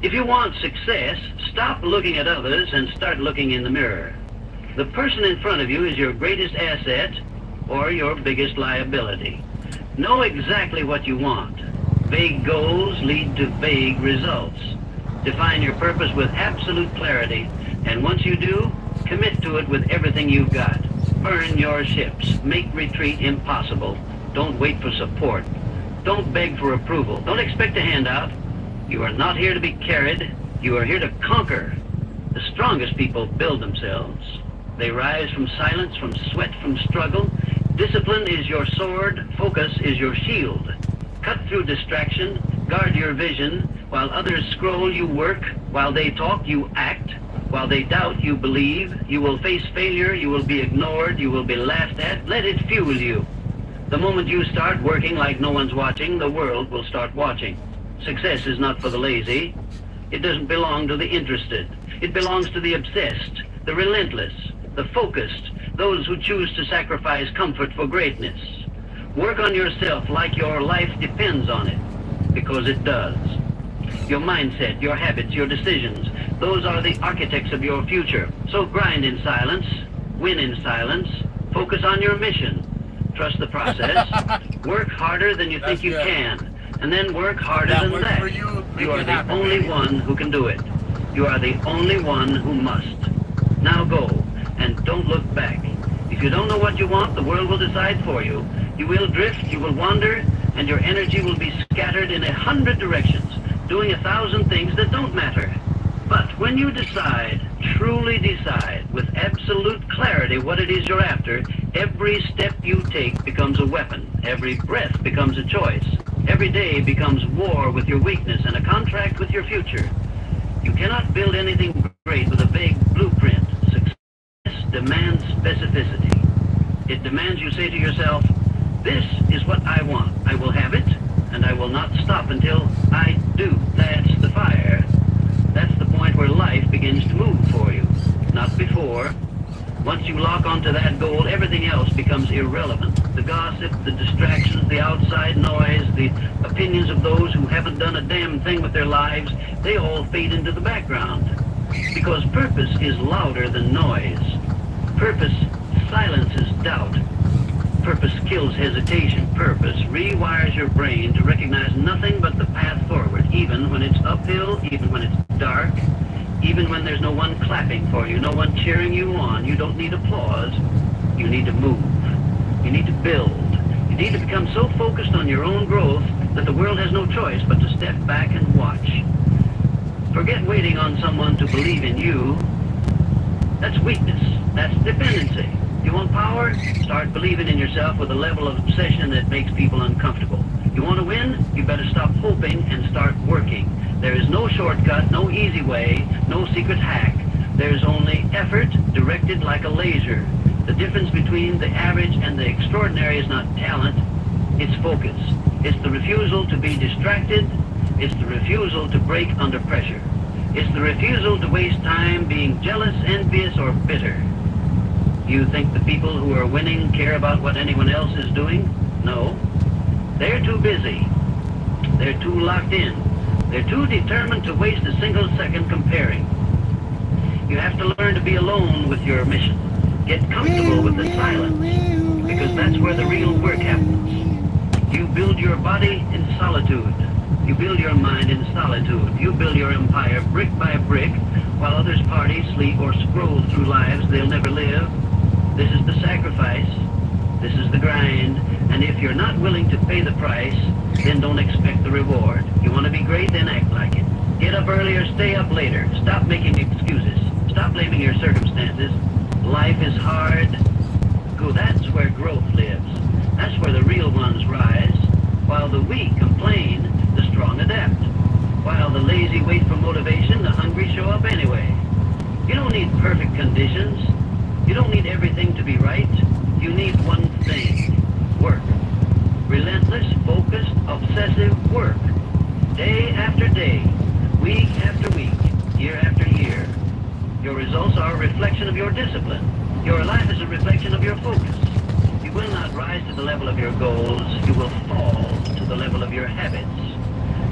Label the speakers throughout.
Speaker 1: If you want success, stop looking at others and start looking in the mirror. The person in front of you is your greatest asset or your biggest liability. Know exactly what you want. Vague goals lead to vague results. Define your purpose with absolute clarity, and once you do, commit to it with everything you've got. Burn your ships. Make retreat impossible. Don't wait for support. Don't beg for approval. Don't expect a handout. You are not here to be carried. You are here to conquer. The strongest people build themselves. They rise from silence, from sweat, from struggle. Discipline is your sword. Focus is your shield. Cut through distraction. Guard your vision. While others scroll, you work. While they talk, you act. While they doubt, you believe. You will face failure. You will be ignored. You will be laughed at. Let it fuel you. The moment you start working like no one's watching, the world will start watching. Success is not for the lazy. It doesn't belong to the interested. It belongs to the obsessed, the relentless, the focused, those who choose to sacrifice comfort for greatness. Work on yourself like your life depends on it, because it does. Your mindset, your habits, your decisions, those are the architects of your future. So grind in silence, win in silence, focus on your mission. Trust the process. Work harder than you think you can, and then work harder than that. You are the only one who can do it. You are the only one who must. Now go, and don't look back. If you don't know what you want, the world will decide for you. You will drift, you will wander, and your energy will be scattered in 100 directions, doing 1,000 things that don't matter. But when you decide, truly decide, with absolute clarity what it is you're after, every step you take becomes a weapon. Every breath becomes a choice. Every day becomes war with your weakness and a contract with your future. You cannot build anything great with a vague blueprint. Success demands specificity. It demands you say to yourself, this is what I want. I will have it, and I will not stop until I do. That's the fire. That's the point where life begins to move for you, not before. Once you lock onto that goal, everything else becomes irrelevant. The gossip, the distractions, the outside noise, the opinions of those who haven't done a damn thing with their lives, they all fade into the background. Because purpose is louder than noise. Purpose silences doubt. Purpose kills hesitation. Purpose rewires your brain to recognize nothing but the path forward, even when it's uphill, even when it's dark, even when there's no one clapping for you, no one cheering you on. You don't need applause. You need to move. You need to build. You need to become so focused on your own growth that the world has no choice but to step back and watch. Forget waiting on someone to believe in you. That's weakness. That's dependency. You want power? Start believing in yourself with a level of obsession that makes people uncomfortable. You want to win? You better stop hoping and start working. There is no shortcut, no easy way, no secret hack. There's only effort directed like a laser. The difference between the average and the extraordinary is not talent, it's focus. It's the refusal to be distracted. It's the refusal to break under pressure. It's the refusal to waste time being jealous, envious, or bitter. You think the people who are winning care about what anyone else is doing? No. They're too busy. They're too locked in. They're too determined to waste a single second comparing. You have to learn to be alone with your mission. Get comfortable with the silence, because that's where the real work happens. You build your body in solitude. You build your mind in solitude. You build your empire brick by brick, while others party, sleep, or scroll through lives they'll never live. This is the sacrifice. This is the grind. And if you're not willing to pay the price, then don't expect the reward. You want to be great, then act like it. Get up earlier, stay up later. Stop making excuses. Stop blaming your circumstances. Life is hard. Go, that's where growth lives. That's where the real ones rise. While the weak complain, the strong adapt. While the lazy wait for motivation, the hungry show up anyway. You don't need perfect conditions. You don't need everything to be right. You need one thing. Work. Relentless, focused, obsessive work. Day after day, week after week, year after year. Your results are a reflection of your discipline. Your life is a reflection of your focus. You will not rise to the level of your goals. You will fall to the level of your habits.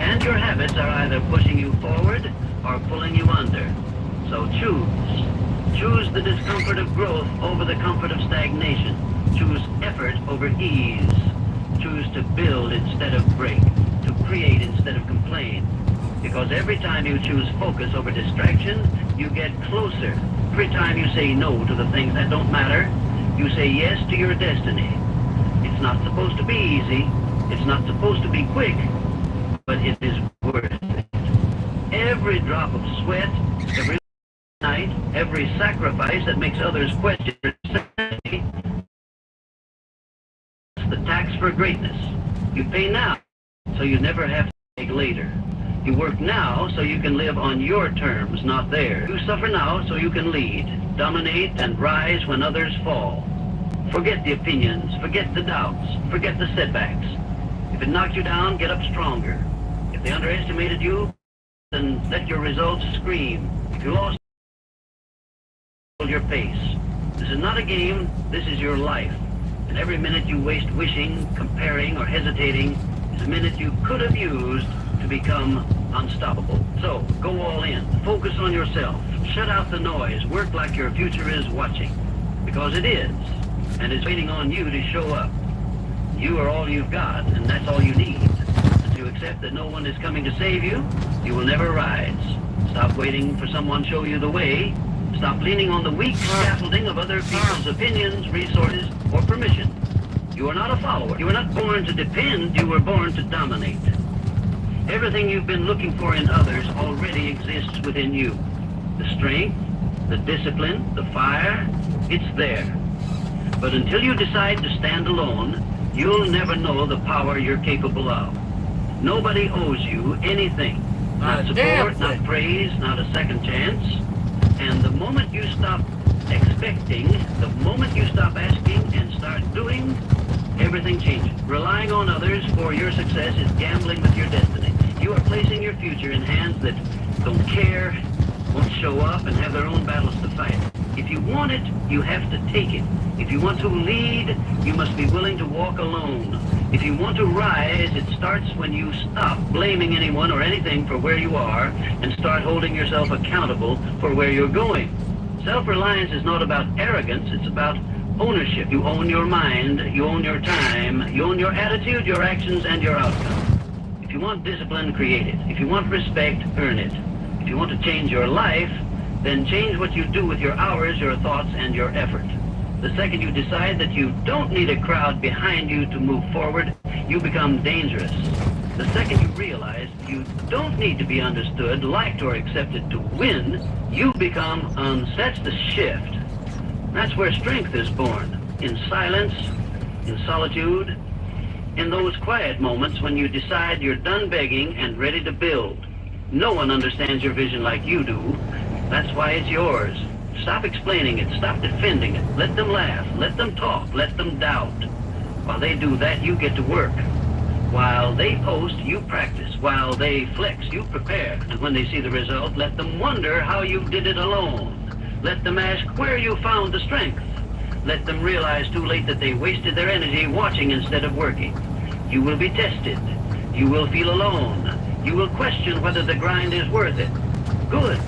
Speaker 1: And your habits are either pushing you forward or pulling you under. So choose. Choose the discomfort of growth over the comfort of stagnation. Choose effort over ease. Choose to build instead of break. To create instead of complain. Because every time you choose focus over distraction, you get closer. Every time you say no to the things that don't matter, you say yes to your destiny. It's not supposed to be easy. It's not supposed to be quick, but it is worth it. Every drop of sweat, every night, every sacrifice that makes others question your sanity, it's the tax for greatness. You pay now, so you never have to pay later. You work now so you can live on your terms, not theirs. You suffer now so you can lead, dominate, and rise when others fall. Forget the opinions, forget the doubts, forget the setbacks. If it knocked you down, get up stronger. If they underestimated you, then let your results scream. If you lost, hold your pace. This is not a game, this is your life. And every minute you waste wishing, comparing, or hesitating is a minute you could have used to become unstoppable. So, go all in. Focus on yourself. Shut out the noise. Work like your future is watching. Because it is. And it's waiting on you to show up. You are all you've got, and that's all you need. And to accept that no one is coming to save you, you will never rise. Stop waiting for someone to show you the way. Stop leaning on the weak scaffolding of other people's opinions, resources, or permission. You are not a follower. You were not born to depend. You were born to dominate. Everything you've been looking for in others already exists within you. The strength, the discipline, the fire, it's there. But until you decide to stand alone, you'll never know the power you're capable of. Nobody owes you anything. Not support, not praise, not a second chance. And the moment you stop expecting, the moment you stop asking and start doing, everything changes. Relying on others for your success is gambling with your destiny. You are placing your future in hands that don't care, won't show up, and have their own battles to fight. If you want it, you have to take it. If you want to lead, you must be willing to walk alone. If you want to rise, it starts when you stop blaming anyone or anything for where you are and start holding yourself accountable for where you're going. Self-reliance is not about arrogance, it's about ownership. You own your mind, you own your time, you own your attitude, your actions, and your outcome. If you want discipline, create it. If you want respect, earn it. If you want to change your life, then change what you do with your hours, your thoughts, and your effort. The second you decide that you don't need a crowd behind you to move forward, you become dangerous. The second you realize you don't need to be understood, liked, or accepted to win, you become that's the shift. That's where strength is born. In silence, in solitude, in those quiet moments when you decide you're done begging and ready to build. No one understands your vision like you do. That's why it's yours. Stop explaining it. Stop defending it. Let them laugh. Let them talk. Let them doubt. While they do that, you get to work. While they post, you practice. While they flex, you prepare. And when they see the result, let them wonder how you did it alone. Let them ask where you found the strength. Let them realize too late that they wasted their energy watching instead of working. You will be tested. You will feel alone. You will question whether the grind is worth it. Good.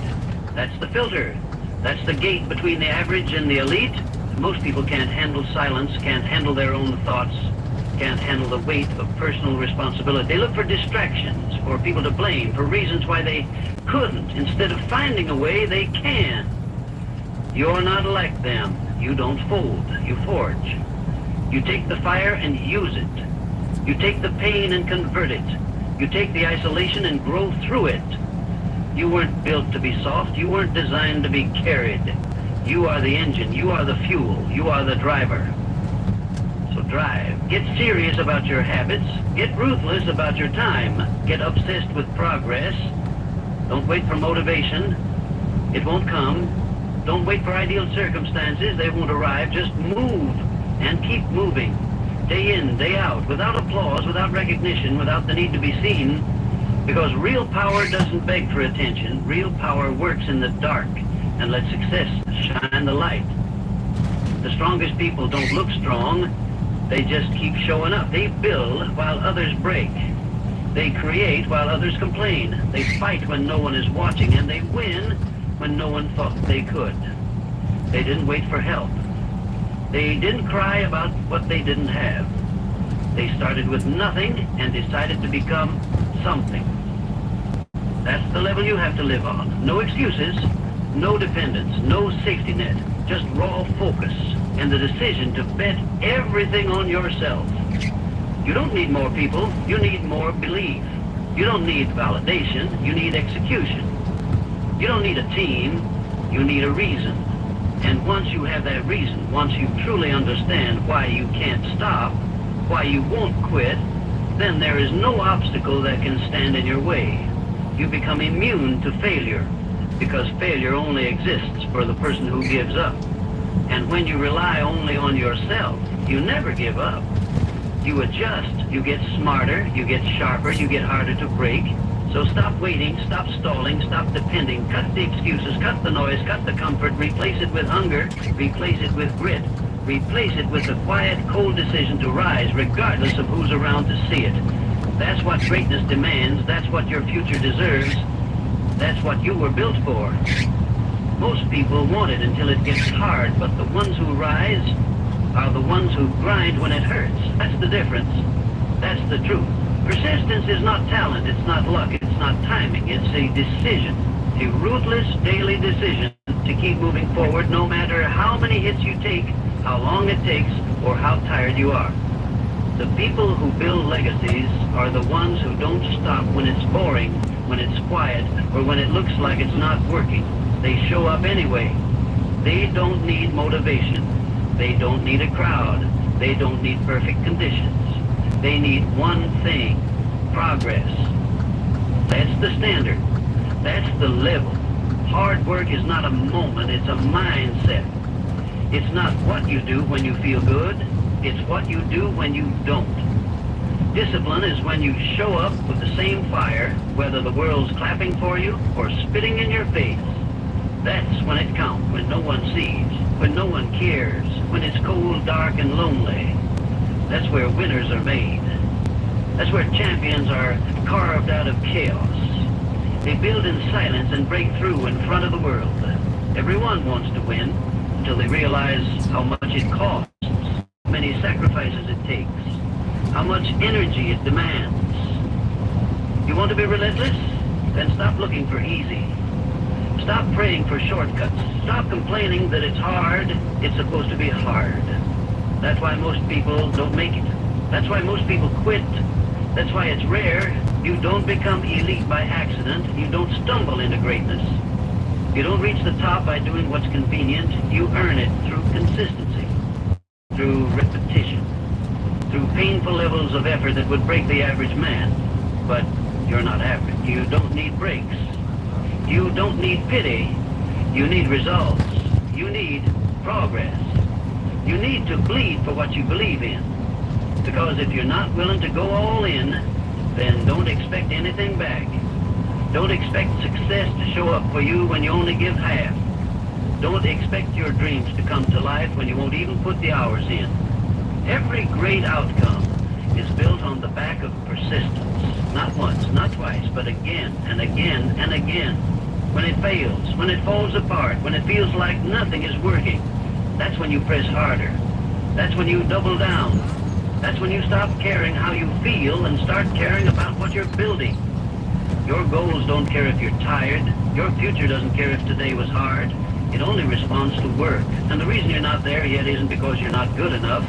Speaker 1: That's the filter. That's the gate between the average and the elite. Most people can't handle silence, can't handle their own thoughts, can't handle the weight of personal responsibility. They look for distractions, for people to blame, for reasons why they couldn't. Instead of finding a way, they can. You're not like them. You don't fold, you forge. You take the fire and use it. You take the pain and convert it. You take the isolation and grow through it. You weren't built to be soft. You weren't designed to be carried. You are the engine. You are the fuel. You are the driver. So drive. Get serious about your habits. Get ruthless about your time. Get obsessed with progress. Don't wait for motivation. It won't come. Don't wait for ideal circumstances. They won't arrive. Just move and keep moving. Day in, day out, without applause, without recognition, without the need to be seen. Because real power doesn't beg for attention. Real power works in the dark and lets success shine the light. The strongest people don't look strong. They just keep showing up. They build while others break. They create while others complain. They fight when no one is watching, and they win when no one thought they could. They didn't wait for help. They didn't cry about what they didn't have. They started with nothing and decided to become something. That's the level you have to live on. No excuses, no dependence, no safety net, just raw focus and the decision to bet everything on yourself. You don't need more people, you need more belief. You don't need validation, you need execution. You don't need a team, you need a reason. And once you have that reason, once you truly understand why you can't stop, why you won't quit, then there is no obstacle that can stand in your way. You become immune to failure, because failure only exists for the person who gives up. And when you rely only on yourself, you never give up. You adjust, you get smarter, you get sharper, you get harder to break. So stop waiting, stop stalling, stop depending, cut the excuses, cut the noise, cut the comfort, replace it with hunger, replace it with grit, replace it with the quiet, cold decision to rise regardless of who's around to see it. That's what greatness demands, that's what your future deserves, that's what you were built for. Most people want it until it gets hard, but the ones who rise are the ones who grind when it hurts. That's the difference. That's the truth. Persistence is not talent, it's not luck, it's not timing, it's a decision. A ruthless daily decision to keep moving forward no matter how many hits you take, how long it takes, or how tired you are. The people who build legacies are the ones who don't stop when it's boring, when it's quiet, or when it looks like it's not working. They show up anyway. They don't need motivation. They don't need a crowd. They don't need perfect conditions. They need one thing: progress. That's the standard. That's the level. Hard work is not a moment, it's a mindset. It's not what you do when you feel good, it's what you do when you don't. Discipline is when you show up with the same fire, whether the world's clapping for you or spitting in your face. That's when it counts, when no one sees, when no one cares, when it's cold, dark, and lonely. That's where winners are made. That's where champions are carved out of chaos. They build in silence and break through in front of the world. Everyone wants to win until they realize how much it costs, how many sacrifices it takes, how much energy it demands. You want to be relentless? Then stop looking for easy. Stop praying for shortcuts. Stop complaining that it's hard. It's supposed to be hard. That's why most people don't make it. That's why most people quit. That's why it's rare. You don't become elite by accident. You don't stumble into greatness. You don't reach the top by doing what's convenient. You earn it through consistency, through repetition, through painful levels of effort that would break the average man. But you're not average. You don't need breaks. You don't need pity. You need results. You need progress. You need to bleed for what you believe in. Because if you're not willing to go all in, then don't expect anything back. Don't expect success to show up for you when you only give half. Don't expect your dreams to come to life when you won't even put the hours in. Every great outcome is built on the back of persistence. Not once, not twice, but again and again and again. When it fails, when it falls apart, when it feels like nothing is working, that's when you press harder. That's when you double down. That's when you stop caring how you feel and start caring about what you're building. Your goals don't care if you're tired. Your future doesn't care if today was hard. It only responds to work. And the reason you're not there yet isn't because you're not good enough.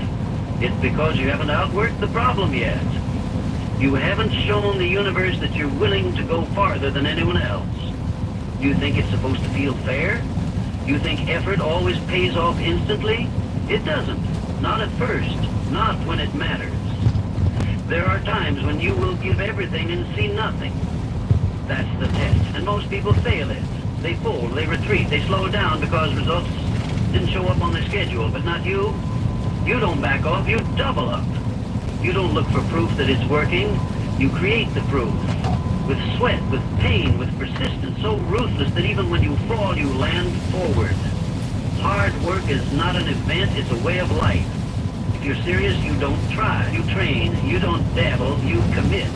Speaker 1: It's because you haven't outworked the problem yet. You haven't shown the universe that you're willing to go farther than anyone else. You think it's supposed to feel fair? You think effort always pays off instantly? It doesn't. Not at first. Not when it matters. There are times when you will give everything and see nothing. That's the test. And most people fail it. They fold, they retreat, they slow down because results didn't show up on the schedule. But not you. You don't back off, you double up. You don't look for proof that it's working. You create the proof. With sweat, with pain, with persistence so ruthless that even when you fall, you land forward. Hard work is not an event, it's a way of life. If you're serious, you don't try, you train. You don't dabble, you commit.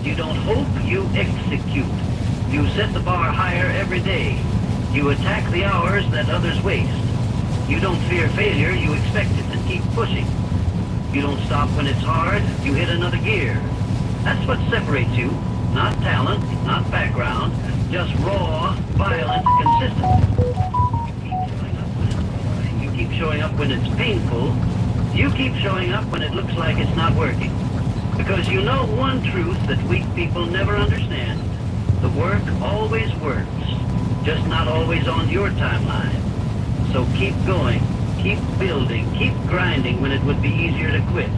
Speaker 1: You don't hope, you execute. You set the bar higher every day. You attack the hours that others waste. You don't fear failure, you expect it and keep pushing. You don't stop when it's hard, you hit another gear. That's what separates you. Not talent, not background, just raw, violent consistency. You keep showing up when it's painful. You keep showing up when it looks like it's not working. Because you know one truth that weak people never understand. The work always works, just not always on your timeline. So keep going, keep building, keep grinding when it would be easier to quit.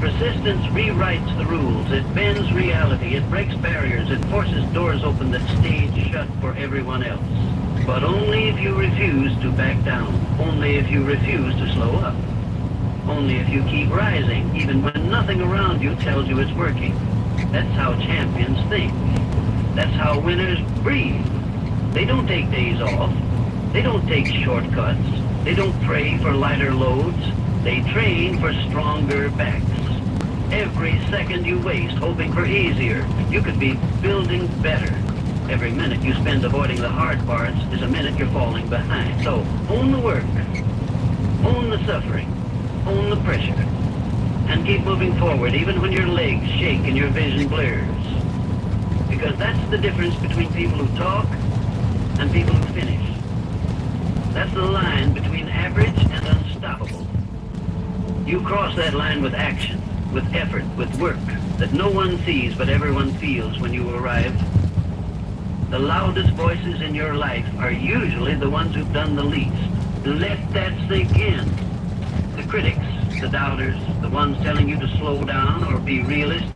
Speaker 1: Persistence rewrites the rules, it bends reality, it breaks barriers, it forces doors open that stayed shut for everyone else. But only if you refuse to back down, only if you refuse to slow up. Only if you keep rising, even when nothing around you tells you it's working. That's how champions think. That's how winners breathe. They don't take days off. They don't take shortcuts. They don't pray for lighter loads. They train for stronger backs. Every second you waste hoping for easier, you could be building better. Every minute you spend avoiding the hard parts is a minute you're falling behind. So own the work. Own the suffering. Own the pressure. And keep moving forward even when your legs shake and your vision blurs. Because that's the difference between people who talk and people who finish. That's the line between average and unstoppable. You cross that line with action, with effort, with work that no one sees but everyone feels when you arrive. The loudest voices in your life are usually the ones who've done the least. Let that sink in. The critics, the doubters, the ones telling you to slow down or be realistic,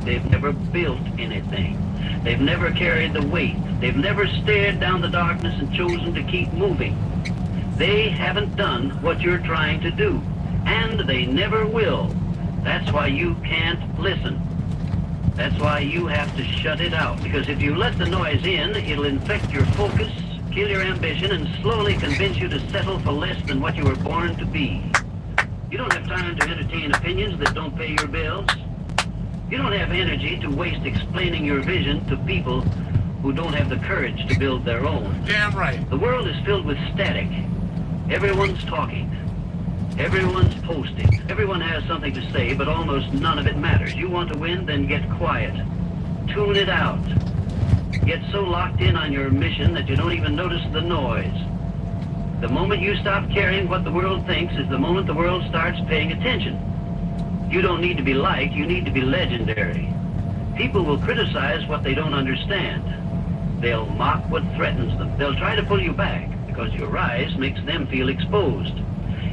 Speaker 1: they've never built anything. They've never carried the weight. They've never stared down the darkness and chosen to keep moving. They haven't done what you're trying to do, and they never will. That's why you can't listen. That's why you have to shut it out, because if you let the noise in, it'll infect your focus, kill your ambition, and slowly convince you to settle for less than what you were born to be. You don't have time to entertain opinions that don't pay your bills. You don't have energy to waste explaining your vision to people who don't have the courage to build their own.
Speaker 2: Damn right.
Speaker 1: The world is filled with static. Everyone's talking. Everyone's posting. Everyone has something to say, but almost none of it matters. You want to win, then get quiet. Tune it out. Get so locked in on your mission that you don't even notice the noise. The moment you stop caring what the world thinks is the moment the world starts paying attention. You don't need to be liked, you need to be legendary. People will criticize what they don't understand. They'll mock what threatens them. They'll try to pull you back because your rise makes them feel exposed.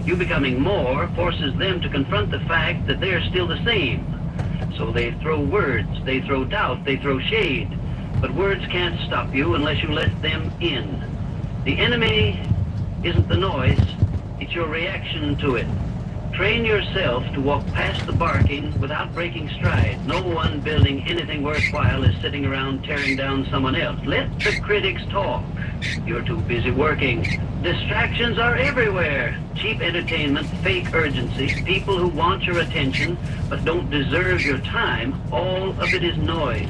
Speaker 1: You becoming more forces them to confront the fact that they're still the same. So they throw words, they throw doubt, they throw shade. But words can't stop you unless you let them in. The enemy isn't the noise, it's your reaction to it. Train yourself to walk past the barking without breaking stride. No one building anything worthwhile is sitting around tearing down someone else. Let the critics talk. You're too busy working. Distractions are everywhere. Cheap entertainment, fake urgency, people who want your attention but don't deserve your time, all of it is noise.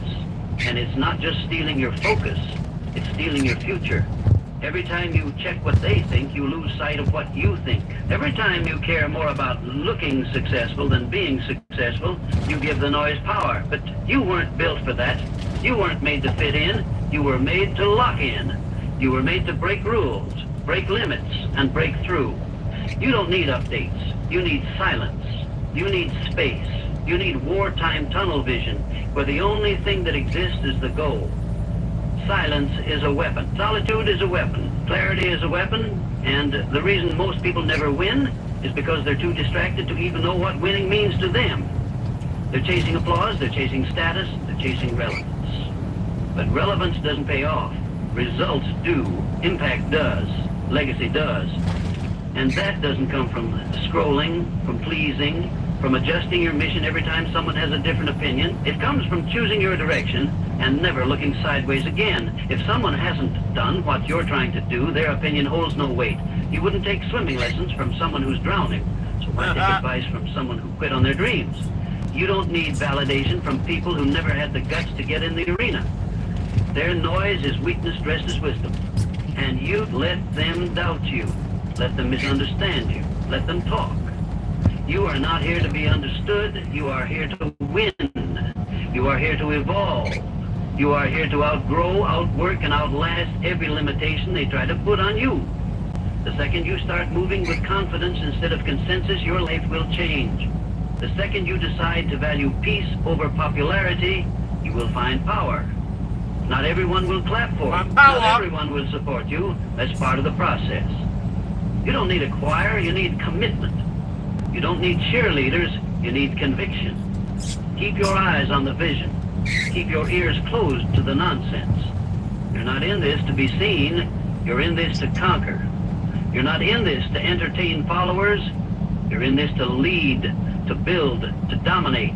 Speaker 1: And it's not just stealing your focus, it's stealing your future. Every time you check what they think, you lose sight of what you think. Every time you care more about looking successful than being successful, you give the noise power. But you weren't built for that. You weren't made to fit in. You were made to lock in. You were made to break rules, break limits, and break through. You don't need updates. You need silence. You need space. You need wartime tunnel vision, where the only thing that exists is the goal. Silence is a weapon. Solitude is a weapon. Clarity is a weapon. And the reason most people never win is because they're too distracted to even know what winning means to them. They're chasing applause, they're chasing status, they're chasing relevance. But relevance doesn't pay off. Results do. Impact does. Legacy does. And that doesn't come from scrolling, from pleasing, from adjusting your mission every time someone has a different opinion. It comes from choosing your direction and never looking sideways again. If someone hasn't done what you're trying to do, their opinion holds no weight. You wouldn't take swimming lessons from someone who's drowning. So why take advice from someone who quit on their dreams? You don't need validation from people who never had the guts to get in the arena. Their noise is weakness dressed as wisdom. And you let them doubt you. Let them misunderstand you. Let them talk. You are not here to be understood. You are here to win. You are here to evolve. You are here to outgrow, outwork, and outlast every limitation they try to put on you. The second you start moving with confidence instead of consensus, your life will change. The second you decide to value peace over popularity, you will find power. Not everyone will clap for you. Not everyone will support you. That's part of the process. You don't need a choir, you need commitment. You don't need cheerleaders, you need conviction. Keep your eyes on the vision. Keep your ears closed to the nonsense. You're not in this to be seen, you're in this to conquer. You're not in this to entertain followers, you're in this to lead, to build, to dominate.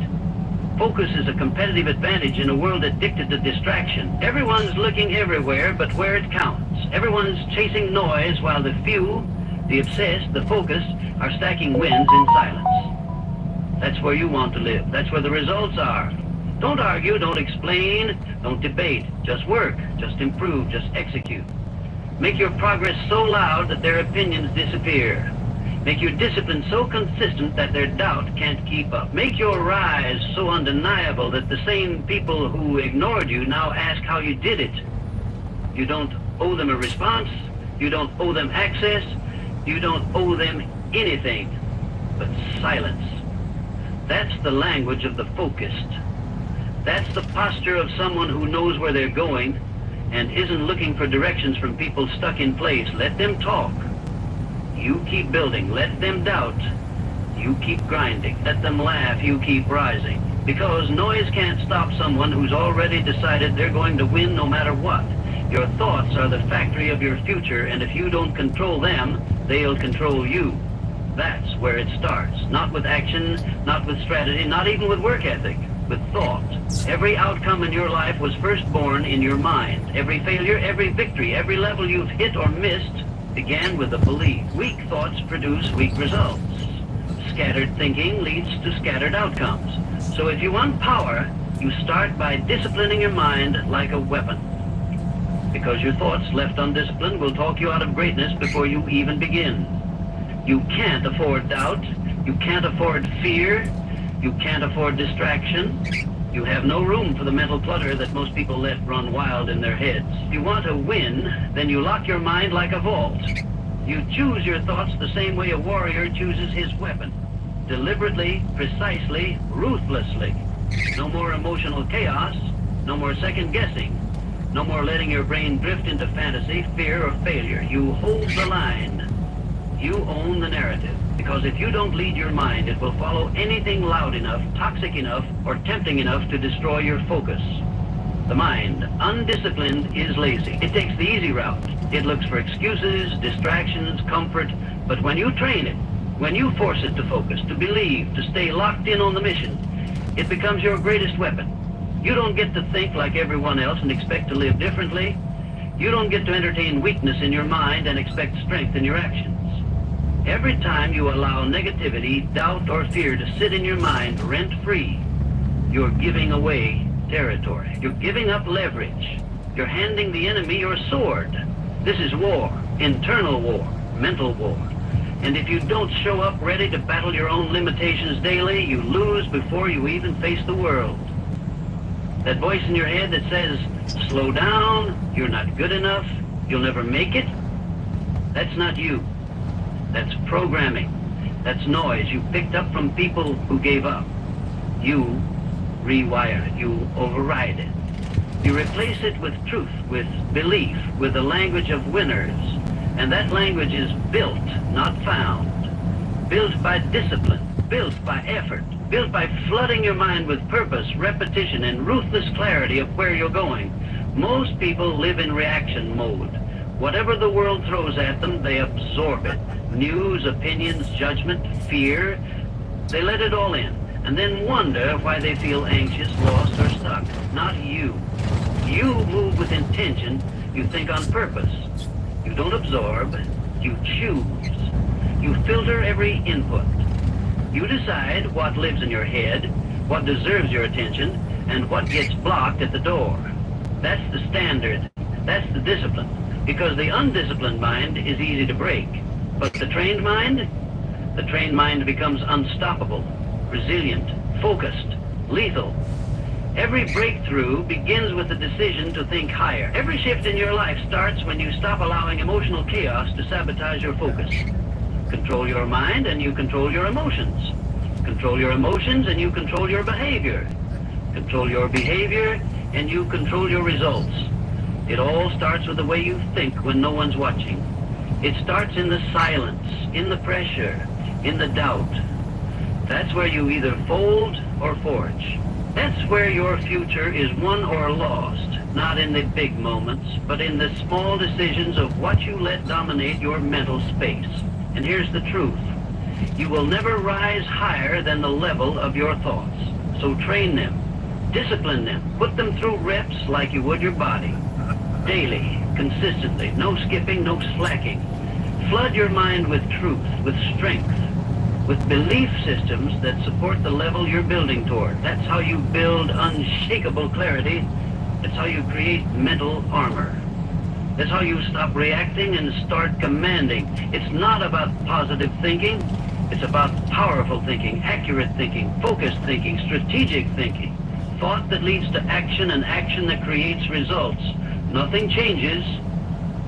Speaker 1: Focus is a competitive advantage in a world addicted to distraction. Everyone's looking everywhere but where it counts. Everyone's chasing noise while the few, the obsessed, the focused, are stacking wins in silence. That's where you want to live. That's where the results are. Don't argue, don't explain, don't debate. Just work, just improve, just execute. Make your progress so loud that their opinions disappear. Make your discipline so consistent that their doubt can't keep up. Make your rise so undeniable that the same people who ignored you now ask how you did it. You don't owe them a response. You don't owe them access. You don't owe them anything but silence. That's the language of the focused. That's the posture of someone who knows where they're going and isn't looking for directions from people stuck in place. Let them talk. You keep building. Let them doubt. You keep grinding. Let them laugh. You keep rising. Because noise can't stop someone who's already decided they're going to win no matter what. Your thoughts are the factory of your future, and if you don't control them, they'll control you. That's where it starts. Not with action, not with strategy, not even with work ethic, with thought. Every outcome in your life was first born in your mind. Every failure, every victory, every level you've hit or missed began with a belief. Weak thoughts produce weak results. Scattered thinking leads to scattered outcomes. So if you want power, you start by disciplining your mind like a weapon. Because your thoughts left undisciplined will talk you out of greatness before you even begin. You can't afford doubt. You can't afford fear. You can't afford distraction. You have no room for the mental clutter that most people let run wild in their heads. If you want to win, then you lock your mind like a vault. You choose your thoughts the same way a warrior chooses his weapon. Deliberately, precisely, ruthlessly. No more emotional chaos. No more second guessing. No more letting your brain drift into fantasy, fear, or failure. You hold the line. You own the narrative. Because if you don't lead your mind, it will follow anything loud enough, toxic enough, or tempting enough to destroy your focus. The mind, undisciplined, is lazy. It takes the easy route. It looks for excuses, distractions, comfort. But when you train it, when you force it to focus, to believe, to stay locked in on the mission, it becomes your greatest weapon. You don't get to think like everyone else and expect to live differently. You don't get to entertain weakness in your mind and expect strength in your actions. Every time you allow negativity, doubt, or fear to sit in your mind rent-free, you're giving away territory. You're giving up leverage. You're handing the enemy your sword. This is war, internal war, mental war. And if you don't show up ready to battle your own limitations daily, you lose before you even face the world. That voice in your head that says, slow down, you're not good enough, you'll never make it, that's not you. That's programming. That's noise you picked up from people who gave up. You rewire it. You override it. You replace it with truth, with belief, with the language of winners. And that language is built, not found. Built by discipline, built by effort, built by flooding your mind with purpose, repetition, and ruthless clarity of where you're going. Most people live in reaction mode. Whatever the world throws at them, they absorb it. News, opinions, judgment, fear, they let it all in, and then wonder why they feel anxious, lost, or stuck. Not you. You move with intention, you think on purpose. You don't absorb, you choose. You filter every input. You decide what lives in your head, what deserves your attention, and what gets blocked at the door. That's the standard. That's the discipline. Because the undisciplined mind is easy to break. But the trained mind? The trained mind becomes unstoppable, resilient, focused, lethal. Every breakthrough begins with the decision to think higher. Every shift in your life starts when you stop allowing emotional chaos to sabotage your focus. Control your mind and you control your emotions. Control your emotions and you control your behavior. Control your behavior and you control your results. It all starts with the way you think when no one's watching. It starts in the silence, in the pressure, in the doubt. That's where you either fold or forge. That's where your future is won or lost, not in the big moments, but in the small decisions of what you let dominate your mental space. And here's the truth. You will never rise higher than the level of your thoughts. So train them, discipline them, put them through reps like you would your body. Daily, consistently, no skipping, no slacking. Flood your mind with truth, with strength, with belief systems that support the level you're building toward. That's how you build unshakable clarity. That's how you create mental armor. That's how you stop reacting and start commanding. It's not about positive thinking. It's about powerful thinking, accurate thinking, focused thinking, strategic thinking. Thought that leads to action and action that creates results. Nothing changes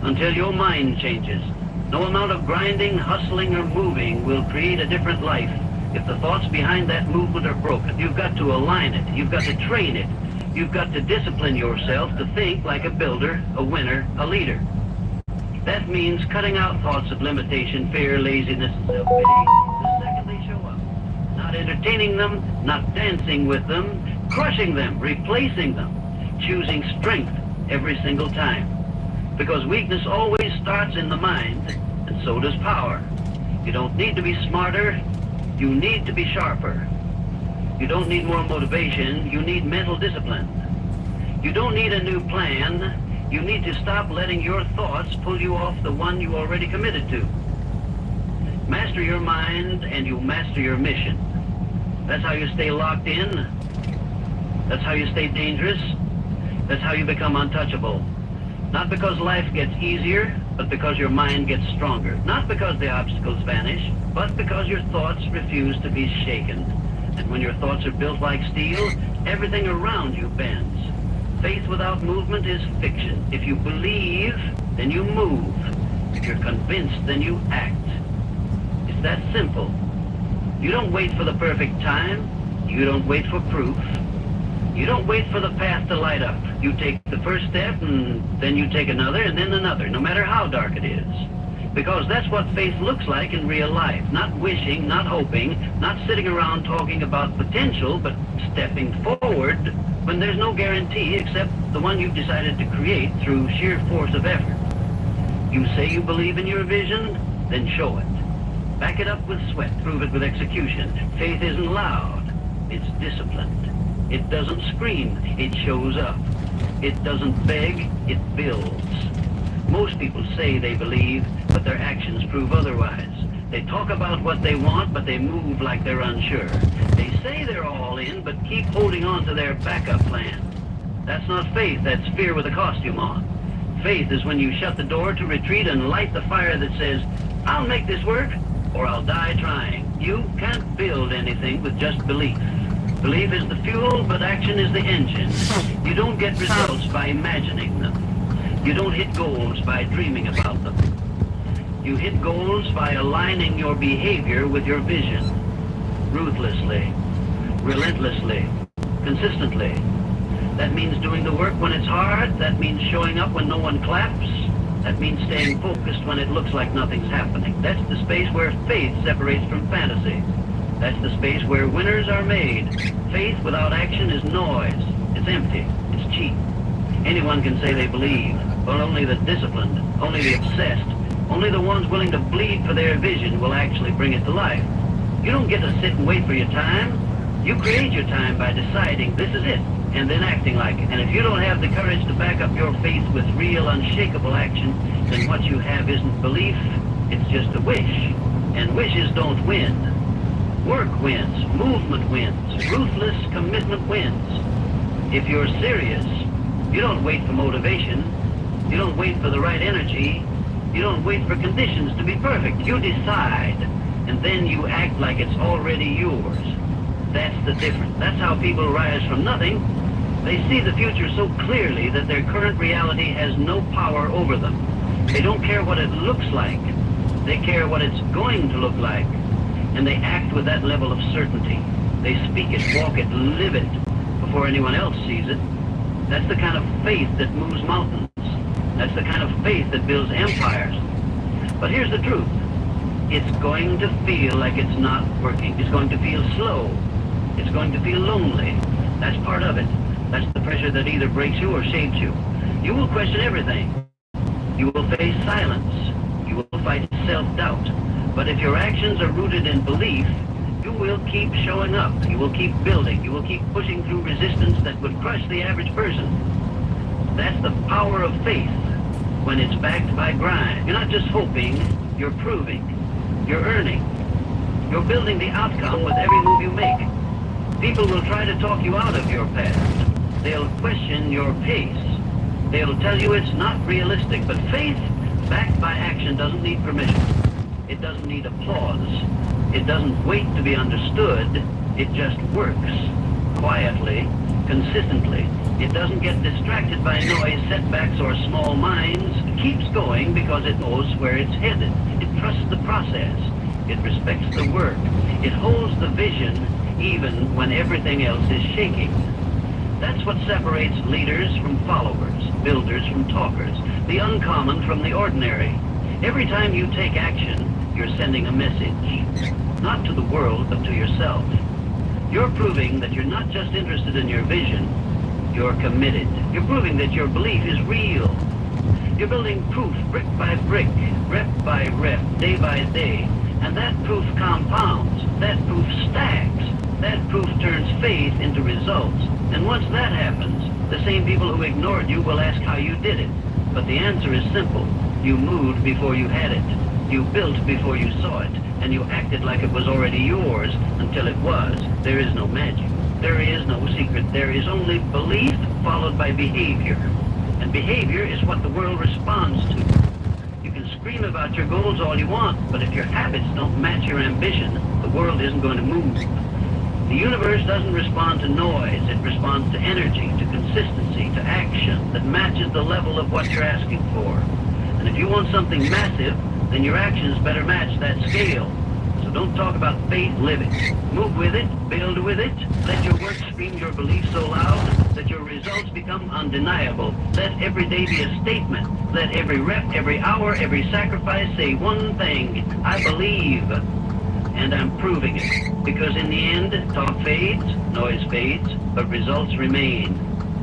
Speaker 1: until your mind changes. No amount of grinding, hustling, or moving will create a different life if the thoughts behind that movement are broken. You've got to align it. You've got to train it. You've got to discipline yourself to think like a builder, a winner, a leader. That means cutting out thoughts of limitation, fear, laziness, and self-pity the second they show up. Not entertaining them, not dancing with them, crushing them, replacing them, choosing strength every single time. Because weakness always starts in the mind, and so does power. You don't need to be smarter, you need to be sharper. You don't need more motivation, you need mental discipline. You don't need a new plan, you need to stop letting your thoughts pull you off the one you already committed to. Master your mind and you'll master your mission. That's how you stay locked in. That's how you stay dangerous. That's how you become untouchable. Not because life gets easier, but because your mind gets stronger. Not because the obstacles vanish, but because your thoughts refuse to be shaken. And when your thoughts are built like steel, everything around you bends. Faith without movement is fiction. If you believe, then you move. If you're convinced, then you act. It's that simple. You don't wait for the perfect time. You don't wait for proof. You don't wait for the path to light up. You take the first step, and then you take another, and then another, no matter how dark it is. Because that's what faith looks like in real life. Not wishing, not hoping, not sitting around talking about potential, but stepping forward when there's no guarantee except the one you've decided to create through sheer force of effort. You say you believe in your vision, then show it. Back it up with sweat, prove it with execution. Faith isn't loud, it's disciplined. It doesn't scream, it shows up. It doesn't beg, it builds. Most people say they believe, but their actions prove otherwise. They talk about what they want, but they move like they're unsure. They say they're all in, but keep holding on to their backup plan. That's not faith, that's fear with a costume on. Faith is when you shut the door to retreat and light the fire that says, I'll make this work, or I'll die trying. You can't build anything with just belief. Belief is the fuel, but action is the engine. You don't get results by imagining them. You don't hit goals by dreaming about them. You hit goals by aligning your behavior with your vision. Ruthlessly, relentlessly, consistently. That means doing the work when it's hard. That means showing up when no one claps. That means staying focused when it looks like nothing's happening. That's the space where faith separates from fantasy. That's the space where winners are made. Faith without action is noise. It's empty. It's cheap. Anyone can say they believe, but only the disciplined, only the obsessed, only the ones willing to bleed for their vision will actually bring it to life. You don't get to sit and wait for your time. You create your time by deciding this is it, and then acting like it. And if you don't have the courage to back up your faith with real, unshakable action, then what you have isn't belief, it's just a wish. And wishes don't win. Work wins, movement wins, ruthless commitment wins. If you're serious, you don't wait for motivation, you don't wait for the right energy, you don't wait for conditions to be perfect. You decide, and then you act like it's already yours. That's the difference. That's how people rise from nothing. They see the future so clearly that their current reality has no power over them. They don't care what it looks like. They care what it's going to look like. And they act with that level of certainty. They speak it, walk it, live it before anyone else sees it. That's the kind of faith that moves mountains. That's the kind of faith that builds empires. But here's the truth. It's going to feel like it's not working. It's going to feel slow. It's going to feel lonely. That's part of it. That's the pressure that either breaks you or shapes you. You will question everything. You will face silence. You will fight self-doubt. But if your actions are rooted in belief, you will keep showing up. You will keep building. You will keep pushing through resistance that would crush the average person. That's the power of faith when it's backed by grind. You're not just hoping, you're proving. You're earning. You're building the outcome with every move you make. People will try to talk you out of your path. They'll question your pace. They'll tell you it's not realistic, but faith backed by action doesn't need permission. It doesn't need applause. It doesn't wait to be understood. It just works quietly, consistently. It doesn't get distracted by noise, setbacks, or small minds. It keeps going because it knows where it's headed. It trusts the process. It respects the work. It holds the vision even when everything else is shaking. That's what separates leaders from followers, builders from talkers, the uncommon from the ordinary. Every time you take action, you're sending a message, not to the world, but to yourself. You're proving that you're not just interested in your vision, you're committed. You're proving that your belief is real. You're building proof brick by brick, rep by rep, day by day. And that proof compounds. That proof stacks. That proof turns faith into results. And once that happens, the same people who ignored you will ask how you did it. But the answer is simple. You moved before you had it. You built before you saw it. And you acted like it was already yours until it was. There is no magic. There is no secret. There is only belief followed by behavior. And behavior is what the world responds to. You can scream about your goals all you want, but if your habits don't match your ambition, the world isn't going to move. The universe doesn't respond to noise. It responds to energy, to consistency, to action that matches the level of what you're asking for. And if you want something massive, then your actions better match that scale. So don't talk about faith, live it. Move with it, build with it. Let your work scream your belief so loud that your results become undeniable. Let every day be a statement. Let every rep, every hour, every sacrifice say one thing: I believe. And I'm proving it. Because in the end, talk fades, noise fades, but results remain.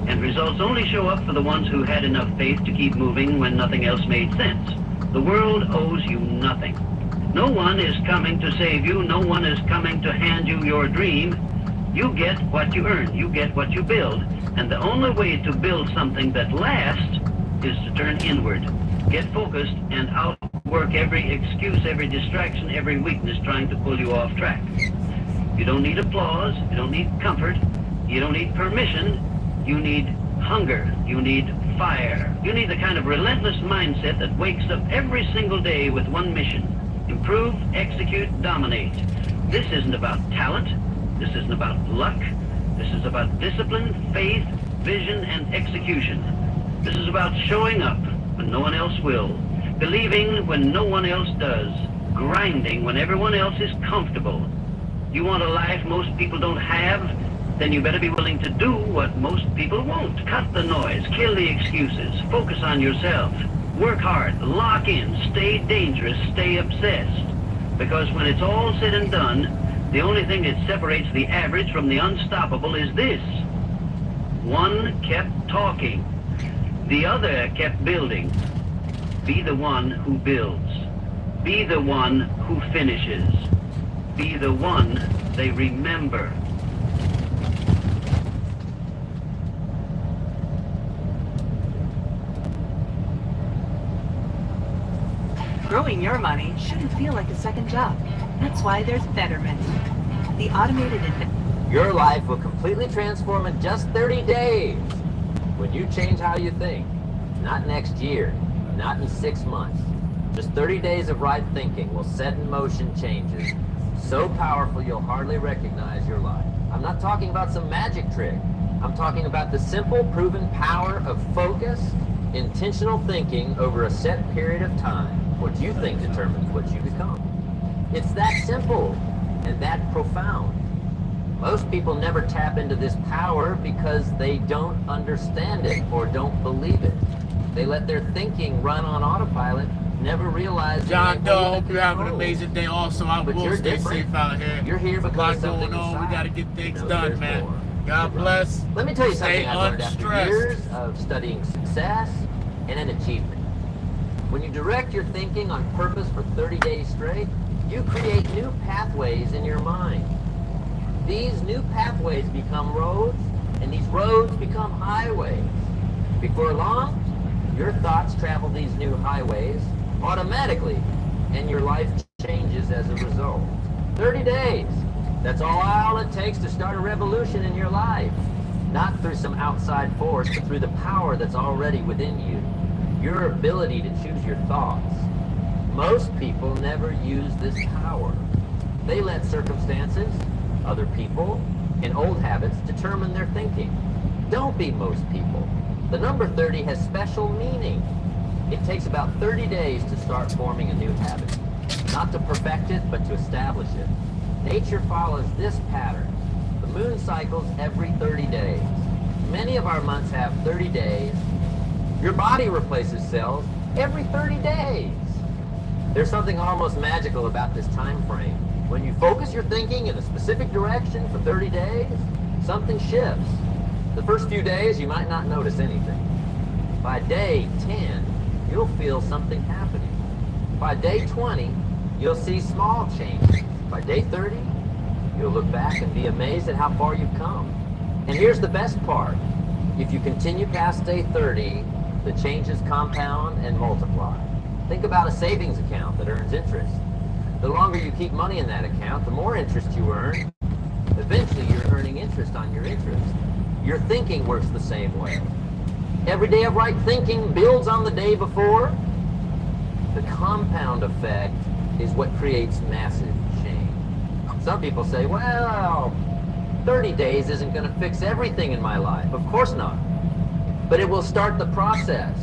Speaker 1: And results only show up for the ones who had enough faith to keep moving when nothing else made sense. The world owes you nothing. No one is coming to save you. No one is coming to hand you your dream. You get what you earn. You get what you build. And the only way to build something that lasts is to turn inward. Get focused and outwork every excuse, every distraction, every weakness trying to pull you off track. You don't need applause. You don't need comfort. You don't need permission. You need hunger. You need fire. You need the kind of relentless mindset that wakes up every single day with one mission: improve, execute, dominate. This isn't about talent. This isn't about luck. This is about discipline, faith, vision, and execution. This is about showing up when no one else will, believing when no one else does, grinding when everyone else is comfortable. You want a life most people don't have? Then you better be willing to do what most people won't. Cut the noise, kill the excuses, focus on yourself. Work hard, lock in, stay dangerous, stay obsessed. Because when it's all said and done, the only thing that separates the average from the unstoppable is this: one kept talking, the other kept building. Be the one who builds. Be the one who finishes. Be the one they remember.
Speaker 2: Growing your money shouldn't feel like a second job. That's why there's Betterment. The automated
Speaker 3: Your life will completely transform in just 30 days when you change how you think. Not next year, not in 6 months. Just 30 days of right thinking will set in motion changes so powerful you'll hardly recognize your life. I'm not talking about some magic trick. I'm talking about the simple, proven power of focus, intentional thinking over a set period of time. What you think determines what you become. It's that simple and that profound. Most people never tap into this power because they don't understand it or don't believe it. They let their thinking run on autopilot, never realize.
Speaker 4: John Doe, hope you're having an amazing day. Also, I will stay safe out here.
Speaker 3: You're here because
Speaker 4: a lot
Speaker 3: something
Speaker 4: going on.
Speaker 3: inside
Speaker 4: We got to get things
Speaker 3: knows
Speaker 4: done,
Speaker 3: there's
Speaker 4: man.
Speaker 3: more.
Speaker 4: God bless.
Speaker 3: Let me tell you
Speaker 4: Stay
Speaker 3: something I learned after
Speaker 4: unstressed.
Speaker 3: years of studying success and an achievement. When you direct your thinking on purpose for 30 days straight, you create new pathways in your mind. These new pathways become roads, and these roads become highways. Before long, your thoughts travel these new highways automatically, and your life changes as a result. 30 days. That's all it takes to start a revolution in your life. Not through some outside force, but through the power that's already within you. Your ability to choose your thoughts. Most people never use this power. They let circumstances, other people, and old habits determine their thinking. Don't be most people. The number 30 has special meaning. It takes about 30 days to start forming a new habit. Not to perfect it, but to establish it. Nature follows this pattern. The moon cycles every 30 days. Many of our months have 30 days. Your body replaces cells every 30 days. There's something almost magical about this time frame. When you focus your thinking in a specific direction for 30 days, something shifts. The first few days, you might not notice anything. By day 10, you'll feel something happening. By day 20, you'll see small changes. By day 30, you'll look back and be amazed at how far you've come. And here's the best part. If you continue past day 30, the changes compound and multiply. Think about a savings account that earns interest. The longer you keep money in that account, the more interest you earn. Eventually, you're earning interest on your interest. Your thinking works the same way. Every day of right thinking builds on the day before. The compound effect is what creates massive change. Some people say, well, 30 days isn't going to fix everything in my life. Of course not. But it will start the process.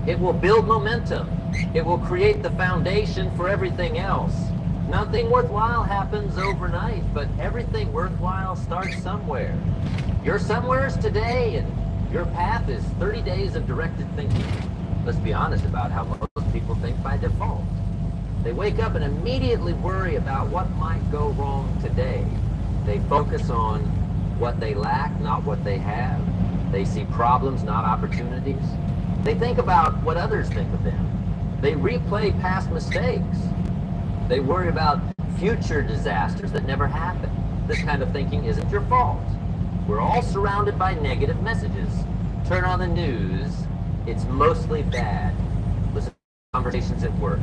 Speaker 3: It will build momentum. It will create the foundation for everything else. Nothing worthwhile happens overnight, but everything worthwhile starts somewhere. Your somewhere is today, and your path is 30 days of directed thinking. Let's be honest about how most people think by default. They wake up and immediately worry about what might go wrong today. They focus on what they lack, not what they have. They see problems, not opportunities. They think about what others think of them. They replay past mistakes. They worry about future disasters that never happen. This kind of thinking isn't your fault. We're all surrounded by negative messages. Turn on the news, it's mostly bad. Listen to conversations at work,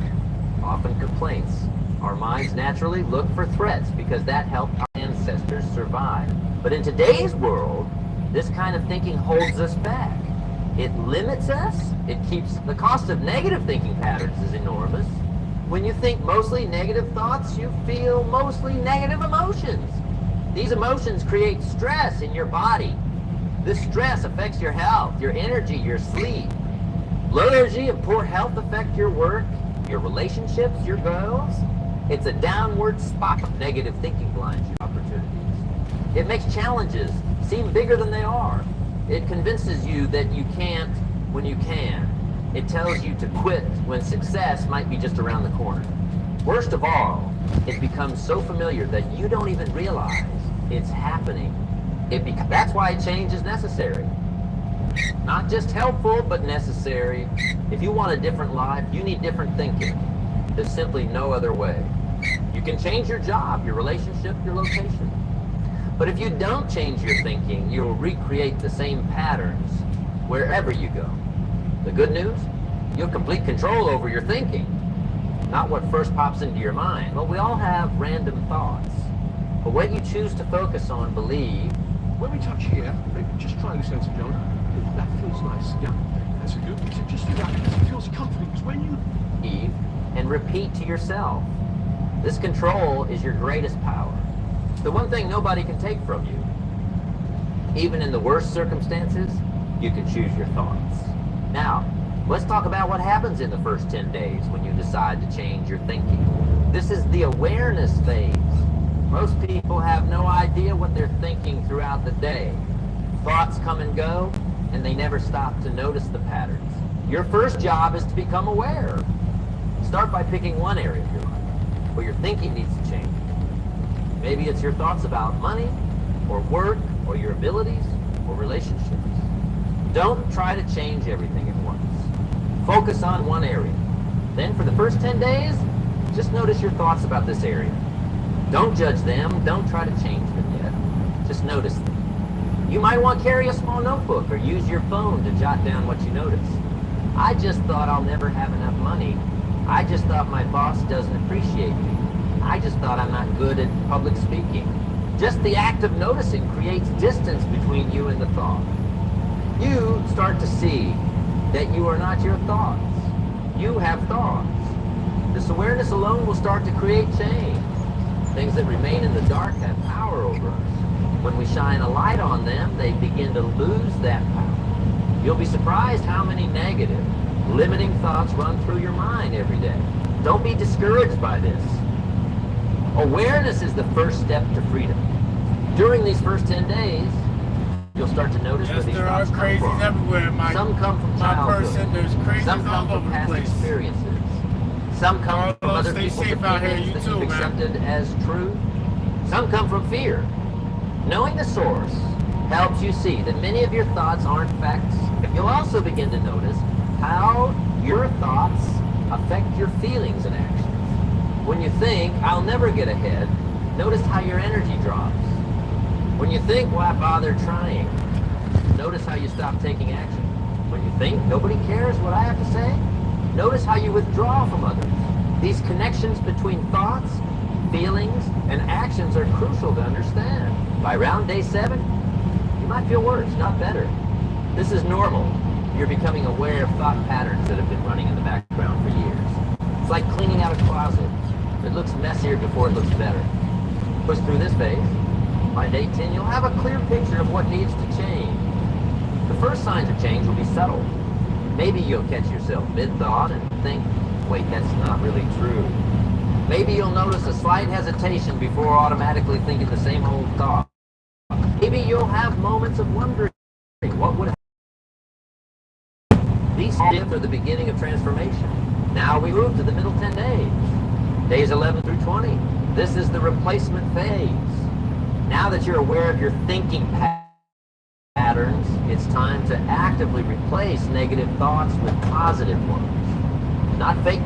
Speaker 3: often complaints. Our minds naturally look for threats because that helped our ancestors survive. But in today's world, this kind of thinking holds us back. It limits us. It keeps the cost of negative thinking patterns is enormous. When you think mostly negative thoughts, you feel mostly negative emotions. These emotions create stress in your body. This stress affects your health, your energy, your sleep. Low energy and poor health affect your work, your relationships, your goals. It's a downward spiral of negative thinking blinds your opportunities. It makes challenges seem bigger than they are. It convinces you that you can't when you can. It tells you to quit when success might be just around the corner. Worst of all, it becomes so familiar that you don't even realize it's happening. That's why change is necessary. Not just helpful, but necessary. If you want a different life, you need different thinking. There's simply no other way. You can change your job, your relationship, your location. But if you don't change your thinking, you'll recreate the same patterns wherever you go. The good news? You have complete control over your thinking, not what first pops into your mind. Well, we all have random thoughts. But what you choose to focus on, believe,
Speaker 2: When we touch here, just try this out, John. That feels nice. Yeah, that's a good. Just do that. It feels comforting. Because when you
Speaker 3: believe, and repeat to yourself. This control is your greatest power. The one thing nobody can take from you. Even in the worst circumstances, you can choose your thoughts. Now, let's talk about what happens in the first 10 days when you decide to change your thinking. This is the awareness phase. Most people have no idea what they're thinking throughout the day. Thoughts come and go, and they never stop to notice the patterns. Your first job is to become aware. Start by picking one area of your life where your thinking needs to change. Maybe it's your thoughts about money, or work, or your abilities, or relationships. Don't try to change everything at once. Focus on one area. Then for the first 10 days, just notice your thoughts about this area. Don't judge them. Don't try to change them yet. Just notice them. You might want to carry a small notebook or use your phone to jot down what you notice. I just thought I'll never have enough money. I just thought my boss doesn't appreciate me. I just thought I'm not good at public speaking. Just the act of noticing creates distance between you and the thought. You start to see that you are not your thoughts. You have thoughts. This awareness alone will start to create change. Things that remain in the dark have power over us. When we shine a light on them, they begin to lose that power. You'll be surprised how many negative, limiting thoughts run through your mind every day. Don't be discouraged by this. Awareness is the first step to freedom. During these first 10 days, you'll start to notice where these thoughts come from.
Speaker 4: Everywhere.
Speaker 3: Some come from childhood.
Speaker 4: There's crazies
Speaker 3: Some come
Speaker 4: all
Speaker 3: from
Speaker 4: over
Speaker 3: past
Speaker 4: the place.
Speaker 3: experiences. Some come from other
Speaker 4: stay
Speaker 3: people's
Speaker 4: safe out here,
Speaker 3: opinions
Speaker 4: you
Speaker 3: that
Speaker 4: too,
Speaker 3: you've
Speaker 4: man.
Speaker 3: accepted as true. Some come from fear. Knowing the source helps you see that many of your thoughts aren't facts. You'll also begin to notice how your thoughts affect your feelings and actions. When you think, I'll never get ahead, notice how your energy drops. When you think, why bother trying, notice how you stop taking action. When you think, nobody cares what I have to say, notice how you withdraw from others. These connections between thoughts, feelings, and actions are crucial to understand. By around day 7, you might feel worse, not better. This is normal. You're becoming aware of thought patterns that have been running in the background for years. It's like cleaning out a closet. It looks messier before it looks better. Push through this phase. By day 10, you'll have a clear picture of what needs to change. The first signs of change will be subtle. Maybe you'll catch yourself mid-thought and think, wait, that's not really true. Maybe you'll notice a slight hesitation before automatically thinking the same old thought. Maybe you'll have moments of wondering, what would happen? These steps are the beginning of transformation. Now we move to the middle 10 days. Days 11 through 20. This is the replacement phase. Now that you're aware of your thinking patterns, it's time to actively replace negative thoughts with positive ones. Not fake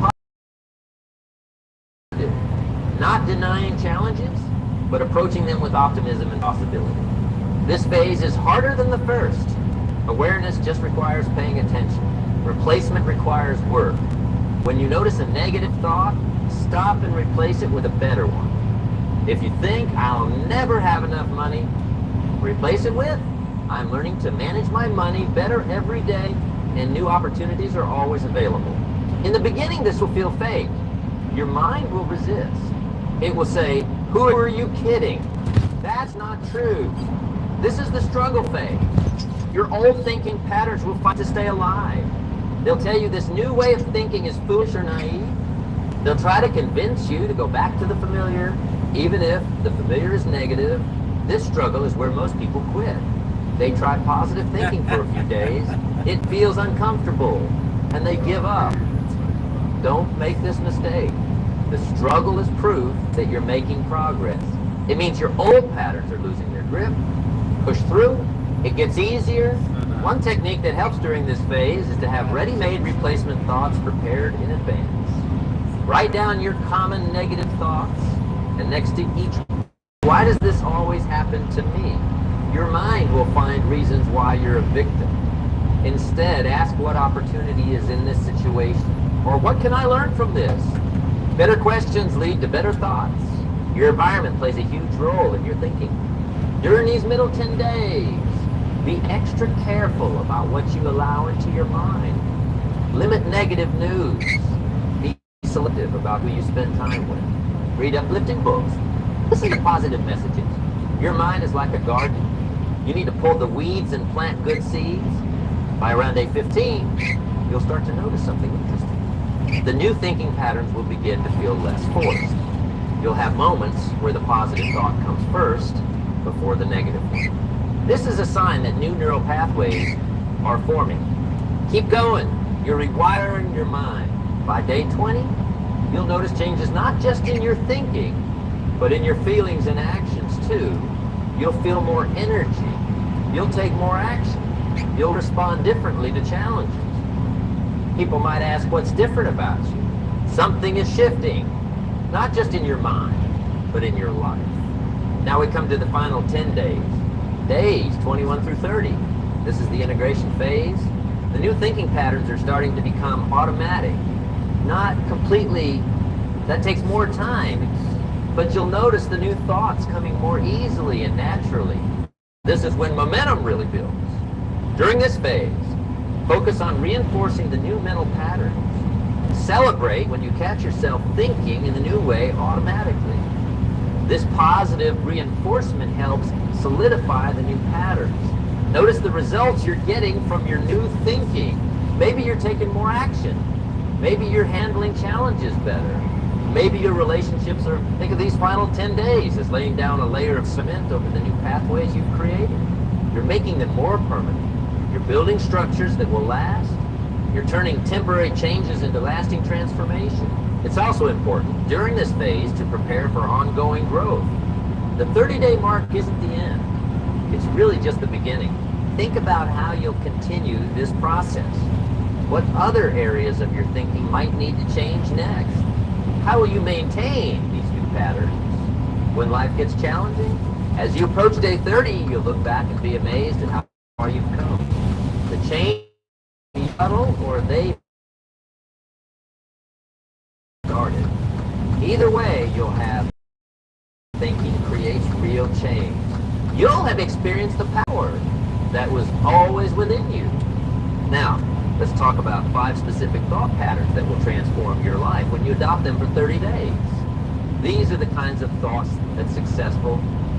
Speaker 3: positive. Not denying challenges, but approaching them with optimism and possibility. This phase is harder than the first. Awareness just requires paying attention. Replacement requires work. When you notice a negative thought, stop and replace it with a better one. If you think, I'll never have enough money, replace it with, I'm learning to manage my money better every day, and new opportunities are always available. In the beginning, this will feel fake. Your mind will resist. It will say, who are you kidding? That's not true. This is the struggle phase. Your old thinking patterns will fight to stay alive. They'll tell you this new way of thinking is foolish or naive. They'll try to convince you to go back to the familiar, even if the familiar is negative. This struggle is where most people quit. They try positive thinking for a few days. It feels uncomfortable, and they give up. Don't make this mistake. The struggle is proof that you're making progress. It means your old patterns are losing their grip. Push through. It gets easier. One technique that helps during this phase is to have ready-made replacement thoughts prepared in advance. Write down your common negative thoughts, and next to each, why does this always happen to me? Your mind will find reasons why you're a victim. Instead, ask what opportunity is in this situation, or what can I learn from this? Better questions lead to better thoughts. Your environment plays a huge role in your thinking. During these middle 10 days, be extra careful about what you allow into your mind. Limit negative news. Be selective about who you spend time with. Read uplifting books. Listen to positive messages. Your mind is like a garden. You need to pull the weeds and plant good seeds. By around day 15, you'll start to notice something interesting. The new thinking patterns will begin to feel less forced. You'll have moments where the positive thought comes first before the negative one. This is a sign that new neural pathways are forming. Keep going. You're rewiring your mind. By day 20, you'll notice changes not just in your thinking, but in your feelings and actions too. You'll feel more energy. You'll take more action. You'll respond differently to challenges. People might ask what's different about you. Something is shifting, not just in your mind, but in your life. Now we come to the final 10 days. Days 21 through 30. This is the integration phase. The new thinking patterns are starting to become automatic. Not completely, that takes more time, but you'll notice the new thoughts coming more easily and naturally. This is when momentum really builds. During this phase, focus on reinforcing the new mental patterns. Celebrate when you catch yourself thinking in the new way automatically. This positive reinforcement helps solidify the new patterns. Notice the results you're getting from your new thinking. Maybe you're taking more action. Maybe you're handling challenges better. Maybe your relationships are, think of these final 10 days as laying down a layer of cement over the new pathways you've created. You're making them more permanent. You're building structures that will last. You're turning temporary changes into lasting transformation. It's also important during this phase to prepare for ongoing growth. The 30-day mark isn't the end. It's really just the beginning. Think about how you'll continue this process. What other areas of your thinking might need to change next? How will you maintain these new patterns when life gets challenging? As you approach day 30, you'll look back and be amazed at how far you've come. The change be subtle or they started. Either way, you'll have thinking creates real change. You'll have experienced the power that was always within you. Now, let's talk about 5 specific thought patterns that will transform your life when you adopt them for 30 days. These are the kinds of thoughts that successful,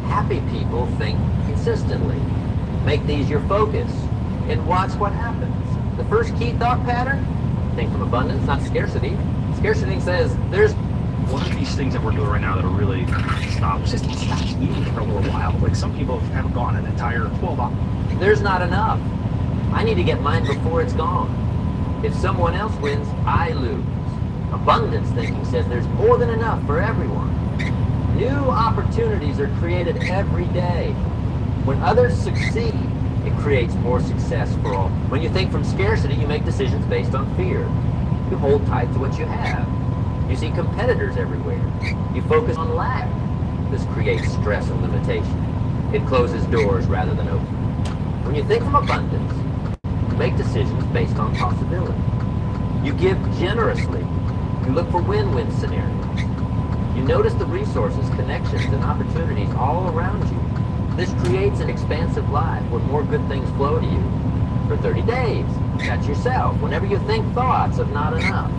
Speaker 3: happy people think consistently. Make these your focus and watch what happens. The first key thought pattern, think from abundance, not scarcity. Scarcity says there's
Speaker 5: one of these things that we're doing right now that'll really stop eating for a little while. Like some people haven't gone an entire 12 hours.
Speaker 3: There's not enough. I need to get mine before it's gone. If someone else wins, I lose. Abundance thinking says there's more than enough for everyone. New opportunities are created every day. When others succeed, it creates more success for all. When you think from scarcity, you make decisions based on fear. You hold tight to what you have. You see competitors everywhere. You focus on lack. This creates stress and limitation. It closes doors rather than open. When you think from abundance, you make decisions based on possibility. You give generously. You look for win-win scenarios. You notice the resources, connections, and opportunities all around you. This creates an expansive life where more good things flow to you. For 30 days, catch yourself whenever you think thoughts of not enough.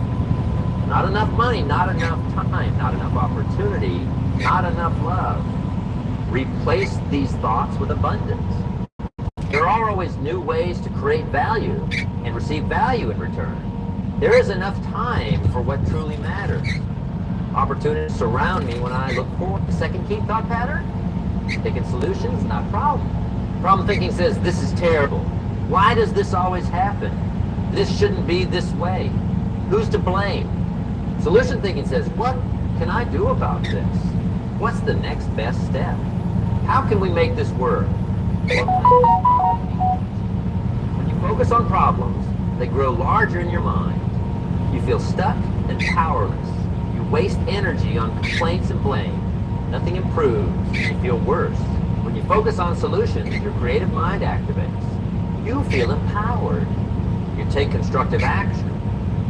Speaker 3: Not enough money, not enough time, not enough opportunity, not enough love. Replace these thoughts with abundance. There are always new ways to create value and receive value in return. There is enough time for what truly matters. Opportunities surround me when I look forward. The second key thought pattern, thinking solutions, not problem. Problem thinking says, this is terrible. Why does this always happen? This shouldn't be this way. Who's to blame? Solution thinking says, what can I do about this? What's the next best step? How can we make this work? When you focus on problems, they grow larger in your mind. You feel stuck and powerless. You waste energy on complaints and blame. Nothing improves, and you feel worse. When you focus on solutions, your creative mind activates. You feel empowered. You take constructive action.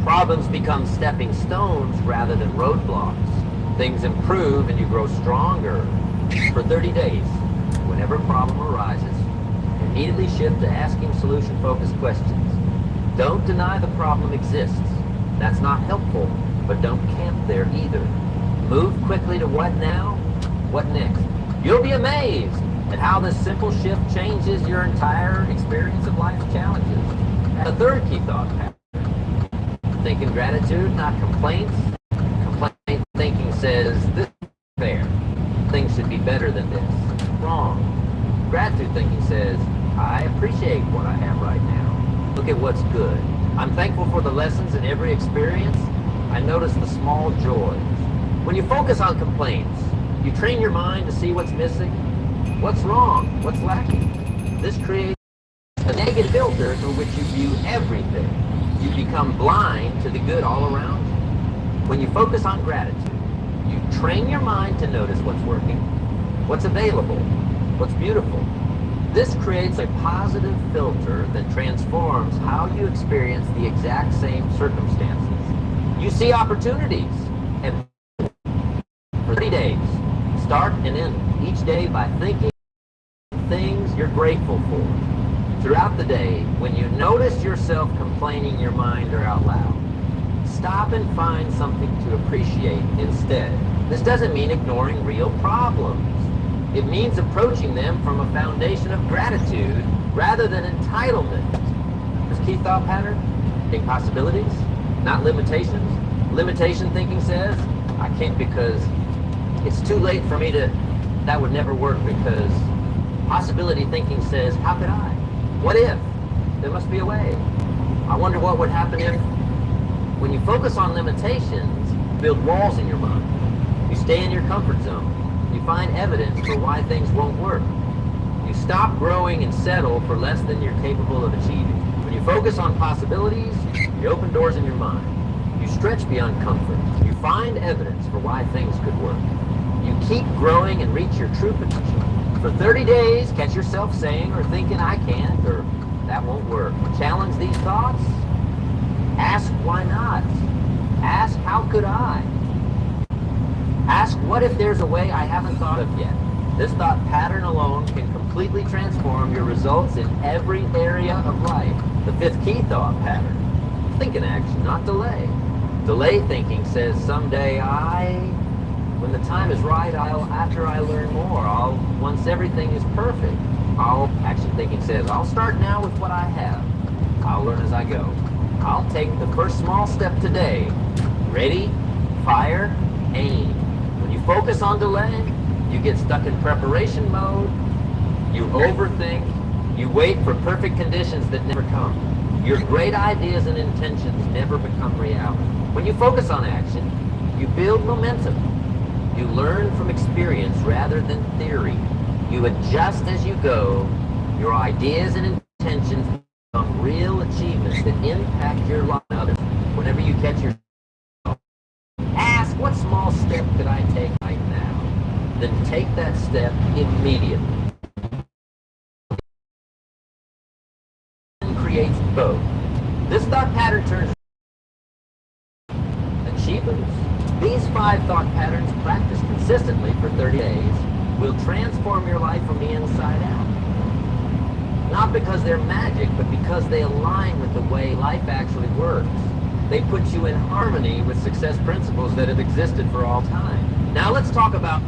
Speaker 3: Problems become stepping stones rather than roadblocks. Things improve and you grow stronger. For 30 days, whenever a problem arises, immediately shift to asking solution-focused questions. Don't deny the problem exists. That's not helpful, but don't camp there either. Move quickly to what now, what next. You'll be amazed at how this simple shift changes your entire experience of life's challenges. The third key thought pattern. Think in gratitude, not complaints. Complaint thinking says, this is fair. Things should be better than this. Wrong. Gratitude thinking says, I appreciate what I have right now. Look at what's good. I'm thankful for the lessons in every experience. I notice the small joys. When you focus on complaints, you train your mind to see what's missing, what's wrong, what's lacking. This creates a negative filter through which you view everything. You become blind to the good all around you. When you focus on gratitude, you train your mind to notice what's working, what's available, what's beautiful. This creates a positive filter that transforms how you experience the exact same circumstances. You see opportunities, and for 3 days, start and end each day by thinking things you're grateful for. Throughout the day, when you notice yourself complaining your mind or out loud, stop and find something to appreciate instead. This doesn't mean ignoring real problems. It means approaching them from a foundation of gratitude rather than entitlement. This key thought pattern, think possibilities, not limitations. Limitation thinking says, I can't because it's too late for me to, that would never work because. Possibility thinking says, how could I? What if? There must be a way. I wonder what would happen if. When you focus on limitations, you build walls in your mind. You stay in your comfort zone. You find evidence for why things won't work. You stop growing and settle for less than you're capable of achieving. When you focus on possibilities, you open doors in your mind. You stretch beyond comfort. You find evidence for why things could work. You keep growing and reach your true potential. For 30 days, catch yourself saying or thinking, I can't, or that won't work. Challenge these thoughts. Ask, why not? Ask, how could I? Ask, what if there's a way I haven't thought of yet? This thought pattern alone can completely transform your results in every area of life. The fifth key thought pattern. Think in action, not delay. Delay thinking says, someday when the time is right, after I learn more, once everything is perfect. Action thinking says, I'll start now with what I have. I'll learn as I go. I'll take the first small step today. Ready, fire, aim. When you focus on delay, you get stuck in preparation mode. You overthink. You wait for perfect conditions that never come. Your great ideas and intentions never become reality. When you focus on action, you build momentum. You learn from experience rather than theory. You adjust as you go. Your ideas and intentions become real achievements that impact your life and others. Whenever you catch yourself, ask, what small step could I take right now? Then take that step immediately. Creates both. This thought pattern turns achievers. These 5 thought patterns practiced consistently for 30 days will transform your life from the inside out. Not because they're magic, but because they align with the way life actually works. They put you in harmony with success principles that have existed for all time. Now let's talk about...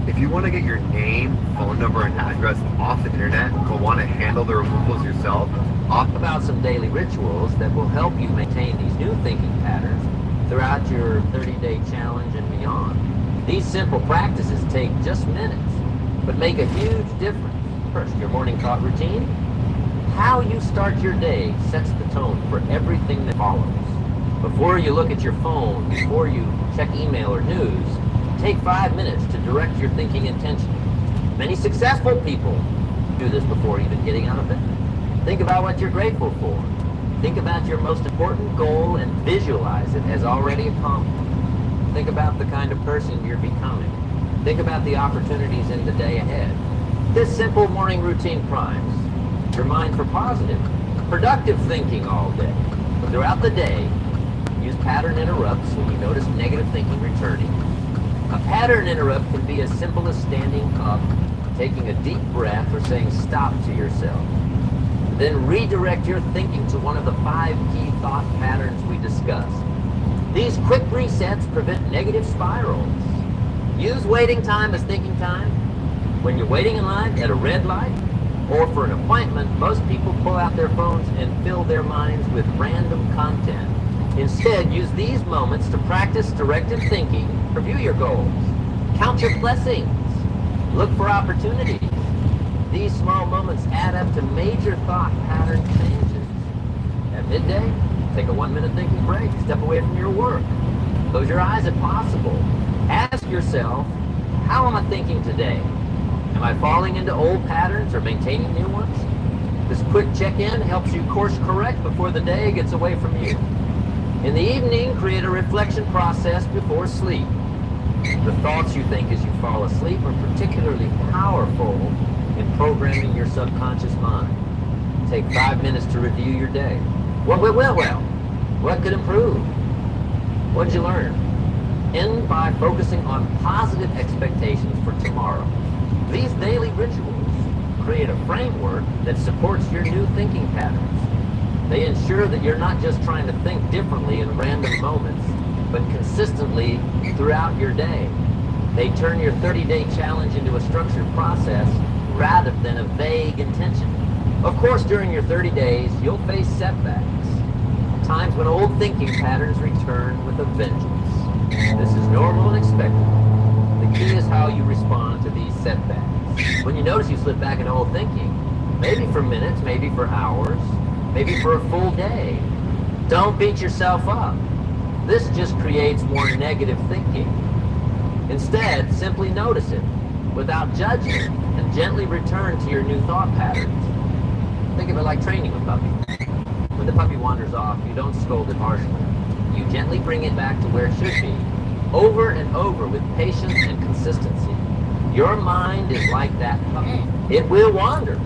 Speaker 6: If you want to get your name, phone number, and address off the internet, but want to handle the removals yourself,
Speaker 3: about some daily rituals that will help you maintain these new thinking patterns throughout your 30-day challenge and beyond. These simple practices take just minutes, but make a huge difference. First, your morning thought routine. How you start your day sets the tone for everything that follows. Before you look at your phone, before you check email or news, take 5 minutes to direct your thinking intention. Many successful people do this before even getting out of bed. Think about what you're grateful for. Think about your most important goal and visualize it as already accomplished. Think about the kind of person you're becoming. Think about the opportunities in the day ahead. This simple morning routine primes your mind for positive, productive thinking all day. But throughout the day, use pattern interrupts when you notice negative thinking returning. A pattern interrupt can be as simple as standing up, taking a deep breath, or saying stop to yourself. Then redirect your thinking to one of the 5 key thought patterns we discussed. These quick resets prevent negative spirals. Use waiting time as thinking time. When you're waiting in line at a red light or for an appointment, most people pull out their phones and fill their minds with random content. Instead, use these moments to practice directed thinking, review your goals, count your blessings, look for opportunities. These small moments add up to major thought pattern changes. At midday, take a 1-minute thinking break, step away from your work. Close your eyes if possible. Ask yourself, how am I thinking today? Am I falling into old patterns or maintaining new ones? This quick check-in helps you course correct before the day gets away from you. In the evening, create a reflection process before sleep. The thoughts you think as you fall asleep are particularly powerful in programming your subconscious mind. Take 5 minutes to review your day. Well, what could improve? What did you learn? End by focusing on positive expectations for tomorrow. These daily rituals create a framework that supports your new thinking patterns. They ensure that you're not just trying to think differently in random moments, but consistently throughout your day. They turn your 30-day challenge into a structured process rather than a vague intention. Of course, during your 30 days, you'll face setbacks, times when old thinking patterns return with a vengeance. This is normal and expected. The key is how you respond to these setbacks. When you notice you slip back into old thinking, maybe for minutes, maybe for hours, maybe for a full day, don't beat yourself up. This just creates more negative thinking. Instead, simply notice it without judgment and gently return to your new thought patterns. Think of it like training a puppy. When the puppy wanders off, you don't scold it harshly. You gently bring it back to where it should be, over and over with patience and consistency. Your mind is like that puppy. It will wander.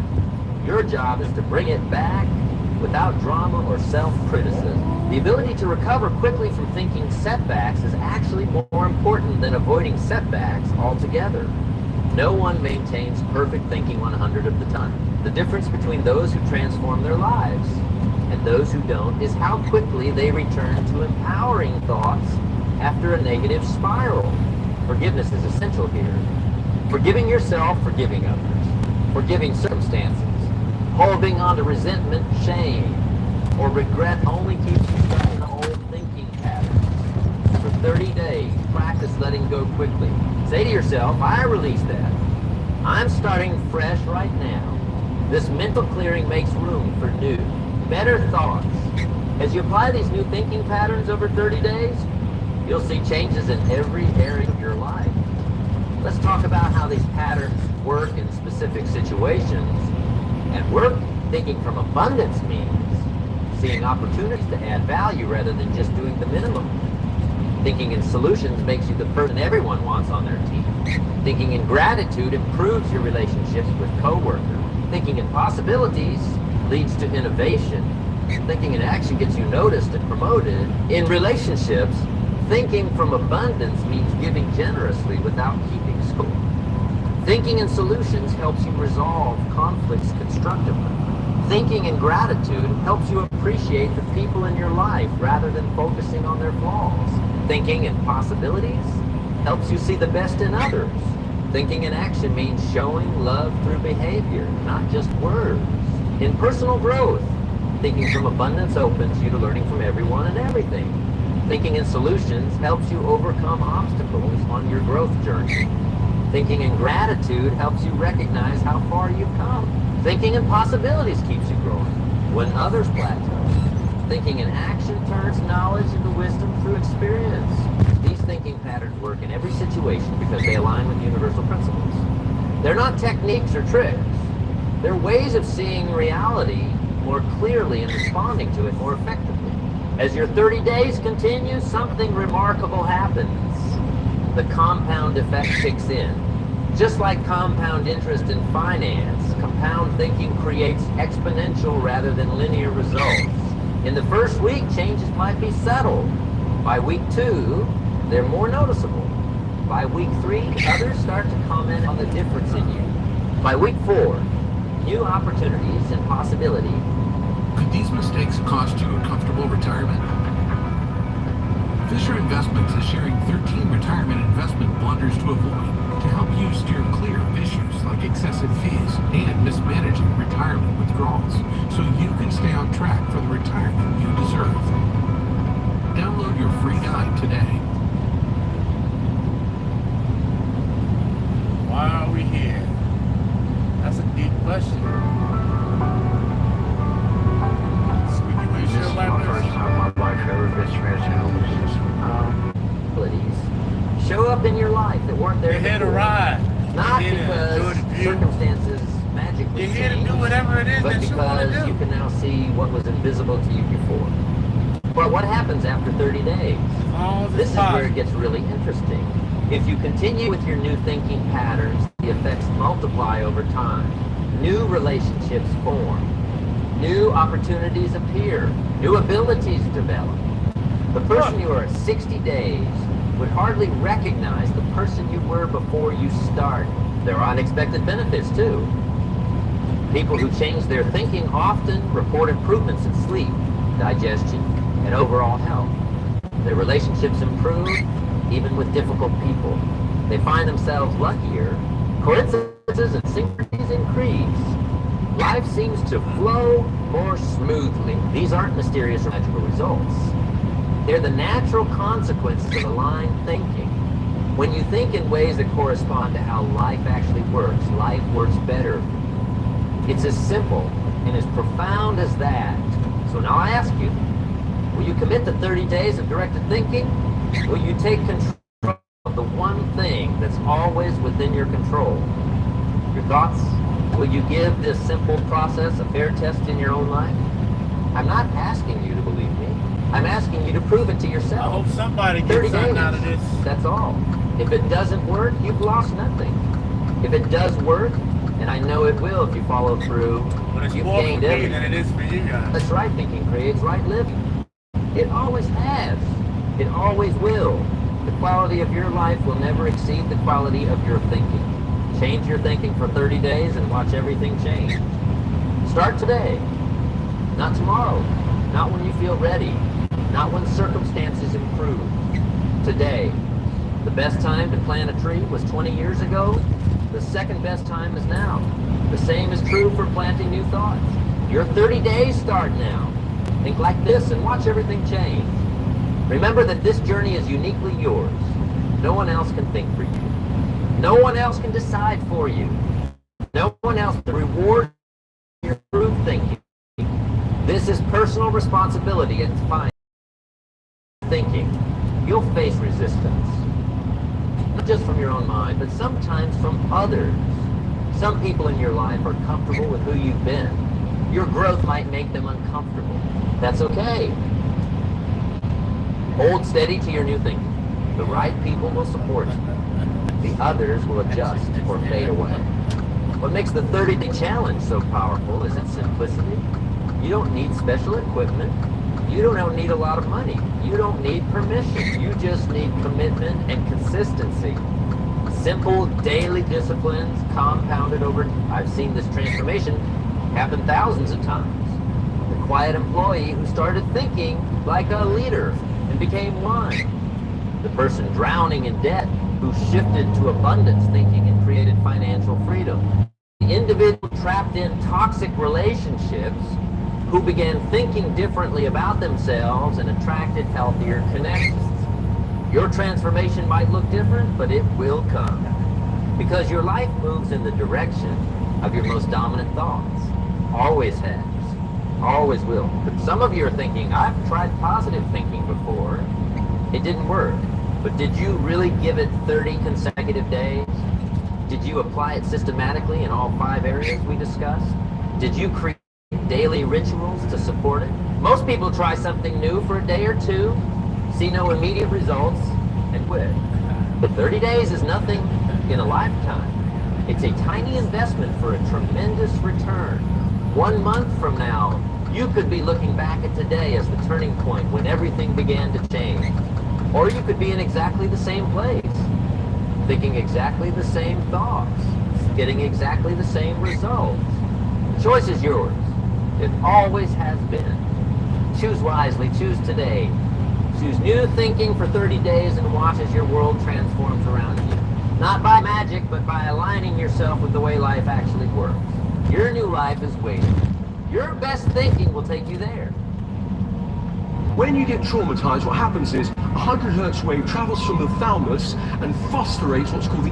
Speaker 3: Your job is to bring it back without drama or self-criticism. The ability to recover quickly from thinking setbacks is actually more important than avoiding setbacks altogether. No one maintains perfect thinking 100 of the time. The difference between those who transform their lives and those who don't is how quickly they return to empowering thoughts after a negative spiral. Forgiveness is essential here. Forgiving yourself, forgiving others, forgiving circumstances. Holding on to resentment, shame, or regret only keeps you stuck in the old thinking patterns. For 30 days, practice letting go quickly. Say to yourself, I release that. I'm starting fresh right now. This mental clearing makes room for new, better thoughts. As you apply these new thinking patterns over 30 days, you'll see changes in every area of your life. Let's talk about how these patterns work in specific situations. At work, thinking from abundance means seeing opportunities to add value rather than just doing the minimum. Thinking in solutions makes you the person everyone wants on their team. Thinking in gratitude improves your relationships with coworkers. Thinking in possibilities leads to innovation. Thinking in action gets you noticed and promoted. In relationships, thinking from abundance means giving generously without keeping score. Thinking in solutions helps you resolve conflicts constructively. Thinking in gratitude helps you appreciate the people in your life rather than focusing on their flaws. Thinking in possibilities helps you see the best in others. Thinking in action means showing love through behavior, not just words. In personal growth, thinking from abundance opens you to learning from everyone and everything. Thinking in solutions helps you overcome obstacles on your growth journey. Thinking in gratitude helps you recognize how far you've come. Thinking in possibilities keeps you growing when others plateau. Thinking in action turns knowledge into wisdom through experience. These thinking patterns work in every situation because they align with universal principles. They're not techniques or tricks. They're ways of seeing reality more clearly and responding to it more effectively. As your 30 days continue, something remarkable happens. The compound effect kicks in. Just like compound interest in finance, compound thinking creates exponential rather than linear results. In the first week, changes might be subtle. By week 2, they're more noticeable. By week 3, others start to comment on the difference in you. By week 4, new opportunities and possibility.
Speaker 2: Could these mistakes cost you a comfortable retirement? Fisher Investments is sharing 13 retirement investment blunders to avoid to help you steer clear of issues like excessive fees and mismanaging retirement withdrawals so you can stay on track for the retirement you deserve. Download your free guide today.
Speaker 4: Why are we here? That's a deep question. Squeaky windshield wipers.
Speaker 3: Show up in your life that weren't there
Speaker 4: You're here to
Speaker 3: before.
Speaker 4: ride.
Speaker 3: Not
Speaker 4: You're here to
Speaker 3: because
Speaker 4: do it,
Speaker 3: circumstances magically
Speaker 4: You're here to
Speaker 3: change,
Speaker 4: do whatever it is
Speaker 3: but
Speaker 4: that you want to
Speaker 3: because
Speaker 4: do.
Speaker 3: you can now see what was invisible to you before. But what happens after 30 days?
Speaker 4: As long as
Speaker 3: This
Speaker 4: it's
Speaker 3: is where
Speaker 4: positive.
Speaker 3: it gets really interesting. If you continue with your new thinking patterns, the effects multiply over time. New relationships form. New opportunities appear. New abilities develop. The person you are at 60 days would hardly recognize the person you were before you start. There are unexpected benefits too. People who change their thinking often report improvements in sleep, digestion, and overall health. Their relationships improve, even with difficult people. They find themselves luckier. Coincidences and synchronies increase. Life seems to flow more smoothly. These aren't mysterious or magical results. They're the natural consequences of aligned thinking. When you think in ways that correspond to how life actually works, life works better. It's as simple and as profound as that. So now I ask you, will you commit to 30 days of directed thinking? Will you take control of the one thing that's always within your control? Your thoughts? Will you give this simple process a fair test in your own life? I'm not asking you to believe me. I'm asking you to prove it to
Speaker 4: I
Speaker 3: yourself.
Speaker 4: hope somebody
Speaker 3: 30
Speaker 4: gets something
Speaker 3: days.
Speaker 4: out of this.
Speaker 3: That's all. If it doesn't work, you've lost nothing. If it does work, and I know it will if you follow through,
Speaker 4: But it's
Speaker 3: you've
Speaker 4: more for
Speaker 3: gained
Speaker 4: me
Speaker 3: everything.
Speaker 4: than it is for you guys.
Speaker 3: That's right thinking creates right living. It always has. It always will. The quality of your life will never exceed the quality of your thinking. Change your thinking for 30 days and watch everything change. Start today. Not tomorrow. Not when you feel ready. Not when circumstances improve. Today. The best time to plant a tree was 20 years ago. The second best time is now. The same is true for planting new thoughts. Your 30 days start now. Think like this and watch everything change. Remember that this journey is uniquely yours. No one else can think for you. No one else can decide for you. No one else can reward your improved thinking. This is personal responsibility and fine thinking. You'll face resistance. Not just from your own mind, but sometimes from others. Some people in your life are comfortable with who you've been. Your growth might make them uncomfortable. That's okay. Hold steady to your new thinking. The right people will support you. The others will adjust or fade away. What makes the 30-day challenge so powerful is its simplicity. You don't need special equipment. You don't need a lot of money. You don't need permission. You just need commitment and consistency. Simple daily disciplines compounded over. I've seen this transformation happen thousands of times. The quiet employee who started thinking like a leader and became one. The person drowning in debt who shifted to abundance thinking and created financial freedom. The individual trapped in toxic relationships who began thinking differently about themselves and attracted healthier connections. Your transformation might look different, but it will come. Because your life moves in the direction of your most dominant thoughts. Always has. Always will. But some of you are thinking, I've tried positive thinking before. It didn't work. But did you really give it 30 consecutive days? Did you apply it systematically in all 5 areas we discussed? Did you create daily rituals to support it? Most people try something new for a day or two, see no immediate results, and quit. But 30 days is nothing in a lifetime. It's a tiny investment for a tremendous return. 1 month from now, you could be looking back at today as the turning point when everything began to change. Or you could be in exactly the same place. thinking exactly the same thoughts, getting exactly the same results. The choice is yours. It always has been. Choose wisely, choose today. Choose new thinking for 30 days and watch as your world transforms around you. Not by magic, but by aligning yourself with the way life actually works. Your new life is waiting. Your best thinking will take you there.
Speaker 7: When you get traumatized, what happens is a 100 hertz wave travels from the thalamus and phosphorates what's called the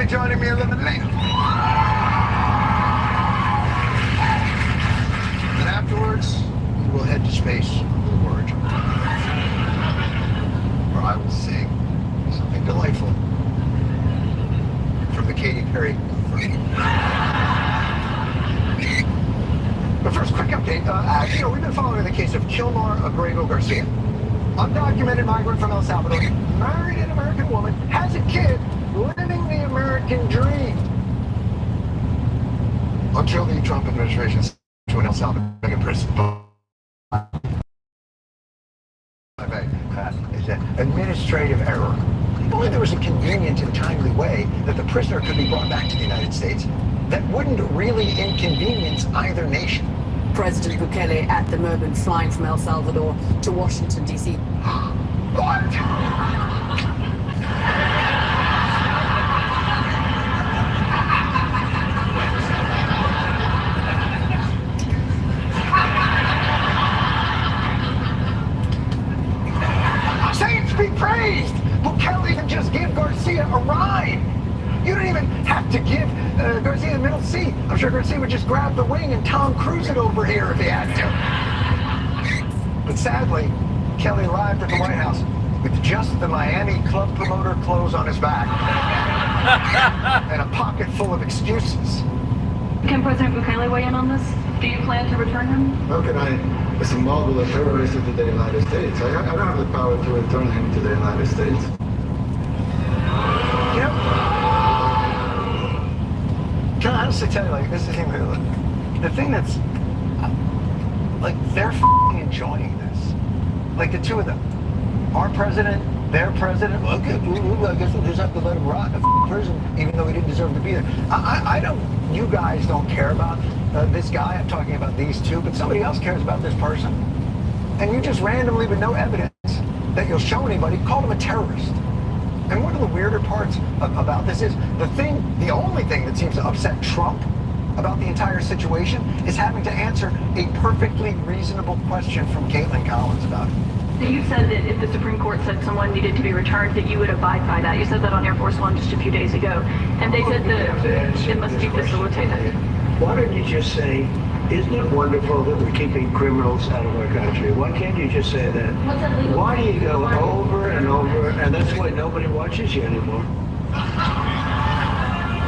Speaker 6: joining me a little bit later. And afterwards, we will head to space on Blue Origin, where I will sing something delightful from the Katy Perry version. But first, quick update. We've been following the case of Kilmar Abrego Garcia. Undocumented migrant from El Salvador, married an American woman, has a kid, living the American dream. Until the Trump administration sent to an El Salvadorian prison. Is an administrative error. If only there was a convenient and timely way that the prisoner could be brought back to the United States that wouldn't really inconvenience either nation.
Speaker 8: President Bukele at the moment flying from El Salvador to Washington, D.C.
Speaker 6: What? Saints be praised! Bukele can just give Garcia a ride. You don't even have to give Garcia the middle seat. I'm sure Garcia would just grab the wing and Tom Cruise it over here if he had to. But sadly, Kelly arrived at the White House with just the Miami club promoter clothes on his back and a pocket full of excuses.
Speaker 9: Can President Bukele weigh in on this? Do you plan to return him?
Speaker 10: How can I, as a model of terrorist to the United States? I don't have the power to return him to the United States.
Speaker 6: You know, can I honestly tell you, like, this is the thing that's, like, they're enjoying this. Like, the two of them. Our president, their president, okay, I guess we'll just have to let him rot in a prison, even though he didn't deserve to be there. I don't, you guys don't care about this guy. I'm talking about these two, but somebody else cares about this person. And you just randomly, with no evidence that you'll show anybody, called him a terrorist. And one of the weirder parts about this is the only thing that seems to upset Trump about the entire situation is having to answer a perfectly reasonable question from Caitlin Collins about it.
Speaker 9: You said that if the Supreme Court said someone needed to be returned, that you would abide by that. You said that on Air Force One just a few days ago. And they said that it must be facilitated.
Speaker 11: Why don't you just say, isn't it wonderful that we're keeping criminals out of our country? Why can't you just say that? Why do you go over and over, and that's why nobody watches you anymore?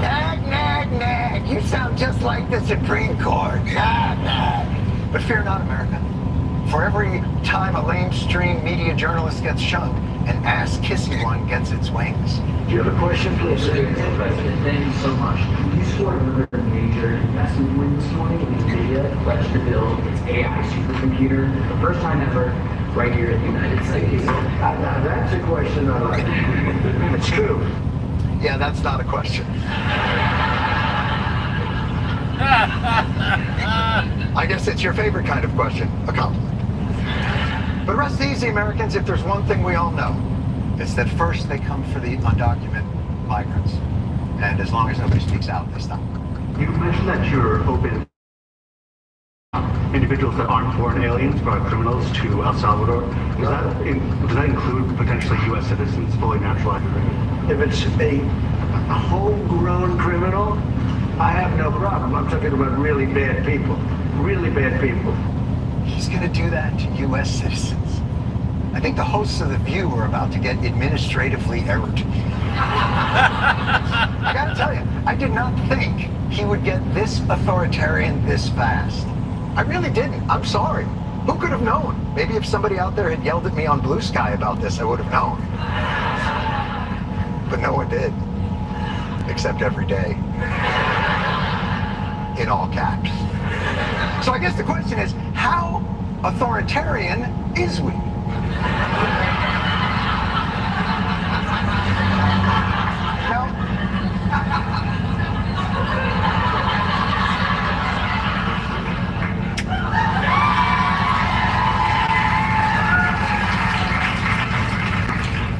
Speaker 6: Nag, nag, nag. You sound just like the Supreme Court. Nag, nag. But fear not, America. For every time a lamestream media journalist gets shunned, an ass-kissy one gets its wings.
Speaker 11: Do you have a question, please?
Speaker 12: Mr. President, thank you so much. You scored another major investment win this morning in NVIDIA, pledged to build its AI supercomputer, the first time ever, right here in the United States.
Speaker 11: Now, that's a question I like. It's true.
Speaker 6: Yeah, that's not a question. I guess it's your favorite kind of question, a compliment. But rest easy, Americans, if there's one thing we all know, it's that first they come for the undocumented, migrants. And as long as nobody speaks out, they stop.
Speaker 13: You mentioned that you're open individuals that aren't foreign aliens but are criminals to El Salvador. Does that include potentially U.S. citizens, fully naturalized?
Speaker 11: If it's a homegrown criminal, I have no problem. I'm talking about really bad people. Really bad people.
Speaker 6: He's going to do that to U.S. citizens. I think the hosts of The View are about to get administratively errored. I got to tell you, I did not think he would get this authoritarian this fast. I really didn't. I'm sorry. Who could have known? Maybe if somebody out there had yelled at me on Blue Sky about this, I would have known. But no one did. Except every day. In all caps. So I guess the question is, how authoritarian is we?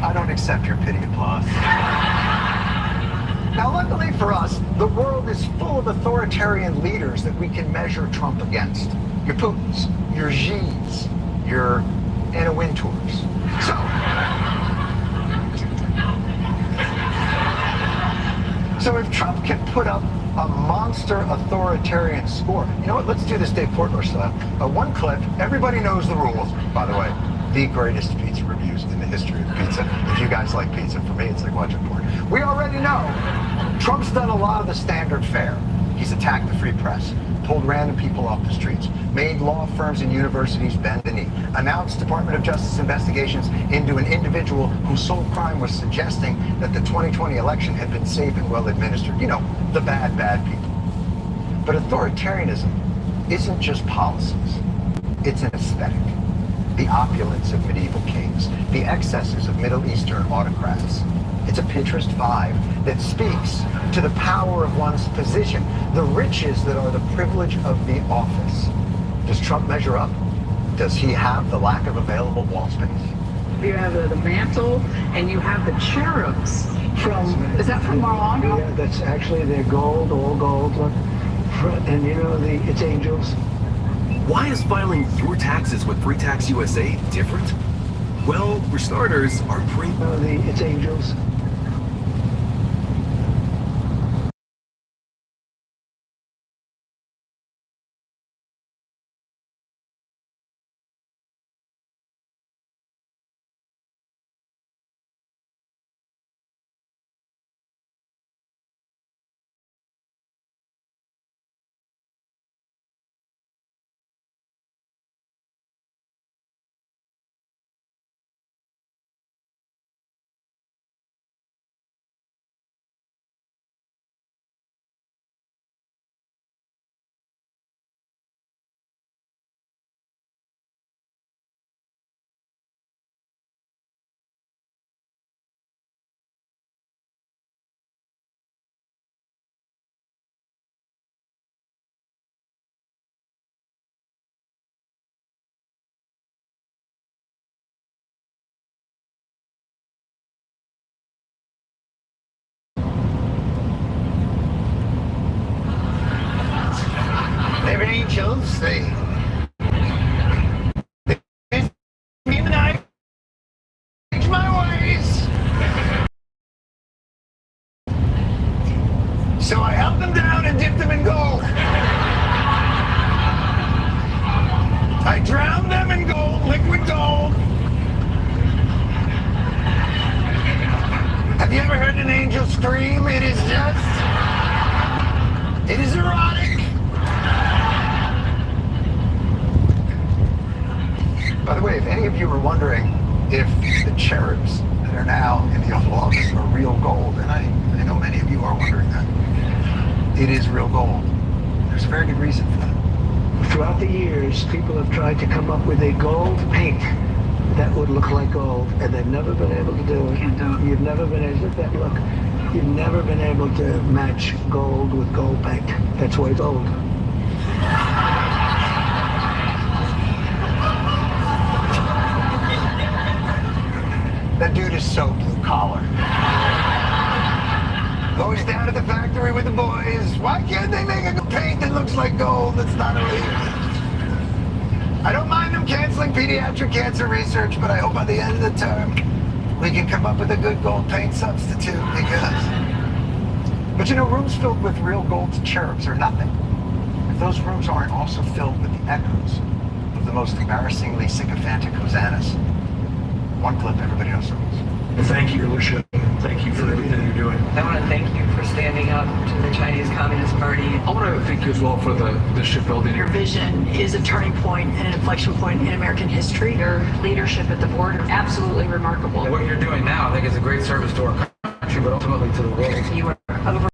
Speaker 6: I don't accept your pity applause. Now, luckily for us, the world is full of authoritarian leaders that we can measure Trump against. Your Putins, your Xis, your Anna Wintours. So if Trump can put up a monster authoritarian score, you know what, let's do this Dave Portnoy style. One clip, everybody knows the rules, by the way. The greatest pizza reviews in the history of pizza. If you guys like pizza, for me, it's like watching porn. We already know Trump's done a lot of the standard fare. He's attacked the free press, pulled random people off the streets, made law firms and universities bend the knee, announced Department of Justice investigations into an individual whose sole crime was suggesting that the 2020 election had been safe and well administered. You know, the bad, bad people. But authoritarianism isn't just policies. It's an aesthetic. The opulence of medieval kings, the excesses of Middle Eastern autocrats. It's a Pinterest vibe that speaks to the power of one's position, the riches that are the privilege of the office. Does Trump measure up? Does he have the lack of available wall space?
Speaker 8: You have the mantle, and you have the cherubs from, is that from Mar-a-Lago?
Speaker 11: Yeah, that's actually, they're gold, all gold. Look. And you know, it's angels.
Speaker 14: Why is filing your taxes with Free Tax USA different? Well, for starters, our
Speaker 11: it's angels.
Speaker 6: They're angels, they me and I change my ways. So I held them down and dipped them in gold. I drowned them in gold, liquid gold. Have you ever heard an angel scream? It is erotic. By the way, if any of you were wondering if the cherubs that are now in the Oval Office are real gold, and I know many of you are wondering that, it is real gold. There's a very good reason for that.
Speaker 11: Throughout the years, people have tried to come up with a gold paint that would look like gold, and they've never been able to do it. You've never been able to look. You've never been able to match gold with gold paint. That's why it's gold.
Speaker 6: That dude is so blue collar. Goes down to the factory with the boys. Why can't they make a paint that looks like gold that's not illegal? I don't mind them canceling pediatric cancer research, but I hope by the end of the term we can come up with a good gold paint substitute because... But you know, rooms filled with real gold cherubs are nothing if those rooms aren't also filled with the echoes of the most embarrassingly sycophantic hosannas. One clip, everybody knows the rules.
Speaker 11: Thank you, Lucia. Thank you for everything you're doing.
Speaker 8: I want to thank you for standing up to the Chinese Communist Party.
Speaker 2: I want to thank you as well for the shipbuilding.
Speaker 9: Your vision is a turning point and an inflection point in American history. Your leadership at the border, absolutely remarkable.
Speaker 12: What you're doing now, I think, is a great service to our country, but ultimately to the world.
Speaker 9: You are over.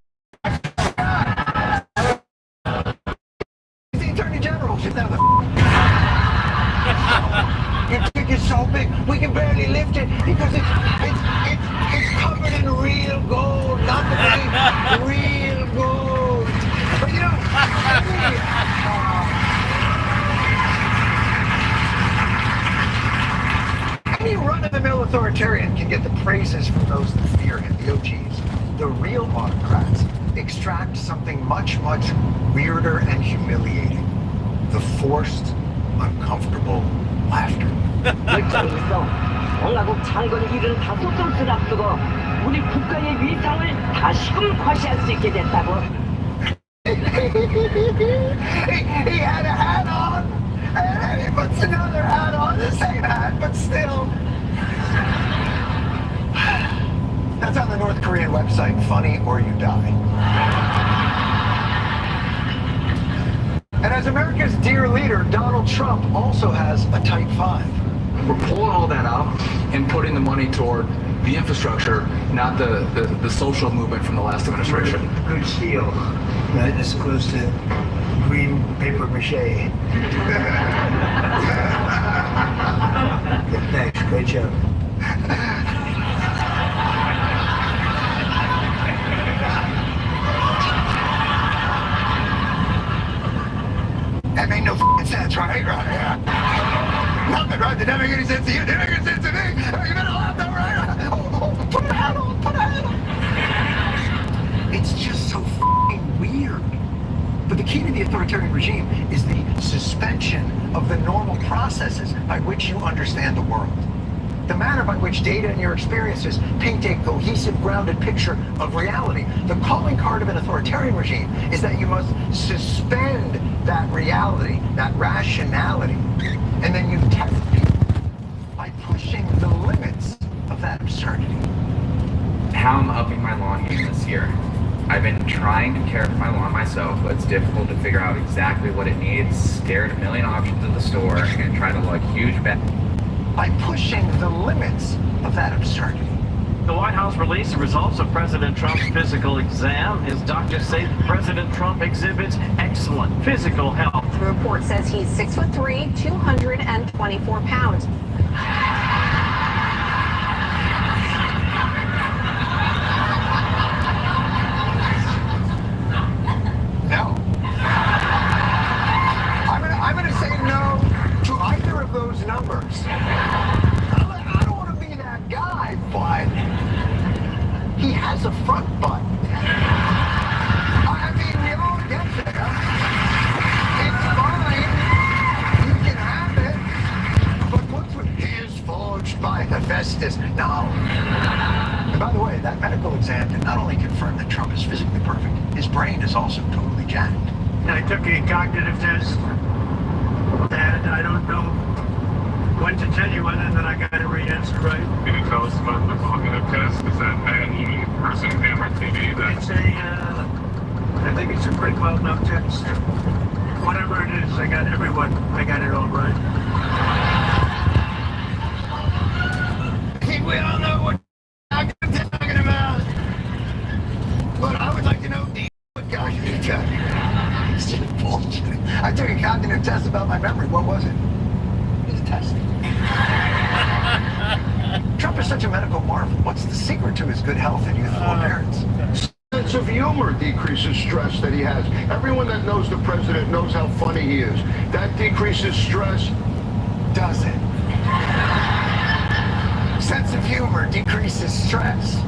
Speaker 6: The Attorney General should know the Your dick is so big, we can barely lift it because it's covered in real gold, not the fake, real gold. But you know, any run-of-the-mill authoritarian can get the praises from those that fear him, the OGs. The real autocrats extract something much, much weirder and humiliating. The forced, uncomfortable laughter.
Speaker 15: 올라고 창건 75톤을 앞두고 우리 국가의 위상을 다시금 과시할 수 있게 됐다고.
Speaker 6: He had a hat on, and then he puts another hat on, the same hat, but still. That's on the North Korean website, Funny or You Die. And as America's dear leader, Donald Trump also has a Type 5.
Speaker 2: We're pulling all that out and putting the money toward the infrastructure, not the social movement from the last administration.
Speaker 11: Good steel, right? As opposed to green paper mache. Thanks, great job. That made no f***ing sense, right? Nothing, right? Did that make any sense to you? Did it make any sense to me? You better laugh, though, right? Oh, put a hat on, put a hat on. It's just so f***ing weird. But the key to the authoritarian regime is the suspension of the normal processes by which you understand the world. The manner by which data and your experiences paint a cohesive, grounded picture of reality. The calling card of an authoritarian regime is that you must suspend that reality, that rationality, and then you test people by pushing the limits of that absurdity.
Speaker 16: How I'm upping my lawn game this year. I've been trying to care for my lawn myself, but it's difficult to figure out exactly what it needs, stare at a million options at the store, and try to look huge back.
Speaker 6: By pushing the limits of that absurdity.
Speaker 17: The White House released the results of President Trump's physical exam. His doctors say President Trump exhibits excellent physical health.
Speaker 18: The report says he's 6'3", 224 pounds.
Speaker 6: No. I'm gonna say no to either of those numbers. I don't want to be that guy, but he has a front butt. I mean, we all get there. It's fine. You can have it. But what's with his forged by Hephaestus? No. And by the way, that medical exam did not only confirm that Trump is physically perfect, his brain is also totally jacked.
Speaker 11: I took a cognitive test, and I don't know when to tell you whether that I got every answer right.
Speaker 19: Can you tell us about the cognitive test? Is that an even person camera TV?
Speaker 11: It's I think it's a pretty well-known test. Whatever it is, I got it all right. I think we all know what I'm talking about. But I would like to know what cognitive test. It's just bullshit. I took a cognitive test about my memory. What was it? It was a test. Trump is such a medical marvel. What's the secret to his good health and youthful appearance?
Speaker 10: Sense of humor decreases stress that he has. Everyone that knows the president knows how funny he is. That decreases stress.
Speaker 6: Does it? Sense of humor decreases stress.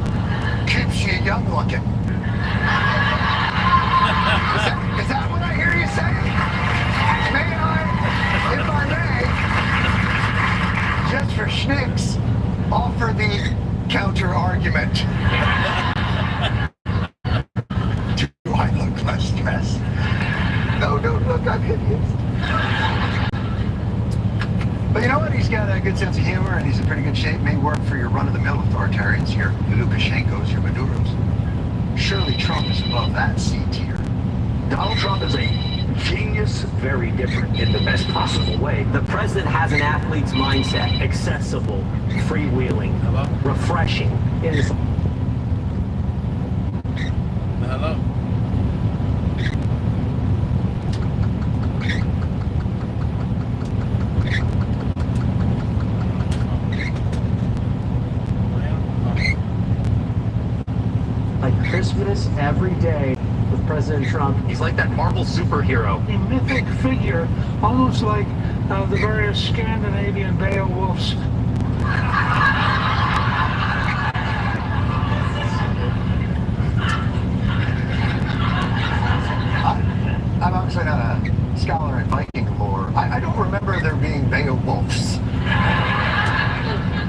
Speaker 6: Keeps you young looking. Is that what I hear you saying? May I, if I may, just for schnicks, offer the counter argument? Do I look less stressed? No, don't look, I'm hideous. But you know what? He's got a good sense of humor and he's in pretty good shape. May work for your run-of-the-mill authoritarians, your Lukashenkos, your Maduros. Surely Trump is above that C tier.
Speaker 7: Donald Trump is a genius, very different in the best possible way.
Speaker 12: The president has an athlete's mindset. Accessible, freewheeling, refreshing.
Speaker 4: Hello.
Speaker 12: Like Christmas every day with President Trump.
Speaker 5: He's like that Marvel superhero.
Speaker 11: A mythic figure, almost like the various Scandinavian Beowulfs.
Speaker 6: I'm obviously not a scholar in Viking lore. I don't remember there being Beowulfs.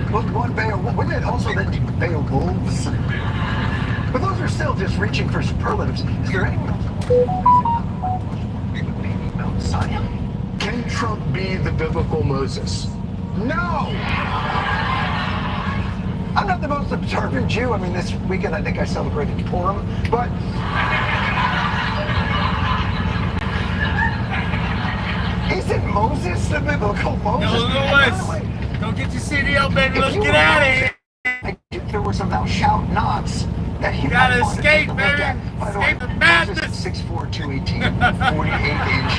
Speaker 6: What Beowulf? Wouldn't it also then be Beowulfs? But those are still just reaching for superlatives. Is there anyone else? Maybe Mount Sinai?
Speaker 7: Can Trump be the biblical Moses?
Speaker 6: No! I'm not the most observant Jew. I mean, this weekend I think I celebrated Purim, but... Isn't Moses the biblical Moses?
Speaker 4: Yo, Lewis, go get your CDL, baby. Let's get out of here.
Speaker 6: I think there were some thou shalt nots that you
Speaker 4: gotta escape, baby. Escape the madness.
Speaker 6: 6'4", 218, 48-inch.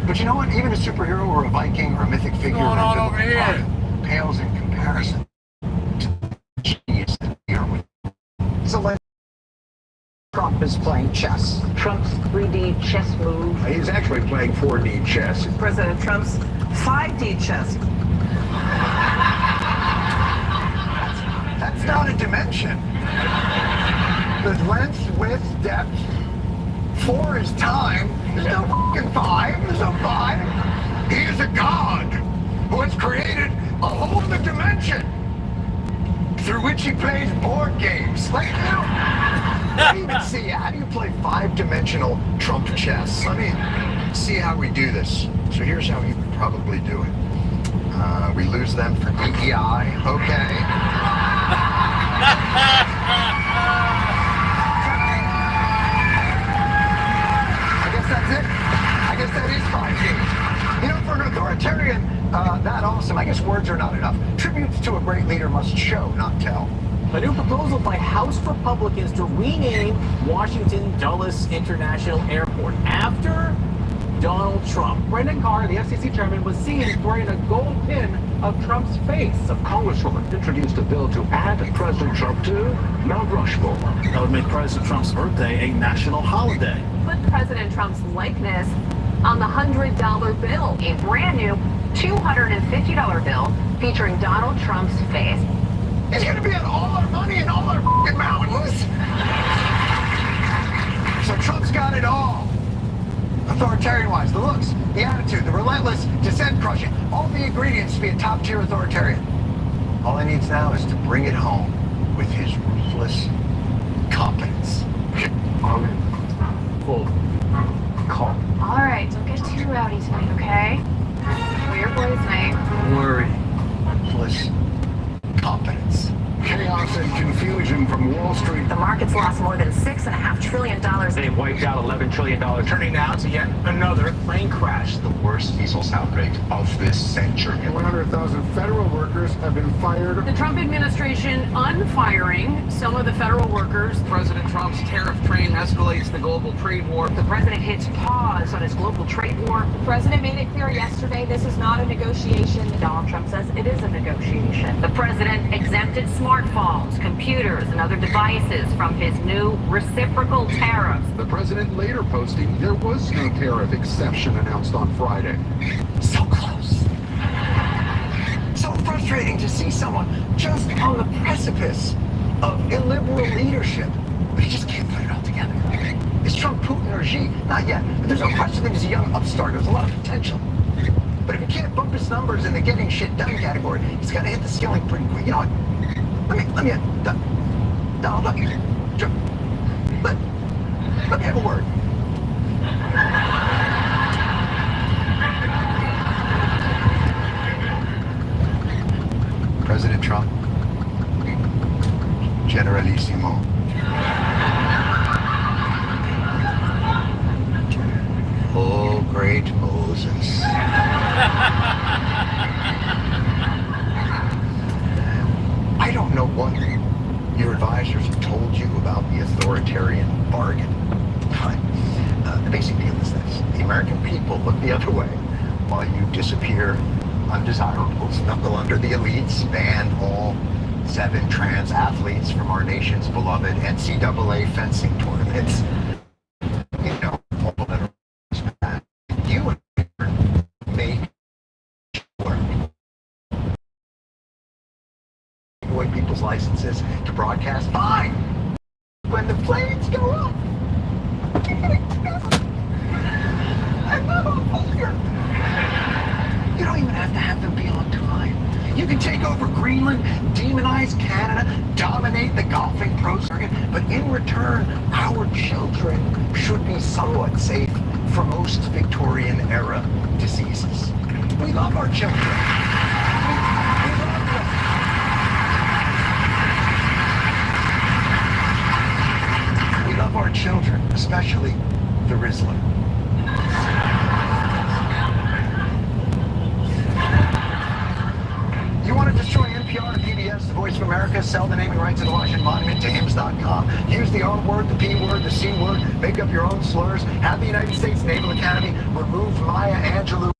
Speaker 6: But you know what? Even a superhero or a Viking or a mythic figure
Speaker 4: What's going on over here?
Speaker 6: Pales in comparison to the genius that we are with. So like
Speaker 15: Trump is playing chess. Trump's 3D chess move.
Speaker 7: He's actually playing 4D chess.
Speaker 15: President Trump's 5D chess.
Speaker 6: That's not a dimension. There's length, width, depth. 4 is time. There's no fucking 5. There's no 5. He is a god who has created a whole other dimension through which he plays board games. Like, you know, let me even see, how do you play 5-dimensional Trump chess? Let me see how we do this. So here's how you would probably do it. We lose them for DEI. Okay. I guess that's it. I guess that is 5D. You know, for an authoritarian that awesome, I guess words are not enough. Tributes to a great leader must show, not tell.
Speaker 12: A new proposal by House Republicans to rename Washington Dulles International Airport after Donald Trump. Brendan Carr, the FCC chairman, was seen wearing a gold pin of Trump's face.
Speaker 7: A congresswoman introduced a bill to add President Trump to Mount Rushmore.
Speaker 17: That would make President Trump's birthday a national holiday.
Speaker 18: Put President Trump's likeness on the $100 bill, a brand new $250 bill featuring Donald Trump's face.
Speaker 6: It's going to be on all our money and all our fucking mountains. So Trump's got it all. Authoritarian-wise, the looks, the attitude, the relentless dissent crushing, all the ingredients to be a top-tier authoritarian. All he needs now is to bring it home with his ruthless competence.
Speaker 12: Full call.
Speaker 18: All right, don't get too rowdy tonight, okay? What's your boy's name?
Speaker 6: Don't worry. Ruthless competence.
Speaker 7: Chaos and confusion from Wall Street.
Speaker 15: The market's lost more than $6.5 trillion.
Speaker 5: They've wiped out $11 trillion, turning now to yet another plane crash.
Speaker 20: The worst measles outbreak of this century.
Speaker 2: 100,000 federal workers have been fired.
Speaker 18: The Trump administration unfiring some of the federal workers.
Speaker 21: President Trump's tariff train escalates the global trade war.
Speaker 15: The president hits pause on his global trade war.
Speaker 18: The president made it clear yesterday this is not a negotiation.
Speaker 15: Donald Trump says it is a negotiation.
Speaker 18: The president exempted smartphones, computers, and other devices from his new reciprocal tariffs.
Speaker 2: The president later posting there was no tariff exception announced on Friday.
Speaker 6: So close. So frustrating to see someone just on the precipice of illiberal leadership. But he just can't put it all together. Is Trump Putin or Xi? Not yet. But there's no question that he's a young upstart. There's a lot of potential. But if he can't bump his numbers in the getting shit done category, he's got to hit the ceiling pretty quick. You know what? Let me have a word. President Trump, Generalissimo. Oh, great Moses. I don't know what your advisors have told you about the authoritarian bargain. But the basic deal is this. The American people look the other way while you disappear undesirables, knuckle under the elites, ban all 7 trans athletes from our nation's beloved NCAA fencing tournaments. You know, all that are you make sure away people's licenses to broadcast. Fine! When the planes go up, I'm not a vulgar. You don't even have to have them be on time. You can take over Greenland, demonize Canada, dominate the golfing pro circuit, but in return, our children should be somewhat safe from most Victorian-era diseases. We love our children. We love them. We love our children, especially the Rizzler. You want to destroy NPR, PBS, the Voice of America, sell the naming rights of the Washington Monument to HIMS.com, use the R word, the P word, the C word, make up your own slurs, have the United States Naval Academy remove Maya Angelou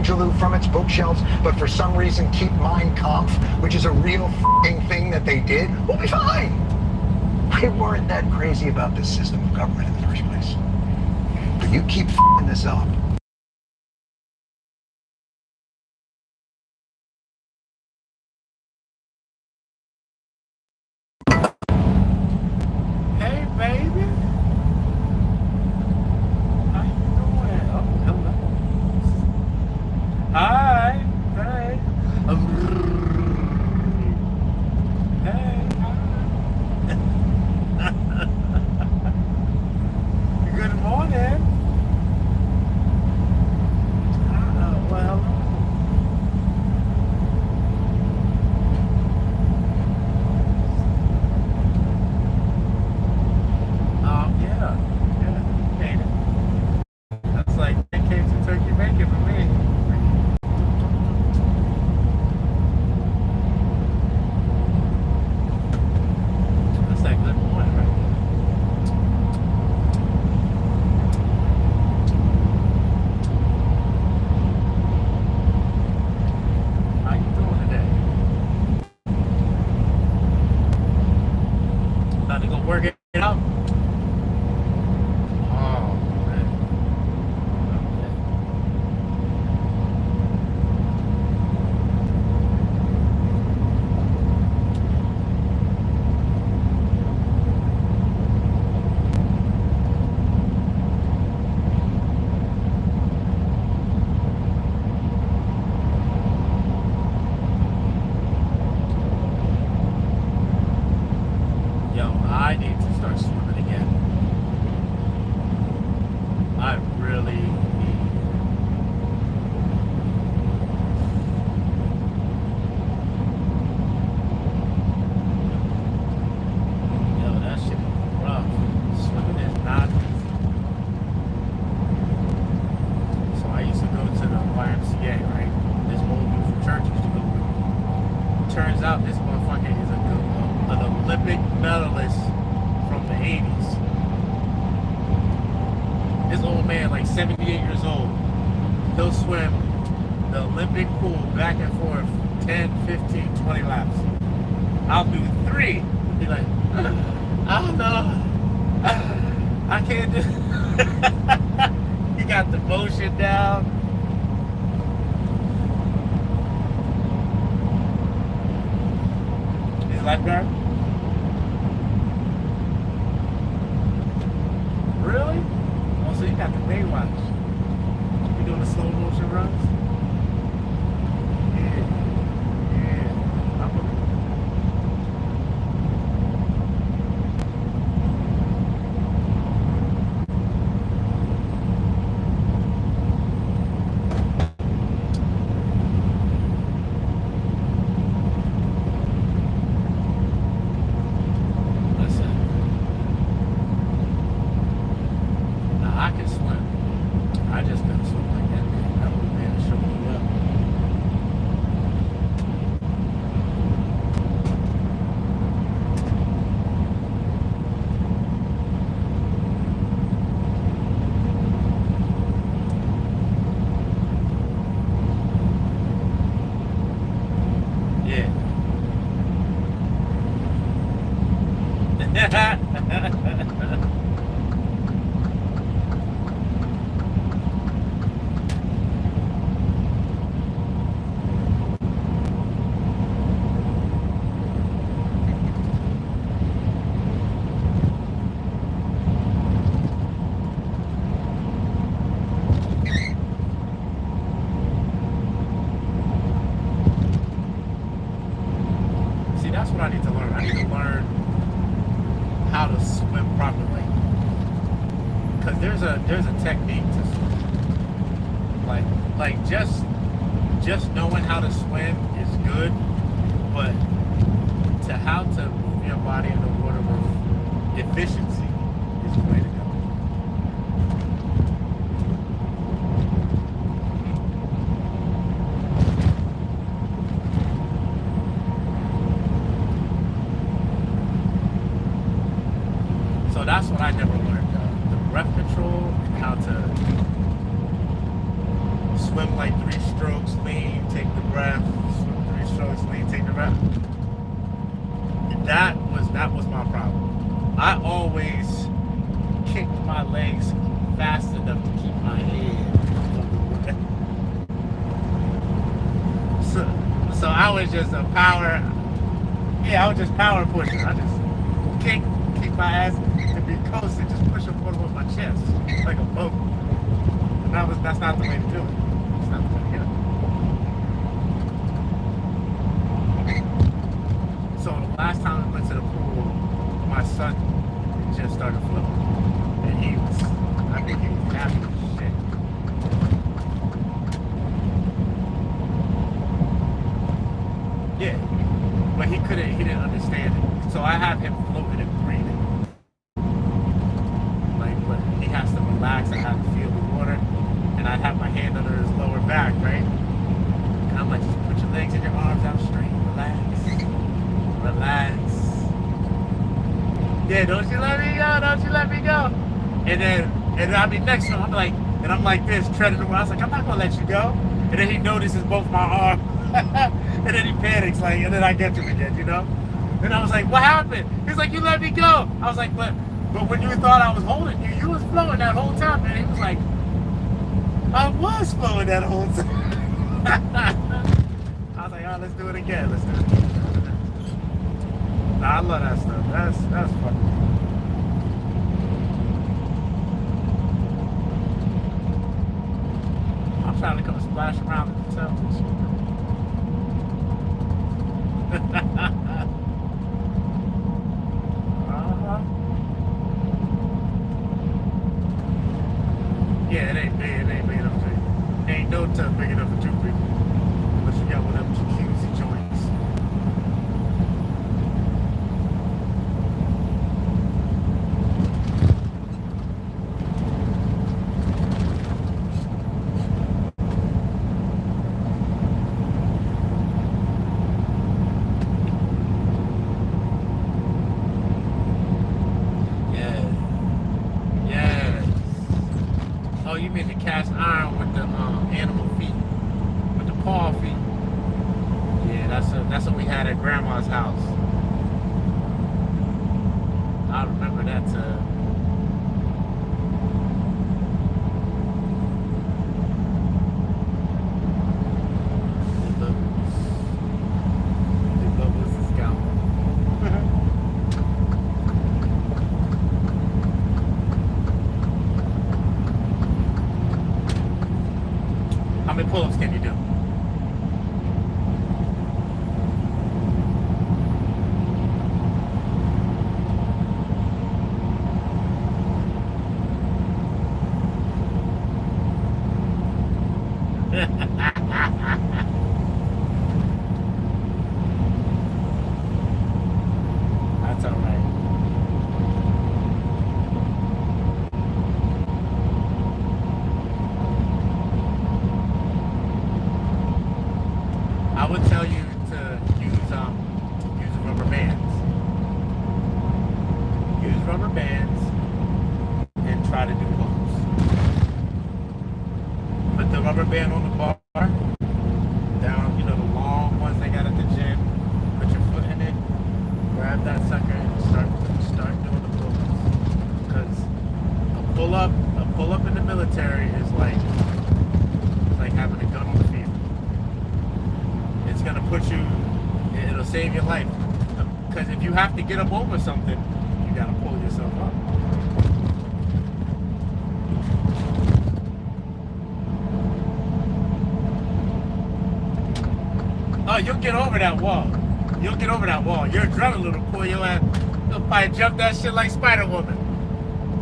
Speaker 6: Angelou from its bookshelves, but for some reason keep Mein Kampf, which is a real f***ing thing that they did, we'll be fine. We weren't that crazy about this system of government in the first place. But you keep f***ing this up.
Speaker 4: Hey, baby. How you doing? Oh, hello. Hi. Hey. Hey. Good morning. Well. Yeah. Made it. That's like pancakes and turkey bacon for me. That's that good morning right there. How you doing today? About to go work it out. Oh, man. Okay. Yo, I need to start swimming again. I really need. Yo, that shit is rough. Swimming is not easy. So I used to go to the YMCA, right? This old dude from church used to go with me. Turns out this motherfucker is an Olympic medalist from the 80s. This old man, like 78 years old, he'll swim the Olympic pool back and forth 10, 15, 20 laps. I'll do 3. Be like, I don't know. I can't do. He got the motion down. His lifeguard? Really? Oh, so you got the Baywatch. You doing the slow motion runs? Yeah. I believe it. Listen. Now I can swim. I just couldn't swim like that man. That old man showed me up. Yeah. See, that's what I need to learn. I need to learn how to swim properly. Because there's a technique to swim. Like just knowing how to swim is good, but to how to move your body in the water with efficiency is the way to go. So that's what I never learned. The breath control and how to swim swim like 3 strokes, lean, take the breath. Swim 3 strokes, lean, take the breath. That was my problem. I always kicked my legs fast enough to keep my head over the water. So I was just a power. Yeah, I was just power pushing. I just kick my ass and be coasting, just push up water with my chest like a boat. And that's not the way to do it. That's not the way to do it. So the last time we went to the pool, my son just started floating, and I think he was happy as shit. Yeah, but he didn't understand it. So I have him floating and breathing. Like, but he has to relax. I have to feel the water, and I'd have my hand under his lower back, right? And I'm like, just put your legs and your arms out straight. Relax. Yeah, don't you let me go, don't you let me go. And then I'll be next to him, I'm like this, treading the water. I was like, I'm not gonna let you go. And then he notices both my arms. And then he panics, and then I get to him again, you know? And I was like, what happened? He's like, you let me go. I was like, but when you thought I was holding you, you was flowing that whole time. And he was like, I was flowing that whole time. I was like, all right, let's do it again. Nah, I love that stuff. That's fun. I'm trying to come splash around in the tub and shit. Yeah, it ain't big enough for you. Ain't no tub big enough for 2 people. Unless you got one of them jacuzzi joints. You mean the cast iron with the animal feet, with the paw feet? Yeah, that's what we had at Grandma's house. I remember that. The bubbles is gone. How many pull-ups can you do? That's all right. I would tell you to use rubber bands. Use rubber bands and try to do pull-ups. Put the rubber band on the bar, down, the long ones they got at the gym. Put your foot in it, grab that sucker, and start doing the pull-ups. Because a pull-up in the military is like having a gun on the field. It's gonna put you, it'll save your life. Because if you have to get up over something, you gotta pull yourself up. Oh, you'll get over that wall. Your adrenaline will pull your ass. You'll probably jump that shit like Spider-Woman.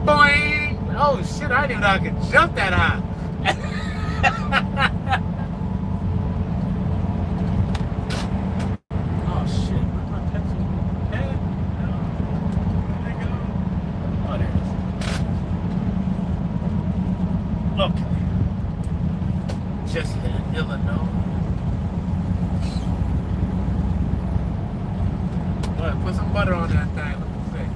Speaker 4: Boing! Oh shit, I didn't even know I could jump that high. Oh shit, where's my pencil? Pen? Where'd they go? Oh, there it is. Okay. Just in Illinois. Go ahead, put some butter on that thing, let me see.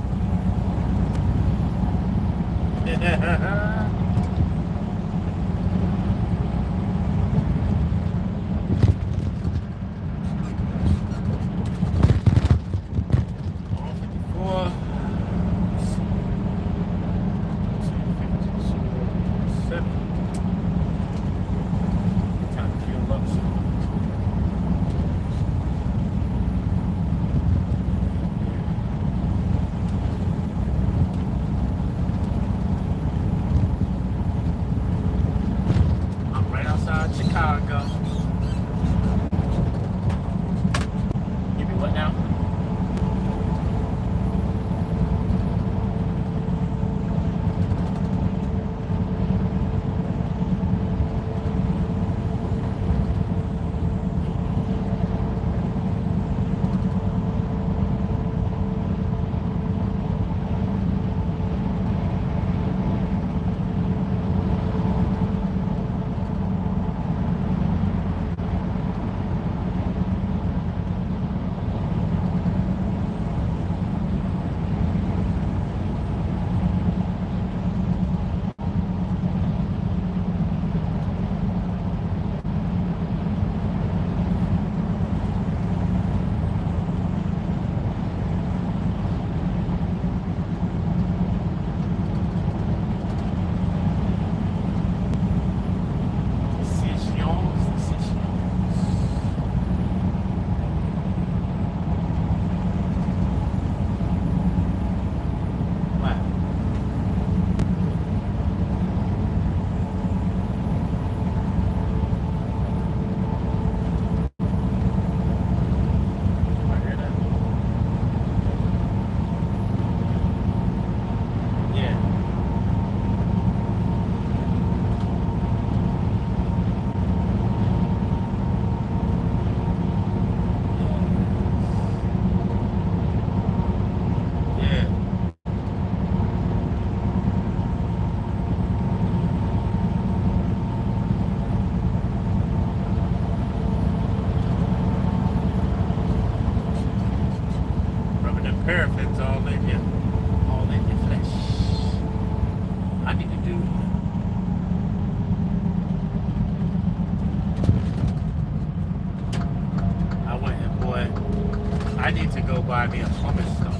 Speaker 4: Paraffin's all in you. All in your flesh. I need to do. I went and boy, I need to go buy me a hummus stone.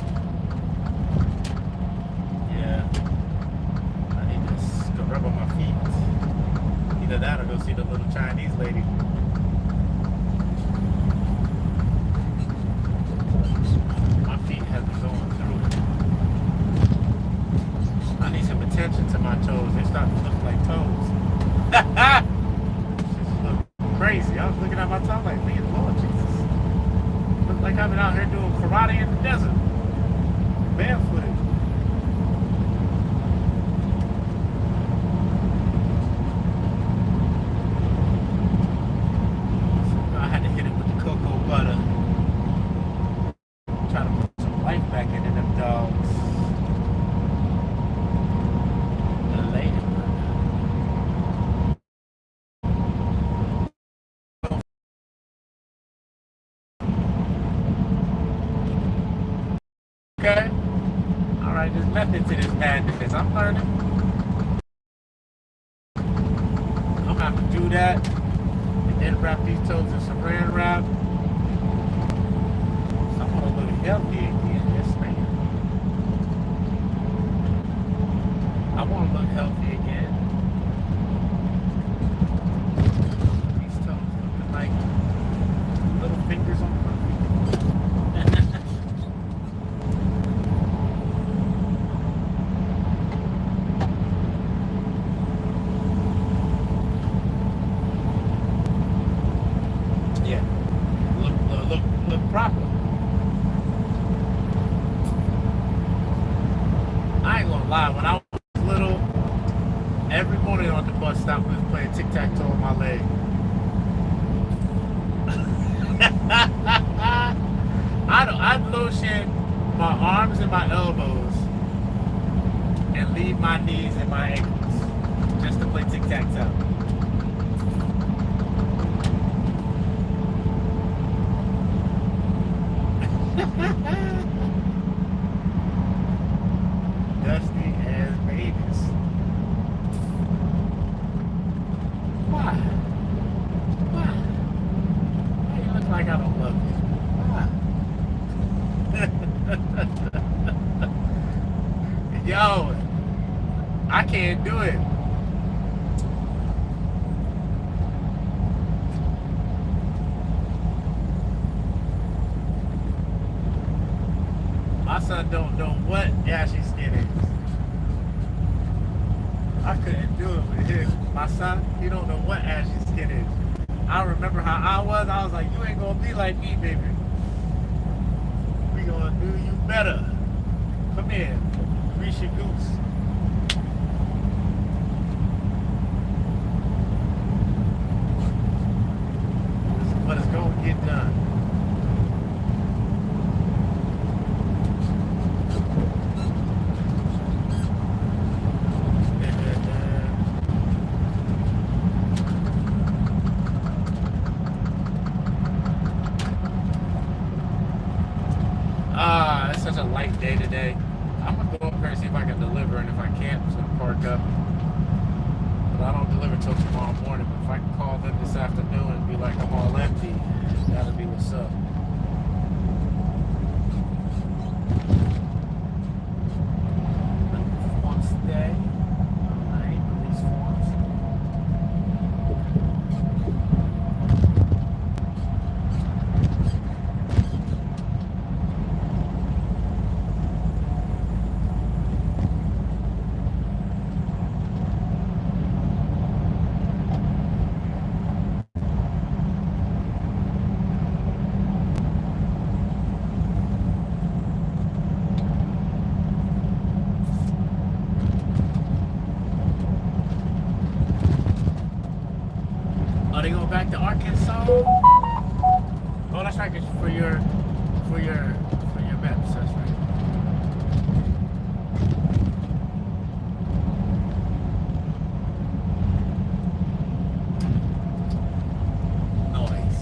Speaker 4: Yeah. I need to go rub on my feet. Either that or go see the little Chinese lady. My feet have been going through it. I need some attention to my toes. They start to look like toes. Just look crazy. I was looking at my toe like, man, Lord Jesus. Look like I've been out here doing karate in the desert. Barefooted. Okay? Alright, there's method to this madness. I'm learning. I'm gonna have to do that. And then wrap these toes in saran wrap. So I'm gonna look healthy again. Yes, man. I wanna look healthy again. These toes looking like little fingers on my feet. Proper. I ain't gonna lie, when I was little, every morning on the bus stop we was playing tic-tac-toe on my leg. I'd lotion my arms and my elbows and leave my knees and my ankles just to play tic-tac-toe. Dusty as babies. Why? Why? Why you look like I don't love you? Why? Yo, I can't do it. My son don't know what ashy skin is. I couldn't do it with him. My son, he don't know what ashy skin is. I remember how I was like, you ain't gonna be like me, baby. We gonna do you better. Come here, grease your goose. This is what it's gonna get done. It's such a light day today. I'm gonna go up here and see if I can deliver, and if I can't, I'm just gonna park up. But I don't deliver till tomorrow morning. But if I can call them this afternoon and be like, I'm all empty, that'll be what's up. Once a day. Alright, release once. Are they going back to Arkansas? Oh, that's right, 'cause for your maps, that's right. Nice.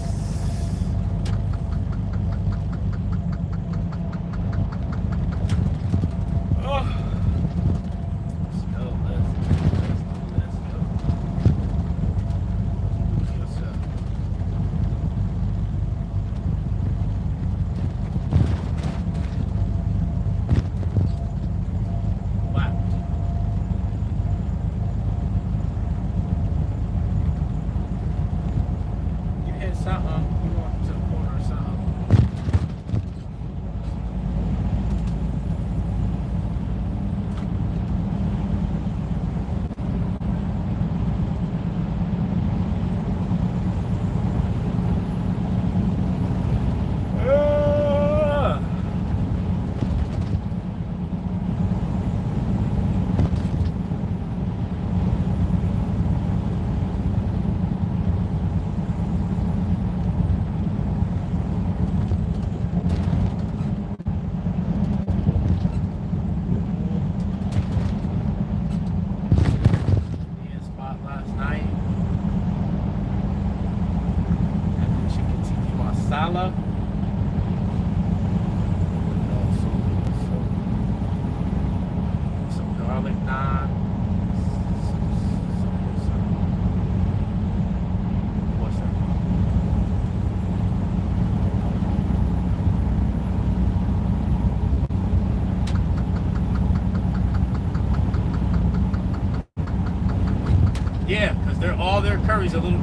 Speaker 4: Because all their curries are a little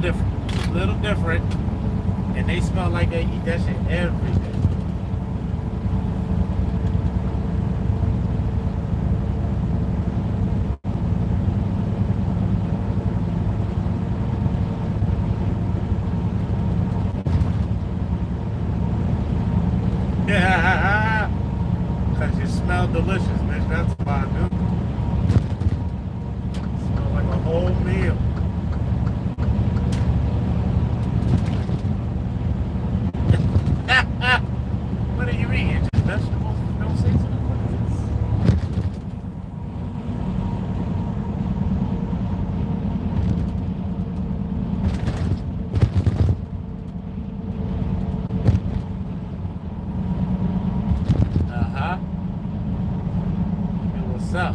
Speaker 4: different. And they smell like they eat that shit every day. Yeah, because you smell delicious, bitch. That's why I do. Smell like a whole meal. What are you eating? Just vegetables with no seasoning? What is this? Uh-huh. Hey, what's up?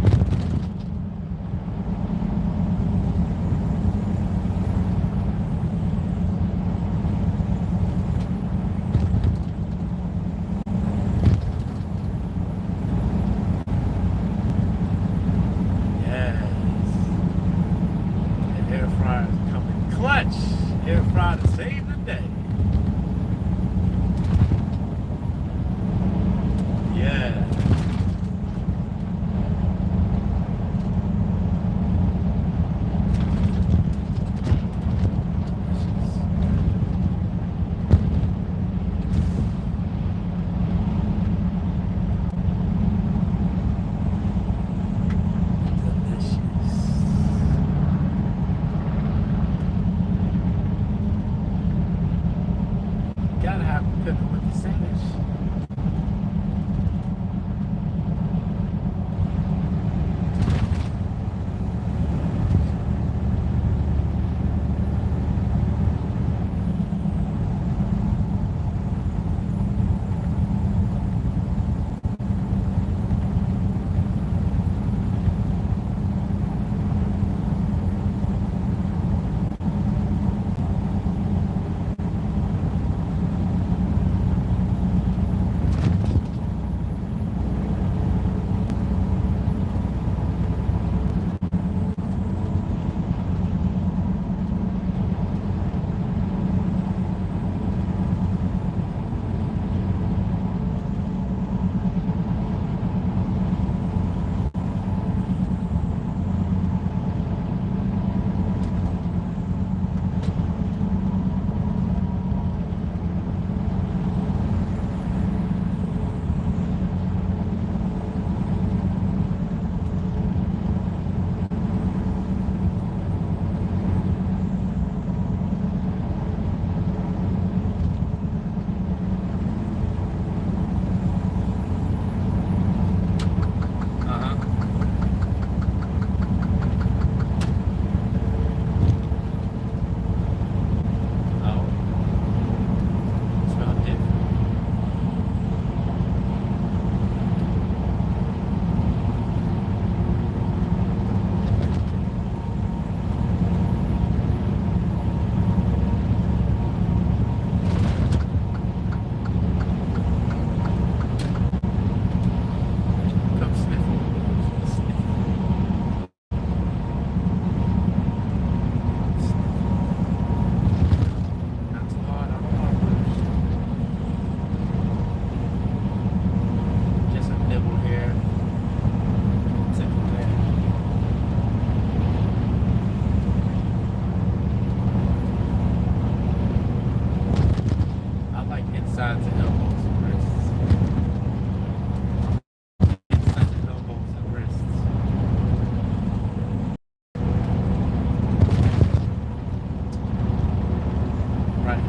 Speaker 4: Air fryer to save the day. Yeah. Gotta have cooking with the sandwich. Sides and elbows and wrists. Sides and elbows and wrists. Right.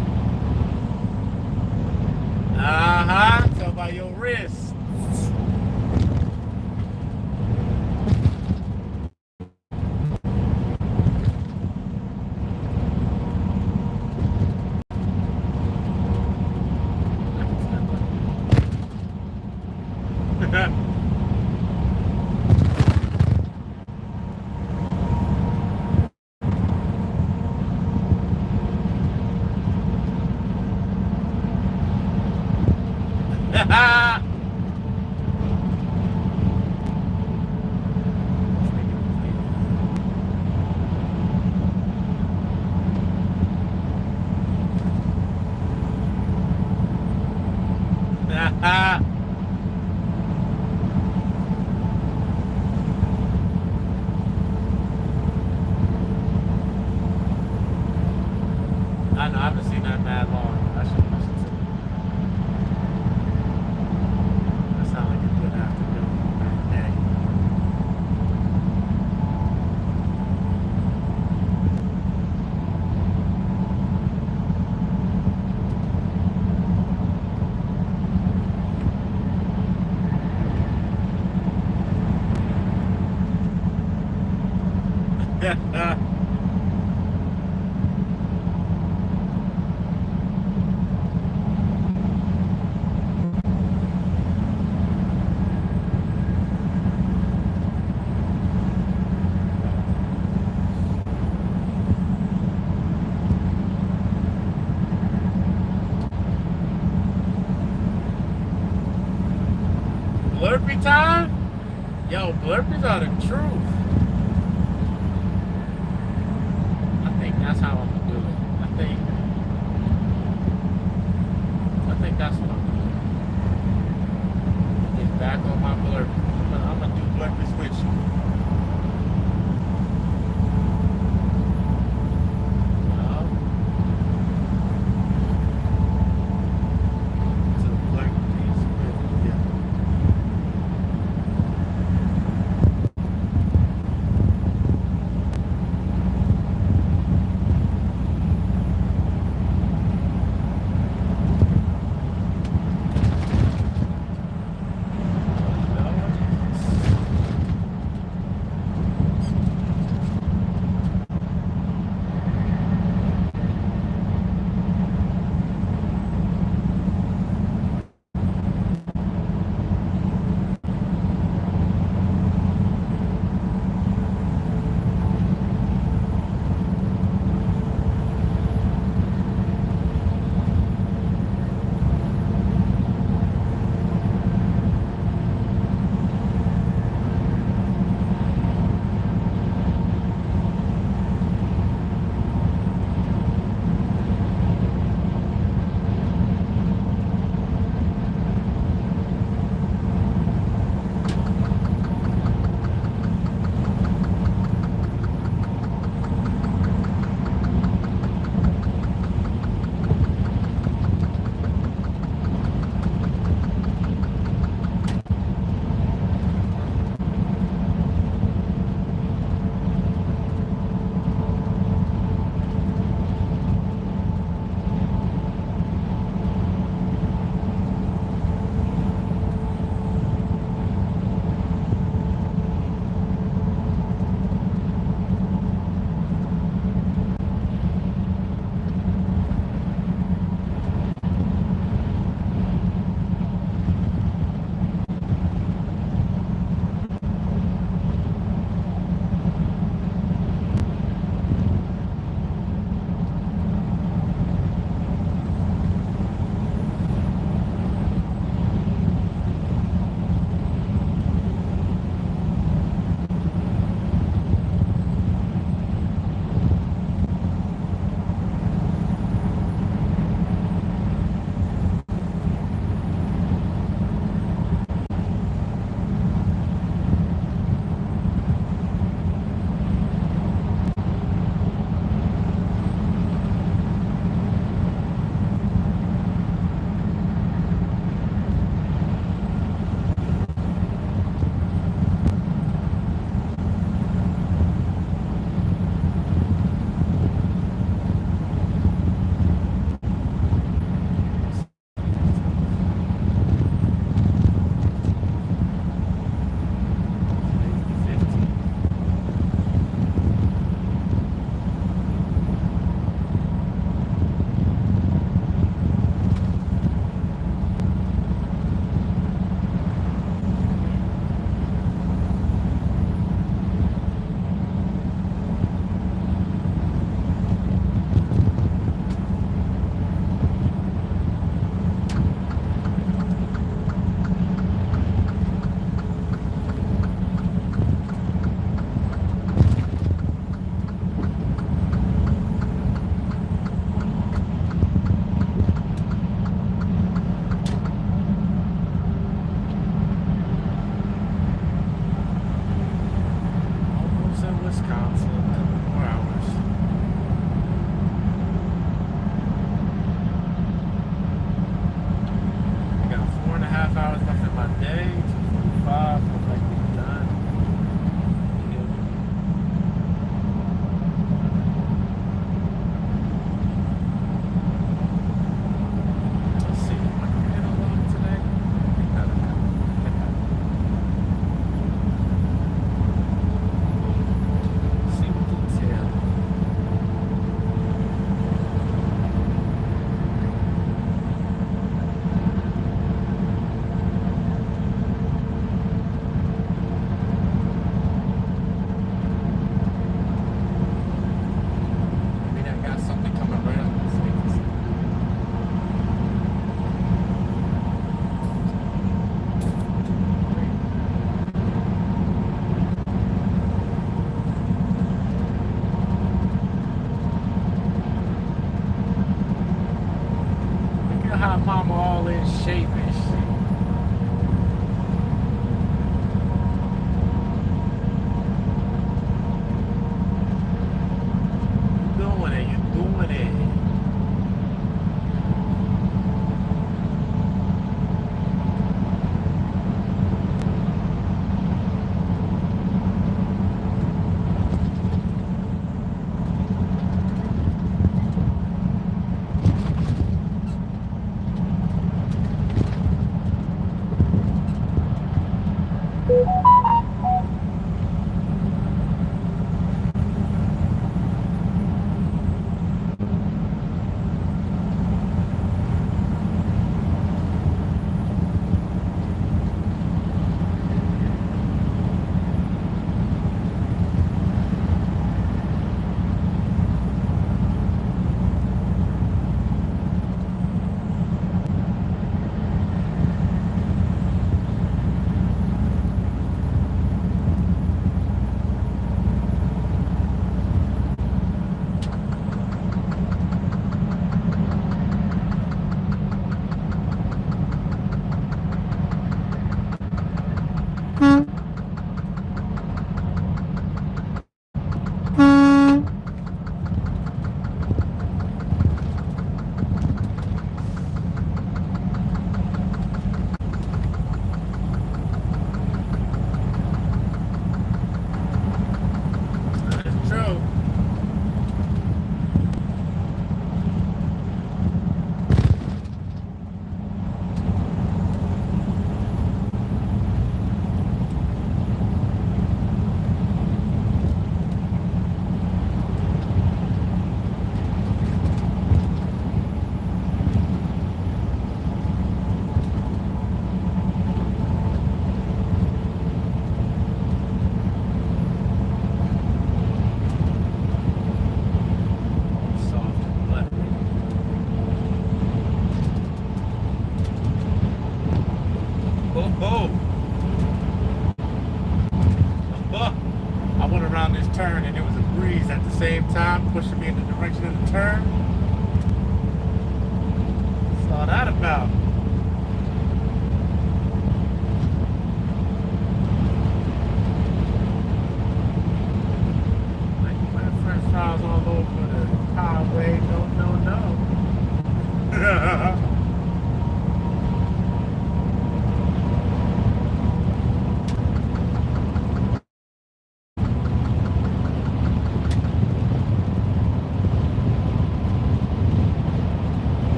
Speaker 4: So by your wrists. Blurpy time? Yo, blurpies are the truth. I think that's how I'm gonna do it. I think that's what I'm gonna do. Get back on my blurpy. I'm gonna do blurpies with you. I went around this turn and there was a breeze at the same time pushing me in the direction of the turn. What's all that about? Like you put French fries all over the highway. No.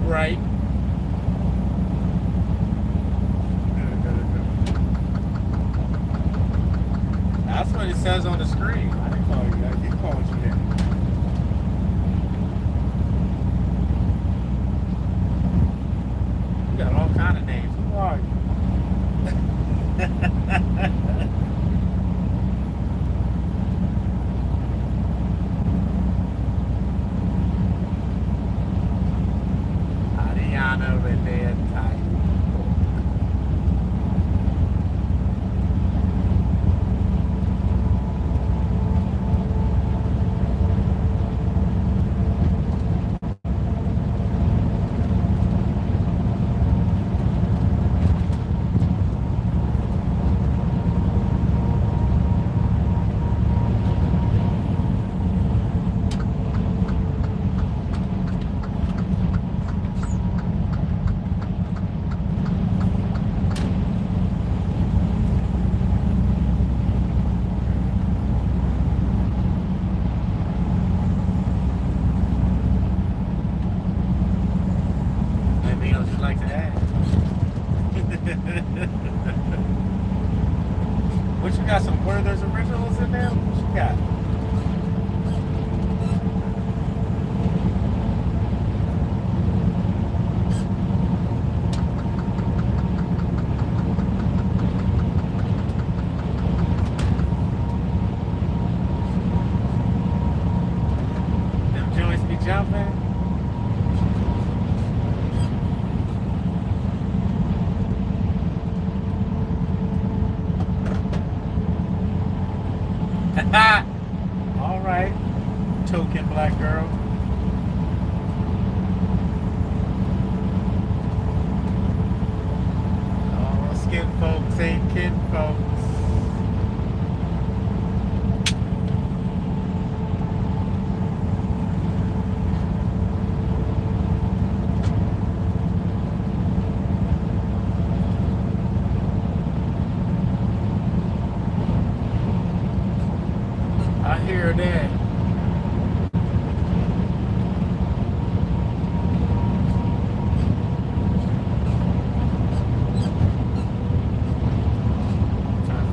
Speaker 4: Right. That's what it says on the screen. I didn't call you that. You called you that. You got all kind of names. Who are you? What you got? Some Werther's originals in there? What you got? Them joints be jumping. Ha! All right, token black girl. Oh, skin folks ain't kin folks. I hear that. Trying to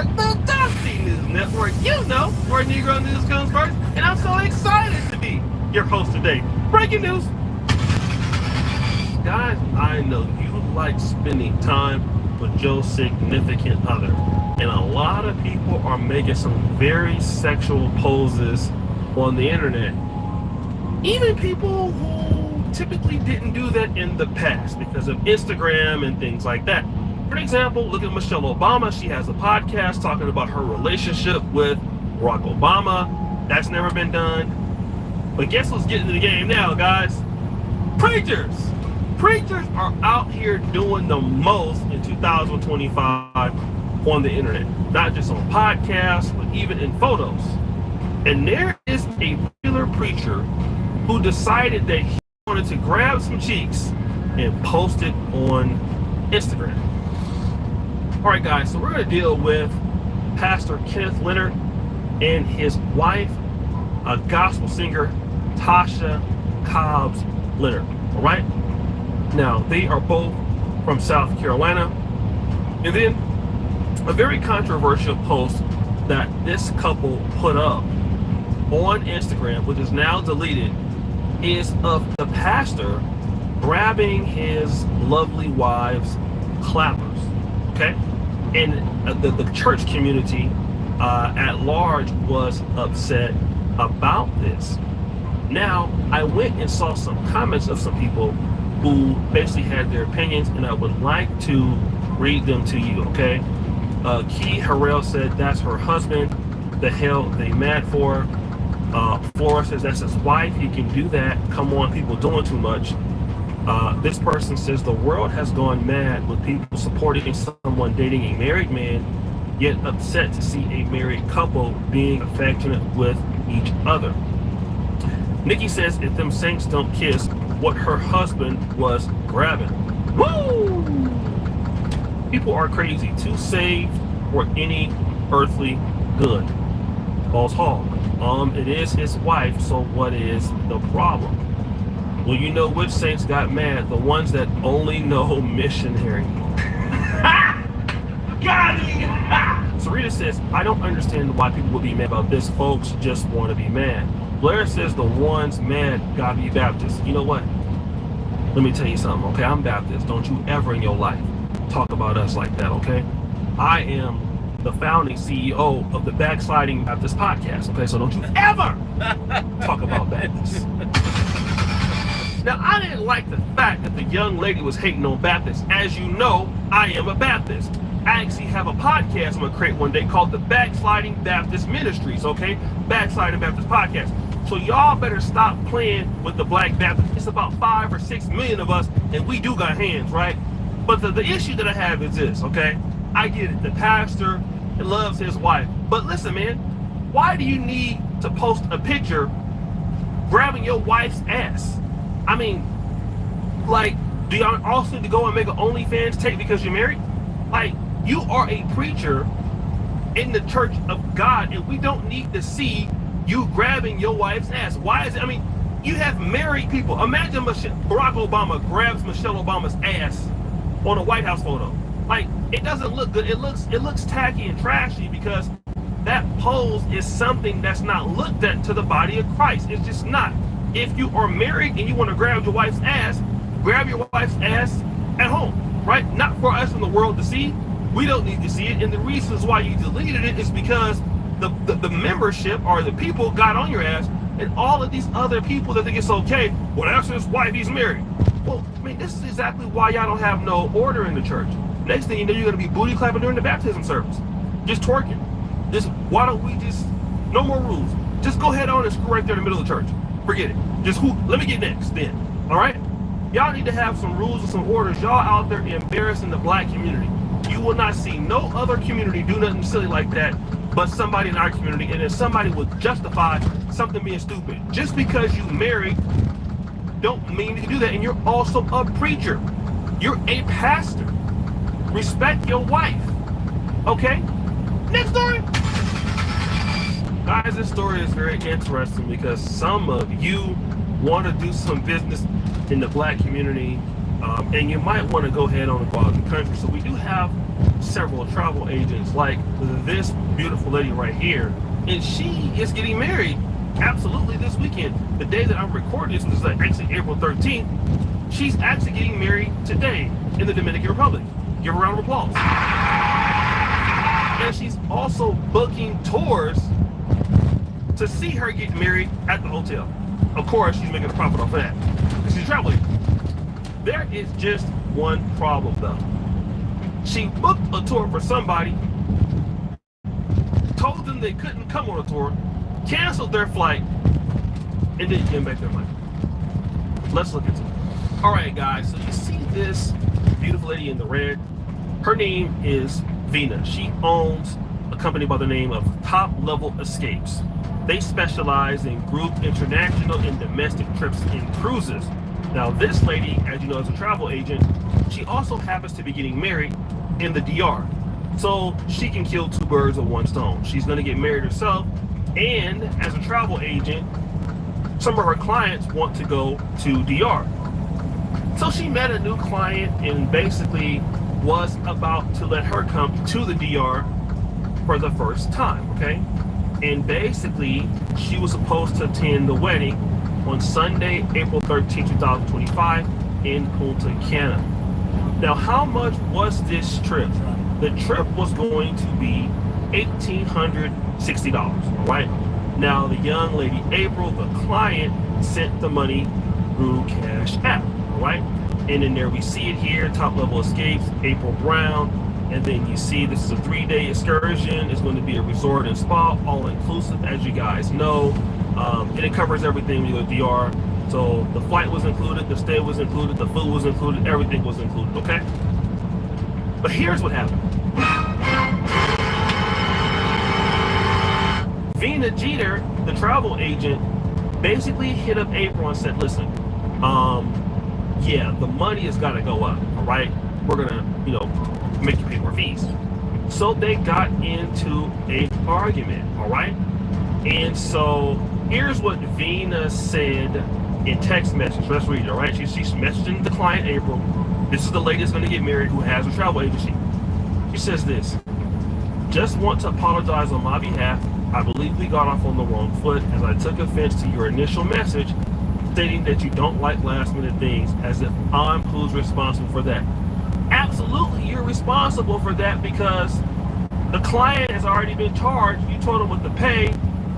Speaker 1: network, the Dusty News Network. You know where Negro news comes first, and I'm so excited to be your host today. Breaking news. Guys, I know you like spending time with your significant other, and a lot of people are making some very sexual poses on the internet. Even people who typically didn't do that in the past because of Instagram and things like that. For example, look at Michelle Obama. She has a podcast talking about her relationship with Barack Obama. That's never been done. But guess who's getting to the game now, guys? Preachers! Preachers are out here doing the most in 2025 on the internet. Not just on podcasts, but even in photos. And there is a popular preacher who decided that he wanted to grab some cheeks and post it on Instagram. All right, guys, so we're going to deal with Pastor Kenneth Leonard and his wife, a gospel singer, Tasha Cobbs Leonard. All right? Now, they are both from South Carolina. And then a very controversial post that this couple put up on Instagram, which is now deleted, is of the pastor grabbing his lovely wife's clappers. Okay? And the church community at large was upset about this. Now, I went and saw some comments of some people who basically had their opinions, and I would like to read them to you, okay? Key Harrell said, that's her husband. The hell they mad for? Flora says, that's his wife. He can do that. Come on, people doing too much. This person says, the world has gone mad with people supporting someone dating a married man, yet upset to see a married couple being affectionate with each other. Nikki says, if them saints don't kiss, what her husband was grabbing. Woo! People are crazy. Too saved for any earthly good. Boss Hall. It is his wife, so what is the problem? Well, you know which saints got mad? The ones that only know missionary. Got it! Sarita says, I don't understand why people would be mad about this. Folks just want to be mad. Blair says the ones mad gotta be Baptist. You know what? Let me tell you something, okay? I'm Baptist. Don't you ever in your life talk about us like that, okay? I am the founding CEO of the Backsliding Baptist podcast, okay? So don't you ever talk about Baptists. Now, I didn't like the fact that the young lady was hating on Baptists. As you know, I am a Baptist. I actually have a podcast I'm gonna create one day called the Backsliding Baptist Ministries, okay? Backsliding Baptist Podcast. So y'all better stop playing with the black Baptists. It's about 5 or 6 million of us, and we do got hands, right? But the issue that I have is this, okay? I get it. The pastor loves his wife. But listen, man, why do you need to post a picture grabbing your wife's ass? I mean, like, do y'all also need to go and make an OnlyFans tape because you're married? Like, you are a preacher in the church of God, and we don't need to see you grabbing your wife's ass. Why is it? I mean, you have married people. Imagine Barack Obama grabs Michelle Obama's ass on a White House photo. Like, it doesn't look good. It looks tacky and trashy because that pose is something that's not looked at to the body of Christ. It's just not. If you are married and you want to grab your wife's ass, grab your wife's ass at home, right? Not for us in the world to see. We don't need to see it. And the reasons why you deleted it is because the membership or the people got on your ass, and all of these other people that think it's okay, well, that's his wife, he's married. Well, I mean, this is exactly why y'all don't have no order in the church. Next thing you know, you're going to be booty clapping during the baptism service. Just twerking. Why don't we just, no more rules. Just go ahead on and screw right there in the middle of the church. Forget it. Let me get next then. All right? Y'all need to have some rules and some orders. Y'all out there embarrassing the black community. You will not see no other community do nothing silly like that but somebody in our community, and then somebody will justify something being stupid. Just because you married don't mean you can do that, and you're also a preacher. You're a pastor. Respect your wife. Okay? Next story. Guys, this story is very interesting because some of you want to do some business in the black community, and you might want to go ahead on and go out of the country. So we do have several travel agents like this beautiful lady right here, and she is getting married absolutely this weekend. The day that I'm recording this is actually April 13th. She's actually getting married today in the Dominican Republic. Give her a round of applause. And she's also booking tours to see her get married at the hotel. Of course, she's making a profit off of that because she's traveling. There is just one problem though. She booked a tour for somebody, told them they couldn't come on a tour, canceled their flight, and didn't give them back their money. Let's look into it. All right, guys, so you see this beautiful lady in the red. Her name is Vina. She owns a company by the name of Top Level Escapes. They specialize in group, international, and domestic trips and cruises. Now, this lady, as you know, is a travel agent. She also happens to be getting married in the DR. So she can kill two birds with one stone. She's going to get married herself. And as a travel agent, some of her clients want to go to DR. So she met a new client and basically was about to let her come to the DR for the first time, okay? And basically, she was supposed to attend the wedding on Sunday, April 13, 2025 in Punta Cana. Now, how much was this trip? The trip was going to be $1,860, all right? Now, the young lady, April, the client, sent the money through Cash App, all right? And then there we see it here, Top Level Escapes, April Brown. And then you see this is a 3-day excursion. It's going to be a resort and spa, all inclusive, as you guys know. And it covers everything when you go to DR. So the flight was included, the stay was included, the food was included, everything was included, okay? But here's what happened. Vina Jeter, the travel agent, basically hit up April and said, listen, yeah, the money has got to go up, all right? We're going to, make you pay more fees. So they got into an argument, all right? And so here's what Vina said in text message. Let's read it, all right? She's messaging the client, April. This is the lady that's going to get married who has a travel agency. She says this: just want to apologize on my behalf. I believe we got off on the wrong foot as I took offense to your initial message stating that you don't like last minute things, as if I'm who's responsible for that. Absolutely, you're responsible for that because the client has already been charged. You told her what to pay,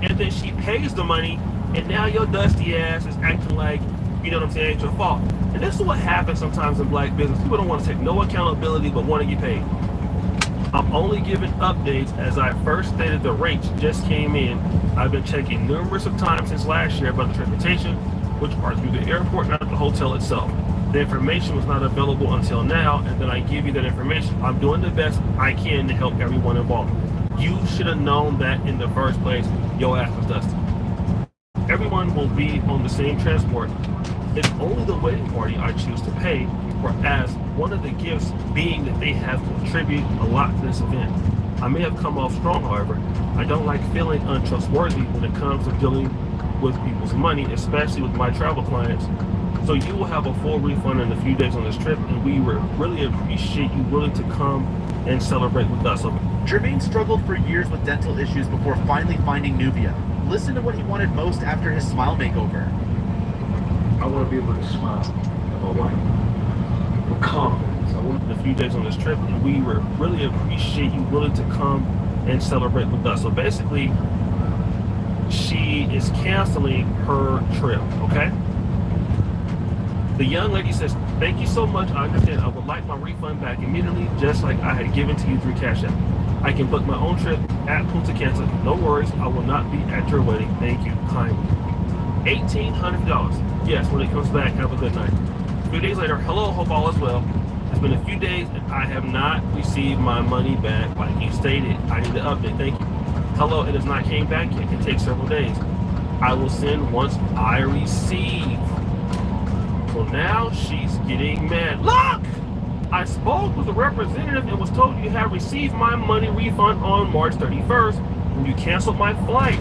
Speaker 1: and then she pays the money, and now your dusty ass is acting like, you know what I'm saying, it's your fault. And this is what happens sometimes in black business. People don't want to take no accountability but want to get paid. I'm only giving updates as I first stated. The rates just came in. I've been checking numerous of times since last year about the transportation, which are through the airport, not the hotel itself. The information was not available until now, and then I give you that information. I'm doing the best I can to help everyone involved. You should have known that in the first place. Your ass was dusty. Everyone will be on the same transport. It's only the wedding party I choose to pay, whereas one of the gifts being that they have contributed a lot to this event. I may have come off strong, however. I don't like feeling untrustworthy when it comes to dealing with people's money, especially with my travel clients. So you will have a full refund in a few days on this trip, and we really appreciate you willing to come and celebrate with us.
Speaker 3: Jermaine struggled for years with dental issues before finally finding Nubia. Listen to what he wanted most after his smile makeover.
Speaker 7: I want to be able to smile at my wife with confidence.
Speaker 1: I want a few days on this trip, and we really appreciate you willing to come and celebrate with us. So basically, she is canceling her trip, okay? The young lady says, thank you so much. I understand. I would like my refund back immediately, just like I had given to you through Cash App. I can book my own trip at Punta Cana. No worries. I will not be at your wedding. Thank you kindly. $1,800. Yes, when it comes back, have a good night. A few days later, hello, hope all is well. It's been a few days and I have not received my money back like you stated. I need an update. Thank you. Hello, it has not came back yet. It can take several days. I will send once I receive. So now she's getting mad. Look! I spoke with a representative and was told you have received my money refund on March 31st. When you canceled my flight,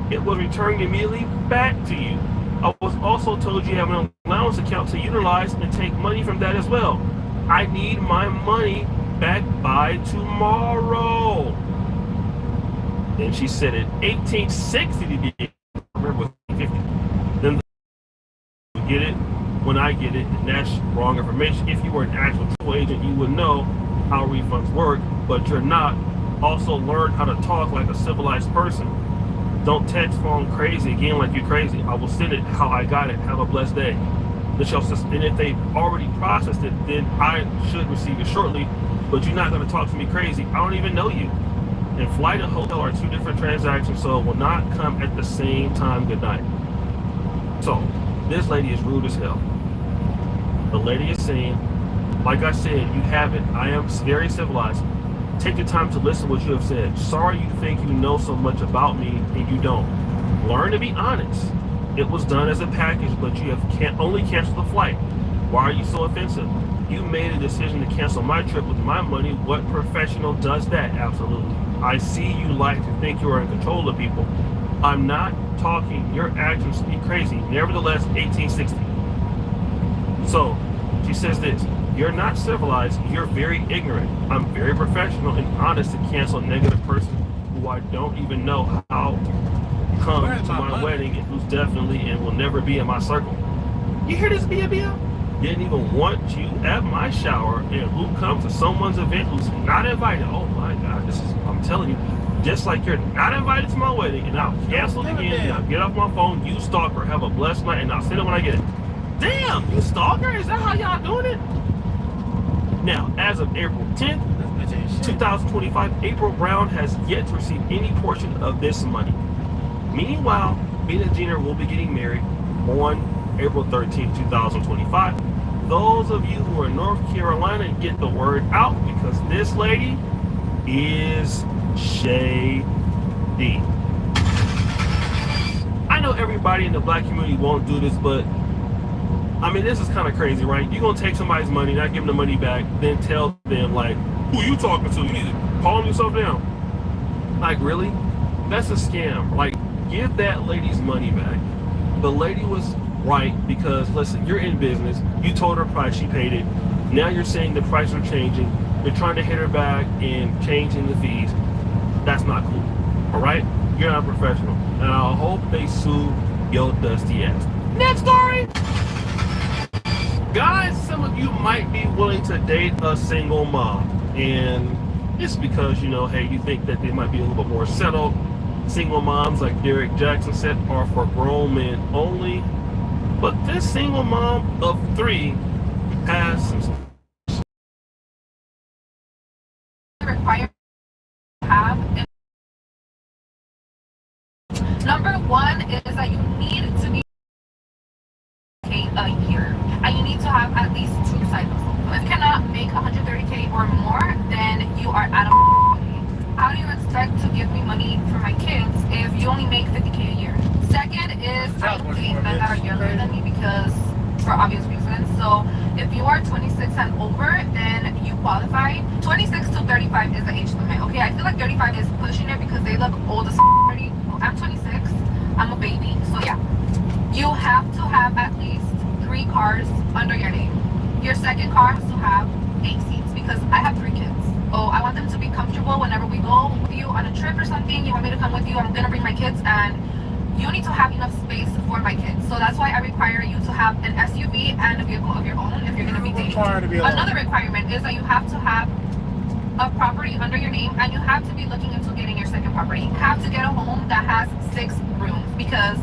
Speaker 1: it was returned immediately back to you. I was also told you have an allowance account to utilize and take money from that as well. I need my money back by tomorrow. Then she said in 1860 to get, remember it was 1850. Then get it when I get it, and that's wrong information. If you were an actual travel agent, you would know how refunds work, but you're not. Also learn how to talk like a civilized person. Don't text phone crazy again like you're crazy. I will send it how I got it. Have a blessed day. And if they've already processed it, then I should receive it shortly, but you're not going to talk to me crazy. I don't even know you. And flight and hotel are two different transactions, so it will not come at the same time. Good night. So, this lady is rude as hell. The lady is saying, like I said, you have it. I am very civilized. Take the time to listen to what you have said. Sorry you think you know so much about me and you don't. Learn to be honest. It was done as a package, but you have only canceled the flight. Why are you so offensive? You made a decision to cancel my trip with my money. What professional does that? Absolutely. I see you like to think you are in control of people. I'm not talking. Your actions speak crazy. Nevertheless, 1860. So, she says this. You're not civilized. You're very ignorant. I'm very professional and honest to cancel a negative person who I don't even know how come to my wedding and who's definitely and will never be in my circle. You hear this, Bia? Didn't even want you at my shower, and who comes to someone's event who's not invited? Oh my God, I'm telling you, just like you're not invited to my wedding, and I'll cancel it again, and I'll get off my phone, you stalker, have a blessed night, and I'll send it when I get it. Damn, you stalker? Is that how y'all doing it? Now, as of April 10th, 2025, April Brown has yet to receive any portion of this money. Meanwhile, Bina and Gina will be getting married on April 13th, 2025. Those of you who are in North Carolina, get the word out because this lady is shady. I know everybody in the black community won't do this, but I mean, this is kind of crazy, right? You're going to take somebody's money, not give them the money back, then tell them, like, who you talking to? You need to calm yourself down. Like, really? That's a scam. Like, give that lady's money back. The lady was right because, listen, you're in business. You told her price. She paid it. Now you're saying the prices are changing. You're trying to hit her back and changing the fees. That's not cool. All right? You're not a professional. And I hope they sue your dusty ass. Next story! Guys, some of you might be willing to date a single mom, and it's because, you know, hey, you think that they might be a little bit more settled. Single moms, like Derek Jackson said, are for grown men only. But this single mom of 3 has some
Speaker 18: required to have. Number 1 is that you need to be a year, and you need to have at least 2 cycles. If you cannot make 130K or more, then you are out of money. How do you expect to give me money for my kids if you only make 50K a year? Second is I don't date men that are younger than me because for obvious reasons. So if you are 26 and over, then you qualify. 26 to 35 is the age limit. Okay, I feel like 35 is pushing it because they look old as already. I'm 26. I'm a baby. So yeah, you have to have at least 3 cars under your name. Your second car has to have 8 seats because I have 3 kids. Oh, I want them to be comfortable whenever we go with you on a trip or something. You want me to come with you? I'm gonna bring my kids, and you need to have enough space for my kids. So that's why I require you to have an SUV and a vehicle of your own if you're gonna be dating. Another requirement is that you have to have a property under your name, and you have to be looking into getting your second property. You have to get a home that has 6 rooms because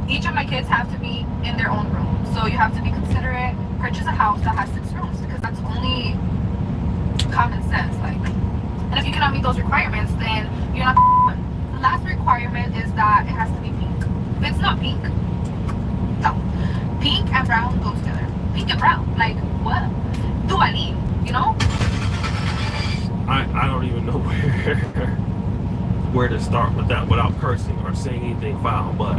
Speaker 18: each of my kids have to be in their own room. So you have to be considerate, purchase a house that has 6 rooms because that's only common sense. Like, and if you cannot meet those requirements, then you're not the last requirement is that it has to be pink. If it's not pink, no. Pink and brown go together. Pink and brown, like what? Dua Lipa, you know?
Speaker 1: I don't even know where to start with that without cursing or saying anything foul, but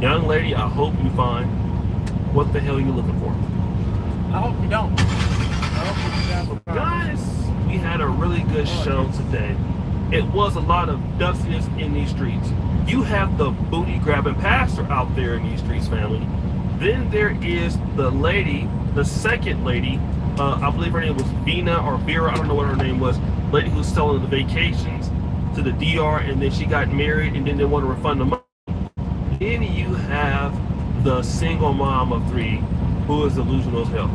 Speaker 1: young lady, I hope you find what the hell you're looking for.
Speaker 4: I hope you don't.
Speaker 1: Guys, we had a really good show today. It was a lot of dustiness in these streets. You have the booty grabbing pastor out there in these streets, family. Then there is the lady, the second lady, I believe her name was Vina or Vera, I don't know what her name was, lady who's selling the vacations to the DR, and then she got married and then they want to refund the money. Then you have the single mom of 3 who is delusional as hell.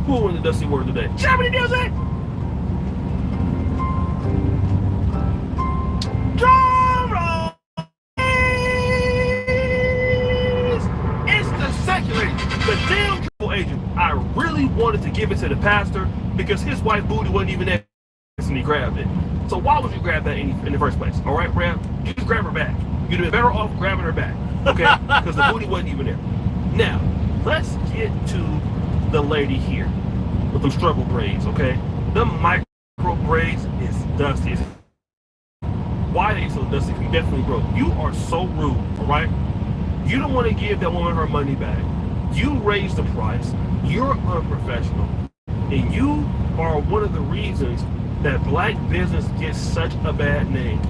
Speaker 1: Who will win the Dusty Word today? Somebody does it! Drum roll! It's the second lady, the damn triple agent. I really wanted to give it to the pastor because his wife booty wasn't even there and he grabbed it. So why would you grab that in the first place? All right, Brad? You just grab her back. You'd have been better off grabbing her back, okay? Because the booty wasn't even there. Now, let's get to the lady here with them struggle braids, okay? The micro braids is dusty. Why they so dusty can definitely grow. You are so rude, all right? You don't want to give that woman her money back. You raise the price. You're unprofessional. And you are one of the reasons that black business gets such a bad name.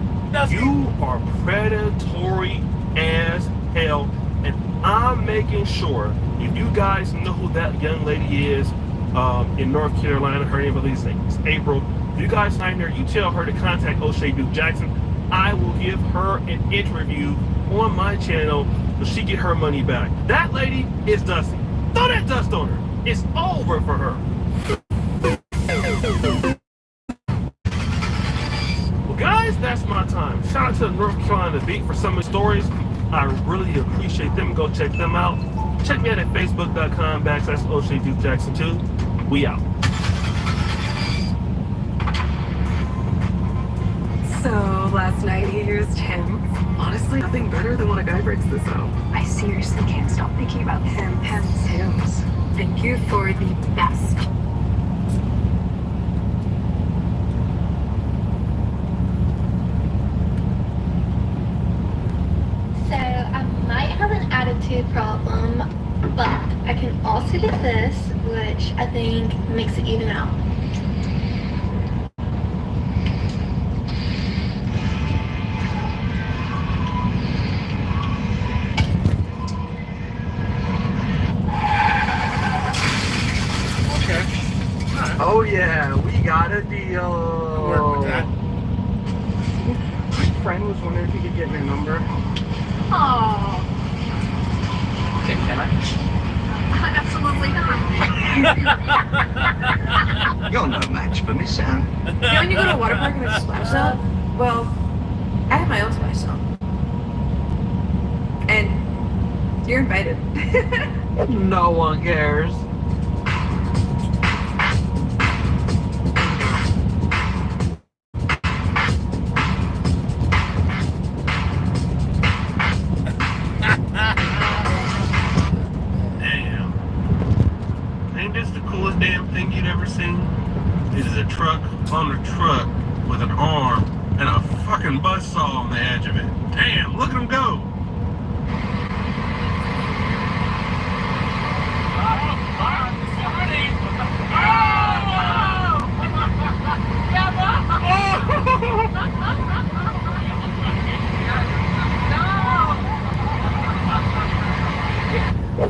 Speaker 1: You are predatory as hell, and I'm making sure, if you guys know who that young lady is in North Carolina, her name is April, if you guys find her, you tell her to contact O'Shea Duke Jackson. I will give her an interview on my channel so she get her money back. That lady is dusty. Throw that dust on her. It's over for her. Well, guys, that's my time. Shout out to the North Carolina Beat for some of the stories. I really appreciate them. Go check them out. Check me out at facebook.com/O'Shea Duke Jackson 2. We out.
Speaker 13: So last night he used him. Honestly, nothing better than when a guy breaks this out.
Speaker 9: I seriously can't stop thinking about him.
Speaker 13: Hims. Thank you for the best.
Speaker 22: So I might have an attitude problem, but I can also do this, which I think makes it even out.
Speaker 21: Oh yeah, we got a deal.
Speaker 4: Work with that.
Speaker 21: My friend was wondering if he could get my number.
Speaker 22: Oh,
Speaker 21: Can I?
Speaker 22: absolutely not.
Speaker 6: You're no match for me, Sam.
Speaker 13: You know when you go to a water park and there's a splash zone? Well, I have my own splash zone. And you're invited.
Speaker 21: No one cares.
Speaker 1: Damn. Ain't this the coolest damn thing you'd ever seen? It is a truck on a truck with an arm and a fucking buzzsaw on the edge of it. Damn, look at him go.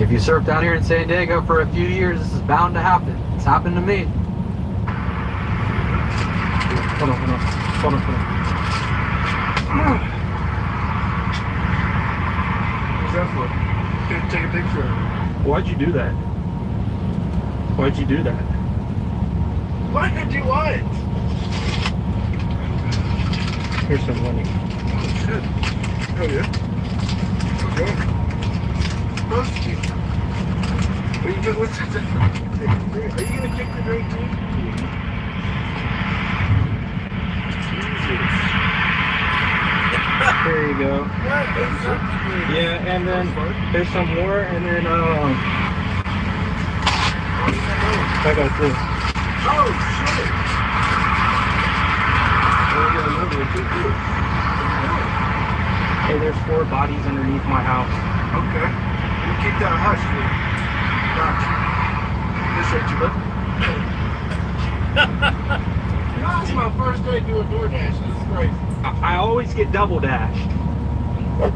Speaker 21: If you surf down here in San Diego for a few years, this is bound to happen. It's happened to me. Hold on.
Speaker 1: What's that for? Take a picture. Why'd you do that? Why'd you do that? Why did you what? Here's some money. Oh shit. Oh yeah. Okay. Are you gonna take the drink too? There you go. Yeah, and then there's some more, and then I got this. Oh shit!
Speaker 21: Hey, there's 4 bodies underneath my house.
Speaker 1: Okay. You keep that hush, dude. Gotcha. This ain't you, You know, this is my first day doing DoorDash. This is crazy.
Speaker 21: I always get double dashed.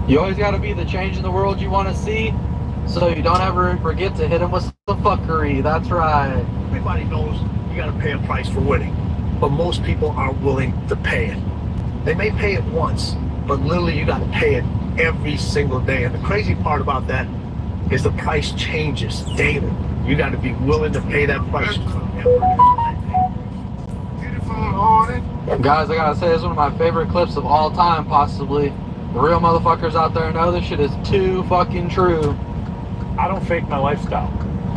Speaker 21: You always got to be the change in the world you want to see. So you don't ever forget to hit him with the fuckery. That's right.
Speaker 11: Everybody knows you gotta pay a price for winning, but most people aren't willing to pay it. They may pay it once, but literally you gotta pay it every single day. And the crazy part about that is the price changes daily. You gotta be willing to pay that price.
Speaker 21: Guys, I gotta say, this is one of my favorite clips of all time, possibly. The real motherfuckers out there know this shit is too fucking true.
Speaker 8: I don't fake my lifestyle.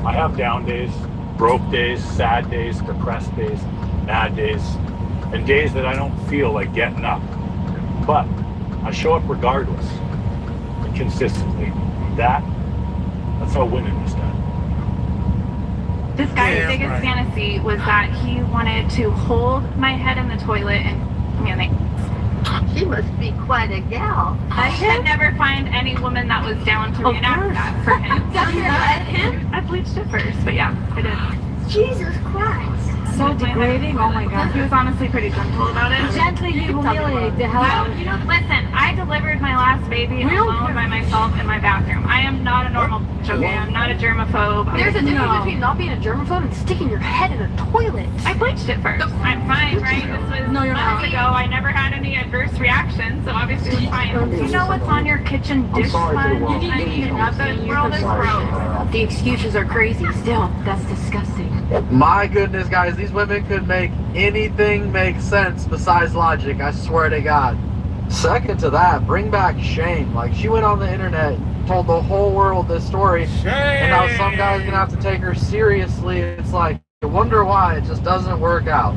Speaker 8: I have down days, broke days, sad days, depressed days, mad days, and days that I don't feel like getting up. But I show up regardless and consistently. That's how winning is done.
Speaker 14: This guy's biggest fantasy was that he wanted to hold my head in the toilet and She must be quite a gal. I could never find any woman that was down to reenact that for him. I bleached it first, but yeah, I did.
Speaker 15: Jesus Christ.
Speaker 14: So degrading. Oh my god. He was honestly pretty gentle about it.
Speaker 15: Gently humiliate the hell out of
Speaker 14: you know, listen, I delivered my last baby alone by myself in my bathroom. I am not a normal bitch, okay? I'm not a germaphobe.
Speaker 22: There's a difference between not being a germaphobe and sticking your head in a toilet.
Speaker 14: I bleached it first. I'm fine, right? This was months ago. I never had any adverse reactions, so obviously it was fine. Do you know what's on your kitchen dish sponge? I mean, the world is gross.
Speaker 22: The excuses are crazy. Still, that's disgusting.
Speaker 21: My goodness, guys, these women could make anything make sense besides logic, I swear to God. Second to that, bring back shame. Like, she went on the internet, told the whole world this story, and now some guy's gonna have to take her seriously. It's like, I wonder why it just doesn't work out.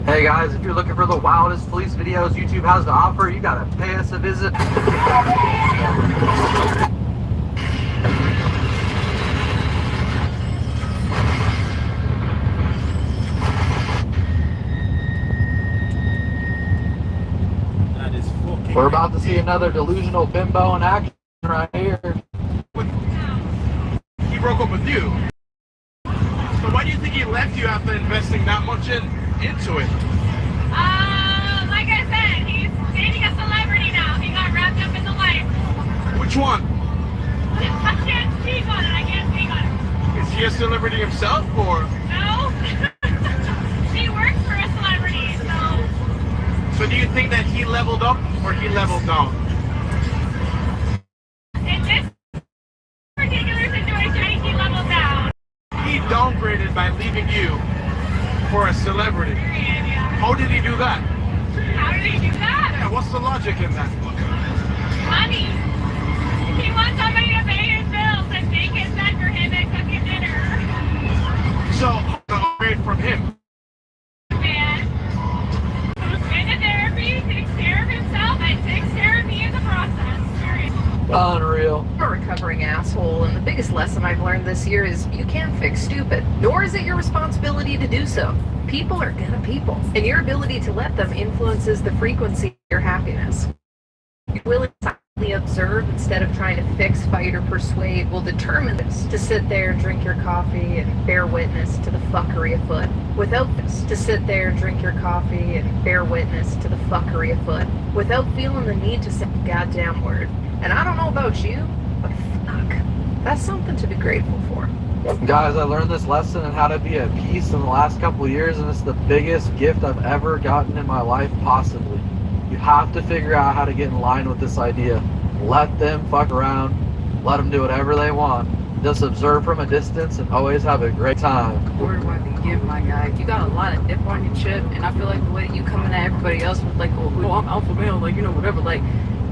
Speaker 21: Hey guys, if you're looking for the wildest police videos YouTube has to offer, you gotta pay us a visit. We're about to see another delusional bimbo in action right here.
Speaker 23: He broke up with you. So why do you think he left you after investing that much into it?
Speaker 14: Like I said, he's dating a celebrity now. He got wrapped up in the life.
Speaker 23: Which one?
Speaker 14: I can't speak on it. I can't speak on it.
Speaker 23: Is he a celebrity himself or?
Speaker 14: No. He works for a celebrity, so.
Speaker 23: So do you think that he leveled up or he leveled down?
Speaker 14: In this particular situation, I think he leveled down.
Speaker 23: He downgraded by leaving you for a celebrity. How did he do that?
Speaker 14: How did he do that?
Speaker 23: Yeah, what's the logic in that?
Speaker 14: Money. He wants somebody to pay his bills and make his bed for him and cook his dinner.
Speaker 23: So, upgrade from him.
Speaker 14: Man who's been to therapy, takes care of himself, and takes care of me in the process.
Speaker 21: Unreal.
Speaker 24: I'm a recovering asshole, and the biggest lesson I've learned this year is you can't fix stupid, nor is it your responsibility to do so. People are gonna people, and your ability to let them influences the frequency of your happiness. Your willing to silently observe instead of trying to fix, fight, or persuade will determine this. To sit there, drink your coffee, and bear witness to the fuckery afoot. Without this, to sit there, drink your coffee, and bear witness to the fuckery afoot. Without feeling the need to say a goddamn word. And I don't know about you, but fuck, that's something to be grateful for.
Speaker 21: Guys, I learned this lesson on how to be at peace in the last couple of years, and it's the biggest gift I've ever gotten in my life, possibly. You have to figure out how to get in line with this idea. Let them fuck around, let them do whatever they want. Just observe from a distance and always have a great time.
Speaker 25: Where do I begin, my guy? You got a lot of dip on your chip, and I feel like the way that you coming at everybody else with like, oh, I'm alpha male, like, you know, whatever, like,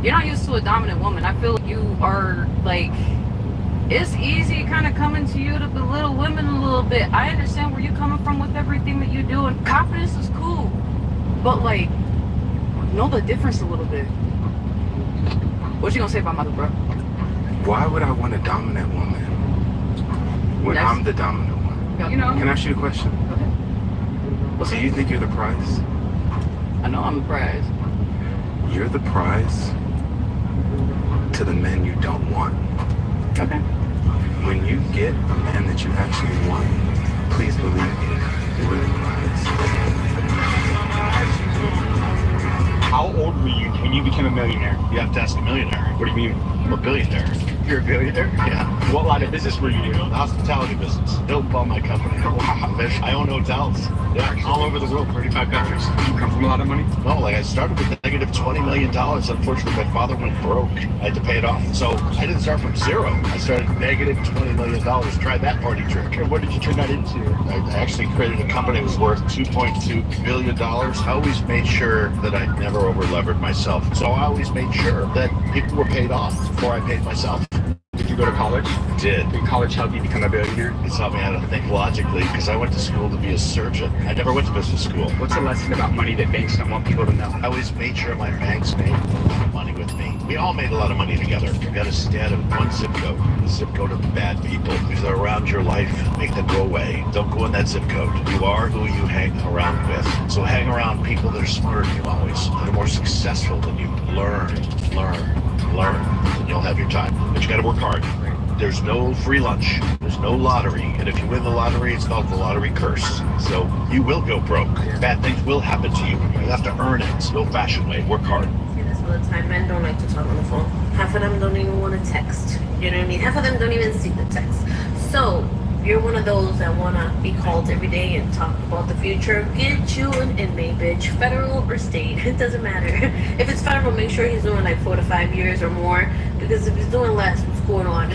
Speaker 25: you're not used to a dominant woman. I feel like you are, like, it's easy kind of coming to you to belittle women a little bit. I understand where you're coming from with everything that you do, and confidence is cool. But, like, know the difference a little bit. What you gonna say about mother, bro?
Speaker 26: Why would I want a dominant woman when I'm the dominant one?
Speaker 25: You know?
Speaker 26: Can I ask you a question? So you think you're the prize?
Speaker 25: I know I'm the prize.
Speaker 26: You're the prize to the men you don't want.
Speaker 25: Okay.
Speaker 26: When you get a man that you actually want, please believe me, you're the prize.
Speaker 27: How old were you when you became a millionaire? You have to ask a millionaire. What do you mean a billionaire?
Speaker 5: You're a billionaire? Yeah. What line of business were you in?
Speaker 10: The hospitality business. Hilton bought my company.
Speaker 5: Wow.
Speaker 10: I own hotels. Yeah, all over the world, 35 countries.
Speaker 5: You come from a lot of money?
Speaker 10: No, like I started with negative $20 million. Unfortunately, my father went broke. I had to pay it off. So I didn't start from zero. I started negative $20 million. Try that party trick.
Speaker 5: And what did you turn that into?
Speaker 10: I actually created a company that was worth $2.2 billion. I always made sure that I never over-levered myself. So I always made sure that people were paid off before I paid myself.
Speaker 5: Did you go to college?
Speaker 10: Did.
Speaker 5: Did college help you become a billionaire?
Speaker 10: It's helped me how to think logically because I went to school to be a surgeon. I never went to business school.
Speaker 5: What's a lesson about money that banks don't want people to know?
Speaker 10: I always made sure my banks made money with me. We all made a lot of money together. You got to stay out of one zip code. The zip code of bad people. If they're around your life, make them go away. Don't go in that zip code. You are who you hang around with. So hang around people that are smarter than you always. That are more successful than you. Learn. And you'll have your time. But you got to work hard. There's no free lunch. There's no lottery. And if you win the lottery, it's called the lottery curse. So you will go broke. Bad things will happen to you. You have to earn it. It's the old-fashioned way. Work hard.
Speaker 12: See this all the time. Men don't like to talk on the phone. Half of them don't even want to text. You know what I mean? Half of them don't even see the text. So if you're one of those that want to be called every day and talk about the future, get you an inmate, bitch. Federal or state. It doesn't matter. If it's federal, make sure he's doing like 4 to 5 years or more. Because if he's doing less, what's going on?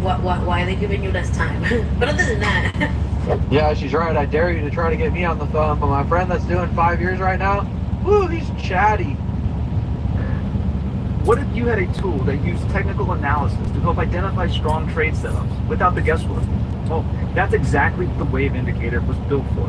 Speaker 12: Why are they giving you less time? But other than that...
Speaker 21: Yeah, she's right. I dare you to try to get me on the phone. But my friend that's doing 5 years right now, woo, he's chatty.
Speaker 3: What if you had a tool that used technical analysis to help identify strong trade setups without the guesswork? Well, that's exactly what the wave indicator was built for.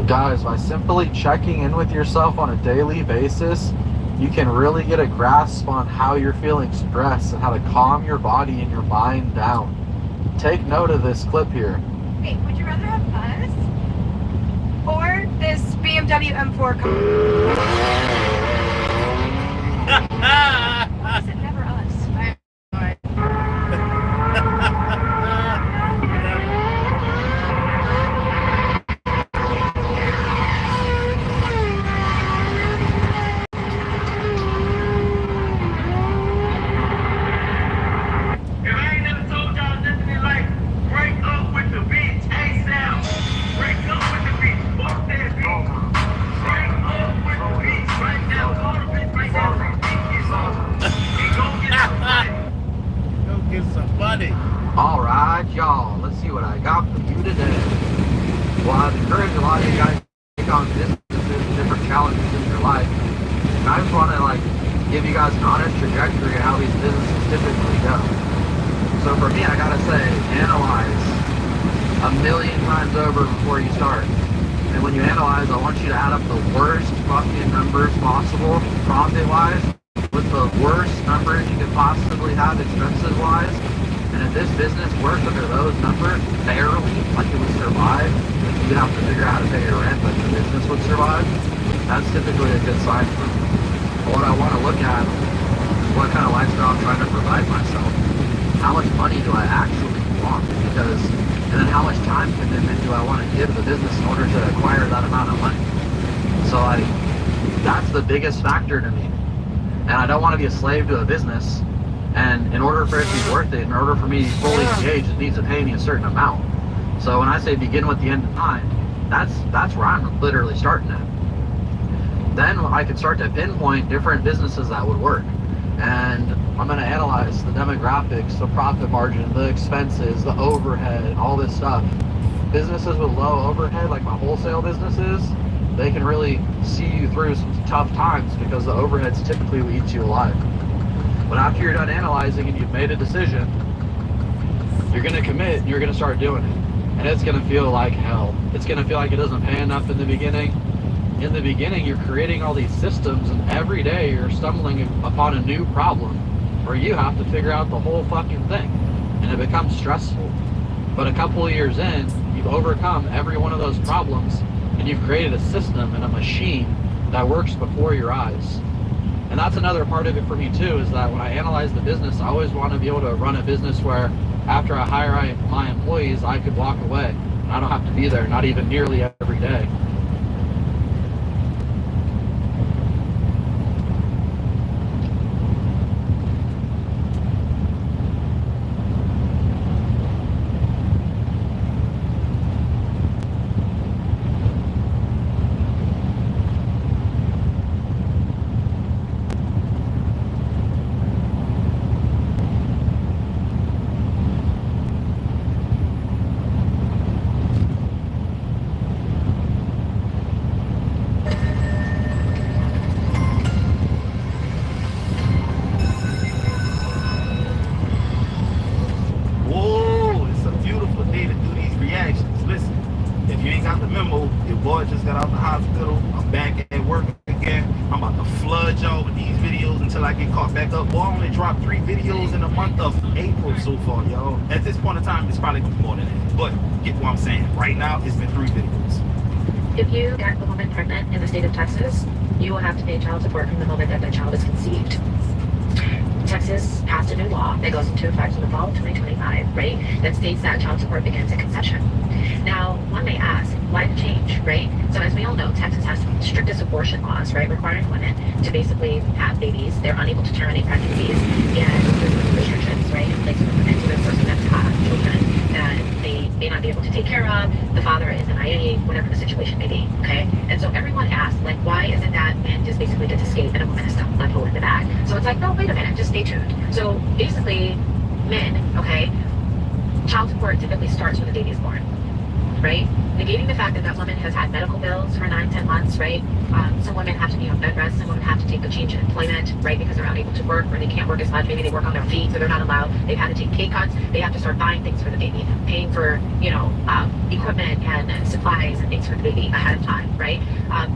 Speaker 21: Guys, by simply checking in with yourself on a daily basis, you can really get a grasp on how you're feeling stressed and how to calm your body and your mind down. Take note of this clip here.
Speaker 14: Hey, would you rather have us or this BMW M4 car? Why is it never us?
Speaker 21: Alright, y'all, let's see what I got for you today. Well, I've encouraged a lot of you guys to take on businesses and different challenges in your life. And I just want to give you guys an honest trajectory of how these businesses typically go. So for me, I gotta say, analyze 1,000,000 times over before you start. And when you analyze, I want you to add up the worst fucking numbers possible, profit-wise, with the worst numbers you could possibly have expenses-wise. And if this business works under those numbers barely, like it would survive, like you'd have to figure out how to pay your rent, but the business would survive, that's typically a good sign for me. But what I want to look at is what kind of lifestyle I'm trying to provide myself. How much money do I actually want? And then how much time commitment do I want to give the business in order to acquire that amount of money? So that's the biggest factor to me. And I don't want to be a slave to a business. And in order for it to be worth it, in order for me to fully engage, it needs to pay me a certain amount. So when I say begin with the end in mind, that's where I'm literally starting at. Then I can start to pinpoint different businesses that would work. And I'm going to analyze the demographics, the profit margin, the expenses, the overhead, all this stuff. Businesses with low overhead, like my wholesale businesses, they can really see you through some tough times because the overheads typically will eat you alive. But after you're done analyzing and you've made a decision, you're going to commit and you're going to start doing it. And it's going to feel like hell. It's going to feel like it doesn't pay enough in the beginning. in the beginning, you're creating all these systems, and every day you're stumbling upon a new problem where you have to figure out the whole fucking thing, and it becomes stressful. But a couple of years in, you've overcome every one of those problems, and you've created a system and a machine that works before your eyes. And that's another part of it for me too, is that when I analyze the business, I always want to be able to run a business where after I hire my employees, I could walk away, and I don't have to be there, not even nearly every day.
Speaker 2: Whoa, it's a beautiful day to do these reactions. Listen, if you ain't got the memo, your boy just got out the hospital. I'm back at work again. I'm about to flood y'all with these videos until I get caught back up. Boy, I only dropped 3 videos in the month of April so far, y'all. At this point in time, it's probably gonna be more than that. But get what I'm saying. Right now, it's been 3 videos.
Speaker 7: If you get a woman pregnant in the state of Texas, you will have to pay child support from the moment that the child is conceived. Texas passed a new law that goes into effect in the fall of 2025, right? That states that child support begins at conception. Now, one may ask, why the change, right? So as we all know, Texas has the strictest abortion laws, right? Requiring women to basically have babies. They're unable to terminate pregnancies, and there's restrictions, right, in place for women to force them to have children that they may not be able to take care of. The father is an IA, whatever the situation may be, okay? And so everyone asks, like, why isn't that men just basically get to escape and a woman is stuck like holding the bag? So it's like, no, wait a minute, just stay tuned. So basically, men, okay, child support typically starts when the baby is born, right? Negating the fact that that woman has had medical bills for 9-10 months, right? Some women have to be on bed rest, some women have to take a change in employment, right? Because they're unable to work, or they can't work as much, maybe they work on their feet, so they're not allowed. They've had to take pay cuts, they have to start buying things for the baby, paying for, equipment and supplies and things for the baby ahead of time, right?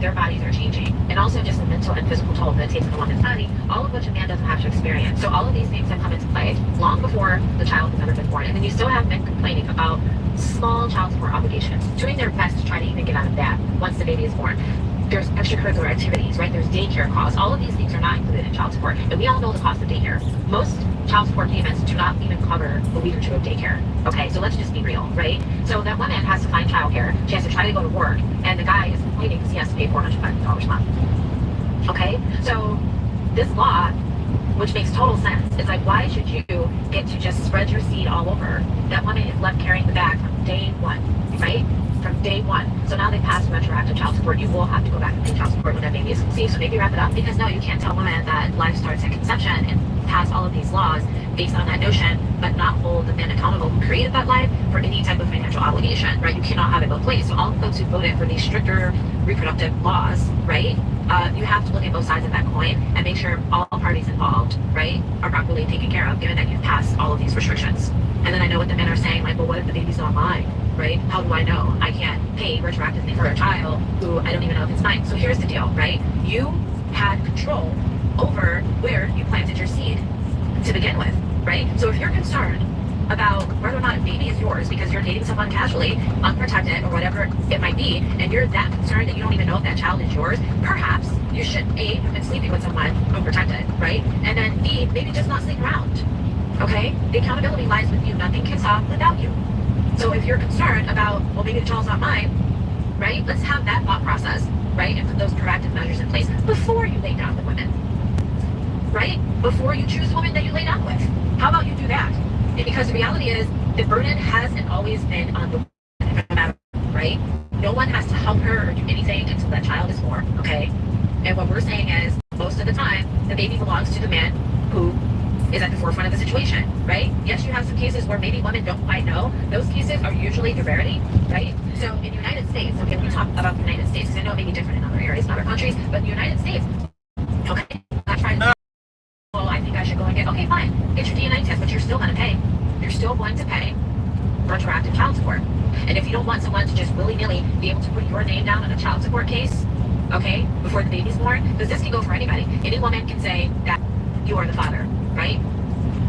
Speaker 7: Their bodies are changing. And also just the mental and physical toll that it takes on a woman's body, all of which a man doesn't have to experience. So all of these things have come into play long before the child has ever been born. And then you still have men complaining about small child support obligations, doing their best to try to even get out of that once the baby is born. There's extracurricular activities, right? There's daycare costs. All of these things are not included in child support. And we all know the cost of daycare. Most child support payments do not even cover a week or 2 of daycare. Okay, so let's just be real, right? So that woman has to find childcare. She has to try to go to work. And the guy is complaining because he has to pay $450 a month. Okay, so this law, which makes total sense, is like, why should you get to just spread your seed all over? That woman is left carrying the bag from day one, right? From day one. So now they passed retroactive child support. You will have to go back and pay child support when that baby is conceived. So maybe wrap it up, because no, you can't tell women that life starts at conception and pass all of these laws based on that notion, but not hold the men accountable who created that life for any type of financial obligation, right? You cannot have it both ways. So all the folks who voted for these stricter reproductive laws, right? You have to look at both sides of that coin and make sure all parties involved, right, are properly taken care of, given that you've passed all of these restrictions. And then I know what the men are saying, like, well, what if the baby's not mine, right? How do I know? I can't pay retroactively for a child who I don't even know if it's mine. So here's the deal, right? You had control over where you planted your seed to begin with, right? So if you're concerned about whether or not a baby is yours because you're dating someone casually, unprotected, or whatever it might be, and you're that concerned that you don't even know if that child is yours, perhaps you should, A, have been sleeping with someone unprotected, right? And then B, maybe just not sleep around, okay? The accountability lies with you. Nothing kicks off without you. So if you're concerned about, well, maybe the child's not mine, right? Let's have that thought process, right? And put those proactive measures in place before you lay down with women, right? Before you choose the woman that you lay down with. How about you do that? Because the reality is, the burden has and always been on the woman, no matter, right? No one has to help her or do anything until that child is born, okay? And what we're saying is, most of the time, the baby belongs to the man who is at the forefront of the situation, right? Yes, you have some cases where maybe women don't quite know. Those cases are usually the rarity, right? So in the United States, okay, we talk about the United States, because I know it may be different in other areas, in other countries, but in the United States, okay, I'm trying to, well, I think I should go and get, okay, fine, get your DNA test, but you're still going to pay. You're still going to pay retroactive child support. And if you don't want someone to just willy-nilly be able to put your name down on a child support case, okay, before the baby's born, because this can go for anybody. Any woman can say that you are the father, right?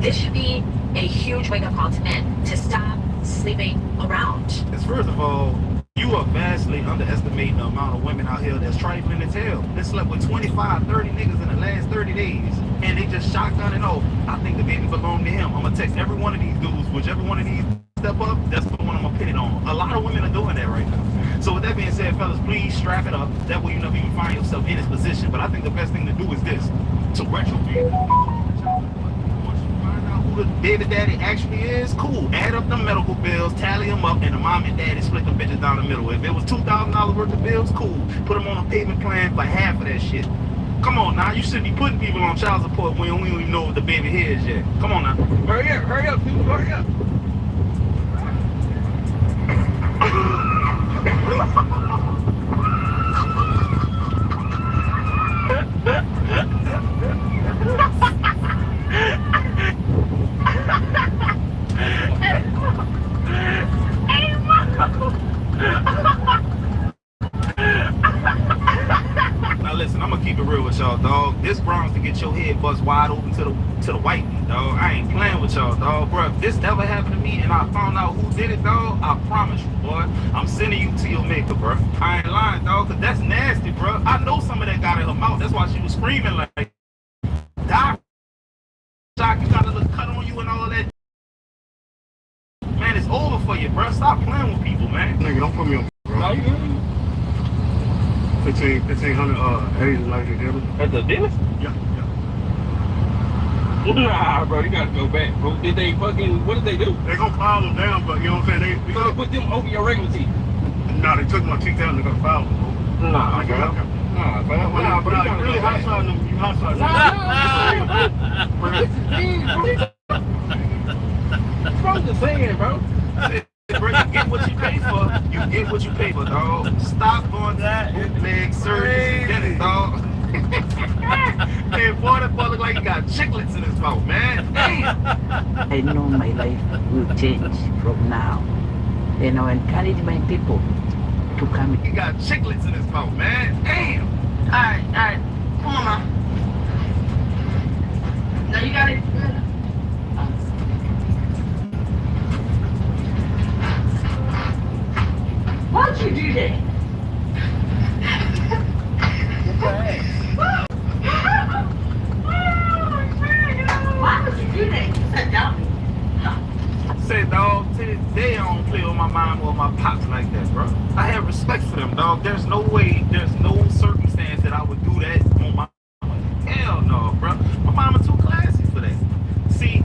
Speaker 7: This should be a huge wake-up call to men to stop sleeping around.
Speaker 2: Because first of all, you are vastly underestimating the amount of women out here that's trifling as hell. They slept with 25, 30 niggas in the last 30 days. And they just shotgunning off. I think the baby belonged to him. I'm going to text every one of these dudes. Whichever one of these step up, that's the one I'm going to pin it on. A lot of women are doing that right now. So with that being said, fellas, please strap it up. That way you never even find yourself in this position. But I think the best thing to do is this. To retrograde. The baby daddy actually is, cool. Add up the medical bills, tally them up, and the mom and daddy split the bitches down the middle. If it was $2,000 worth of bills, cool. Put them on a payment plan for half of that shit. Come on now, you shouldn't be putting people on child support when we don't even know what the baby here is yet. Come on now. Hurry up, people, hurry up. Now listen, I'm gonna keep it real with y'all, dog. This Bronx to get your head bust wide open to the white meat, dog. I ain't playing with y'all, dog, bro. If this ever happened to me and I found out who did it, dog, I promise you, boy, I'm sending you to your maker, bro. I ain't lying, dog, cause that's nasty, bro. I know some of that got in her mouth. That's why she was screaming like, "Die, Shock! You got a little cut on you and all that." Man, it's over for you, bro. Stop playing with people, man.
Speaker 9: Nigga, don't put me on, bro. No, you good? 1,500 Asian like together.
Speaker 1: At the dentist?
Speaker 9: Yeah.
Speaker 1: Nah, bro, you gotta go back, bro. Did they fucking, what did they do?
Speaker 9: They gonna file them down, but you know what I'm saying?
Speaker 1: You gonna put them over your regular teeth?
Speaker 9: Nah, they took my teeth out and they gonna file them, bro.
Speaker 1: Nah, bro.
Speaker 9: Nah, but you really hot-siding them. You hot-siding them.
Speaker 1: Bro, this is big, bro. I'm just saying, bro.
Speaker 2: Bro, you get what you pay for. You get what you pay for, dog. Stop going to bootleg surgeons and dentists, dog. Hey, boy, that boy look like he got chiclets in his mouth, man. Damn.
Speaker 15: I know my life will change from now. And I encourage my people to come.
Speaker 2: He got chiclets in his mouth, man. Damn.
Speaker 12: Alright. Come on, man. No, you got it.
Speaker 15: Why'd you do that? Why would you do that? You said dummy.
Speaker 2: Say, dog, to this day I don't play with my mom or my pops like that, bro. I have respect for them, dog. There's no way, there's no circumstance that I would do that on my mama. Hell no, bro. My mama too classy for that. See,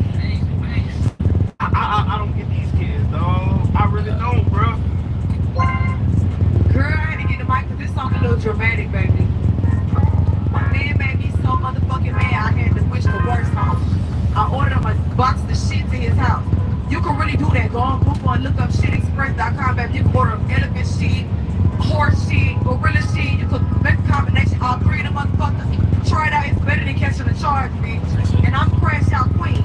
Speaker 2: I don't get these kids, dog. I really don't, bro.
Speaker 16: Girl, I had to get the mic because this song a little dramatic, baby. My man made me so motherfucking mad I had to wish the worst on him. I ordered him a box of shit to his house. You can really do that. Go on Google and look up shitexpress.com, baby. You can order elephant shit, horse shit, gorilla shit. You could make a combination, all three of them motherfuckers. Try it out. It's better than catching a charge, bitch. And I'm crash out queen.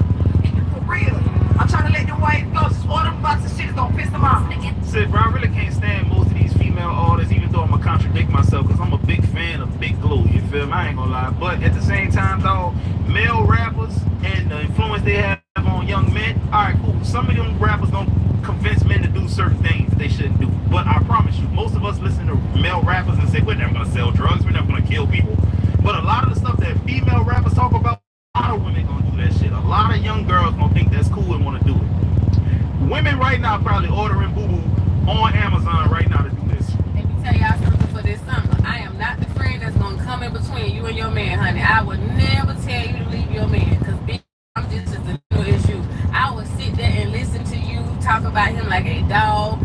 Speaker 16: For real. I'm trying to let the wife go. Just order a box of shit. It's gonna piss them off.
Speaker 2: Shit, bro, I really can't stand most of these female artists, even though I'm gonna contradict myself, because I'm a big fan of Big Glue, you feel me? I ain't gonna lie. But at the same time, though, male rappers and the influence they have on young men, alright, cool. Some of them rappers don't convince men to do certain things that they shouldn't do. But I promise you, most of us listen to male rappers and say, we're never gonna sell drugs, we're never gonna kill people. But a lot of the stuff that female rappers talk about, a lot of women gonna do that shit. A lot of young girls gonna think that's cool and wanna do it. Women right now probably ordering boo-boo on Amazon right now to do this.
Speaker 25: Let me tell y'all something for this summer. I am not the friend that's gonna come in between you and your man, honey. I would never tell you to leave your man, because bitch, I'm just a little issue. I would sit there and listen to you talk about him like a dog,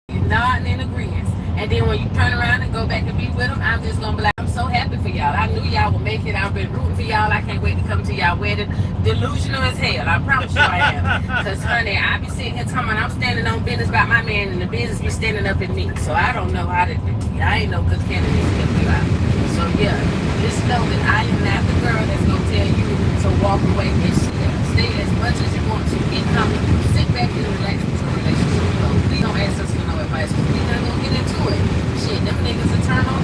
Speaker 25: nodding in agreement. And then when you turn around and go back and be with him, I'm just gonna be like, I'm so happy for y'all. I knew y'all would make it. I've been rooting for y'all. I can't wait to come to y'all wedding. Delusional as hell. I promise you I am. Because, honey, I be sitting here talking, I'm standing on business about my man, and the business be standing up in me. So I don't know how to do it. I ain't no good candidate to help you out. So, yeah, just know that I am not the girl that's going to tell you to walk away and stay as much as you want to. Get comfortable. Sit back and relax with your relationship. So please don't ask us for no advice.
Speaker 16: That's because we not gonna get into it. Shit, them niggas will turn on.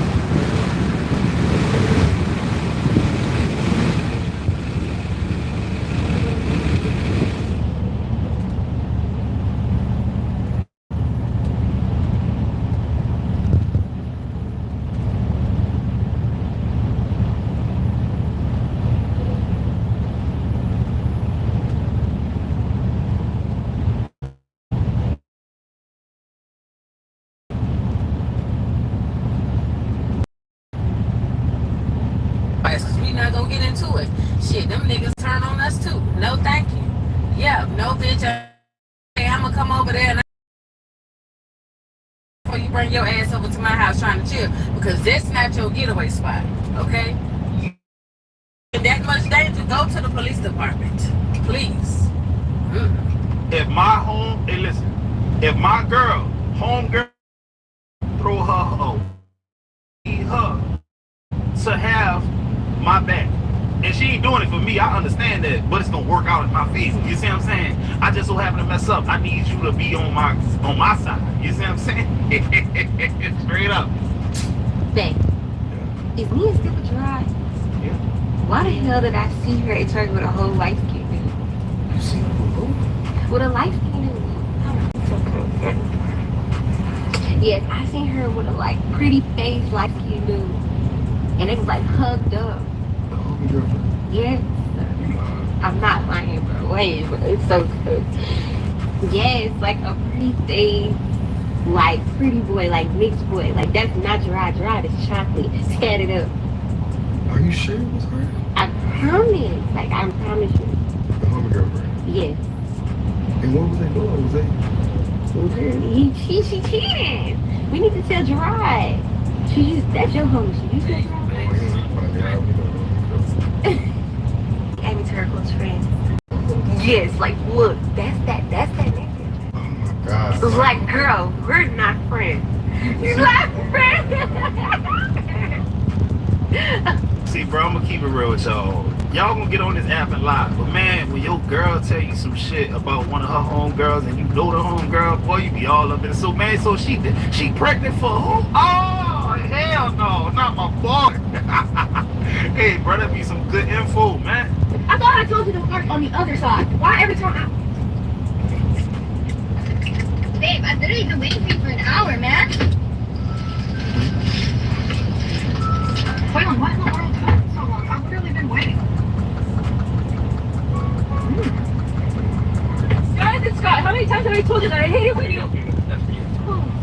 Speaker 16: That's because we not gonna get into it. Shit, them niggas turn on us too. No thank you. Yeah, no bitch. Hey, I'm gonna come over there and before you bring your ass over to my house trying to chill, because that's not your getaway spot, okay? In that much danger, go to the police department, please.
Speaker 2: If my home, hey listen, if my girl, home girl, throw her to have my back, and she ain't doing it for me, I understand that, but it's gonna work out in my favor. You see what I'm saying? I just so happen to mess up. I need you to be on my side. You see what I'm saying? Straight up.
Speaker 4: Babe, is me and Skipper dry?
Speaker 2: Yeah.
Speaker 4: Why the hell did I see her at church with a whole light skin dude?
Speaker 2: You see who?
Speaker 4: With a light skin dude. Yes, I seen her with a like pretty face light skin dude. And it was like hugged up. Yes. I'm not lying, bro. Wait, bro. It's so good. Yes, like a pretty face, like pretty boy, like mixed boy. Like that's not dry. Dry is chocolate. Set it up.
Speaker 6: Are you sure it was her?
Speaker 4: I promise. Like I promise you.
Speaker 6: The homie girlfriend?
Speaker 4: Yes.
Speaker 6: And what was they doing? Was they?
Speaker 4: She cheated. We need to tell Gerard. That's your homie. She used to tell Gave me to her close friends. Yes, like look, that's that nigga.
Speaker 6: Oh my God.
Speaker 4: It was like, girl, we're not friends. You're not friends.
Speaker 2: See, bro, I'm gonna keep it real with y'all. Y'all gonna get on this app and lie, but man, when your girl tell you some shit about one of her homegirls and you know the homegirl, boy, you be all up in it. So man, so she pregnant for who? Oh hell no, not my boy. Hey, bro, that be some good info, man.
Speaker 22: I thought I told you to park on the other side. Why every time Babe, I've literally been waiting for you for an hour, man. Wait on, what in the world took so long? I've literally been waiting. Guys, it's Scott. How many times have I told you that I hate it when you... Oh,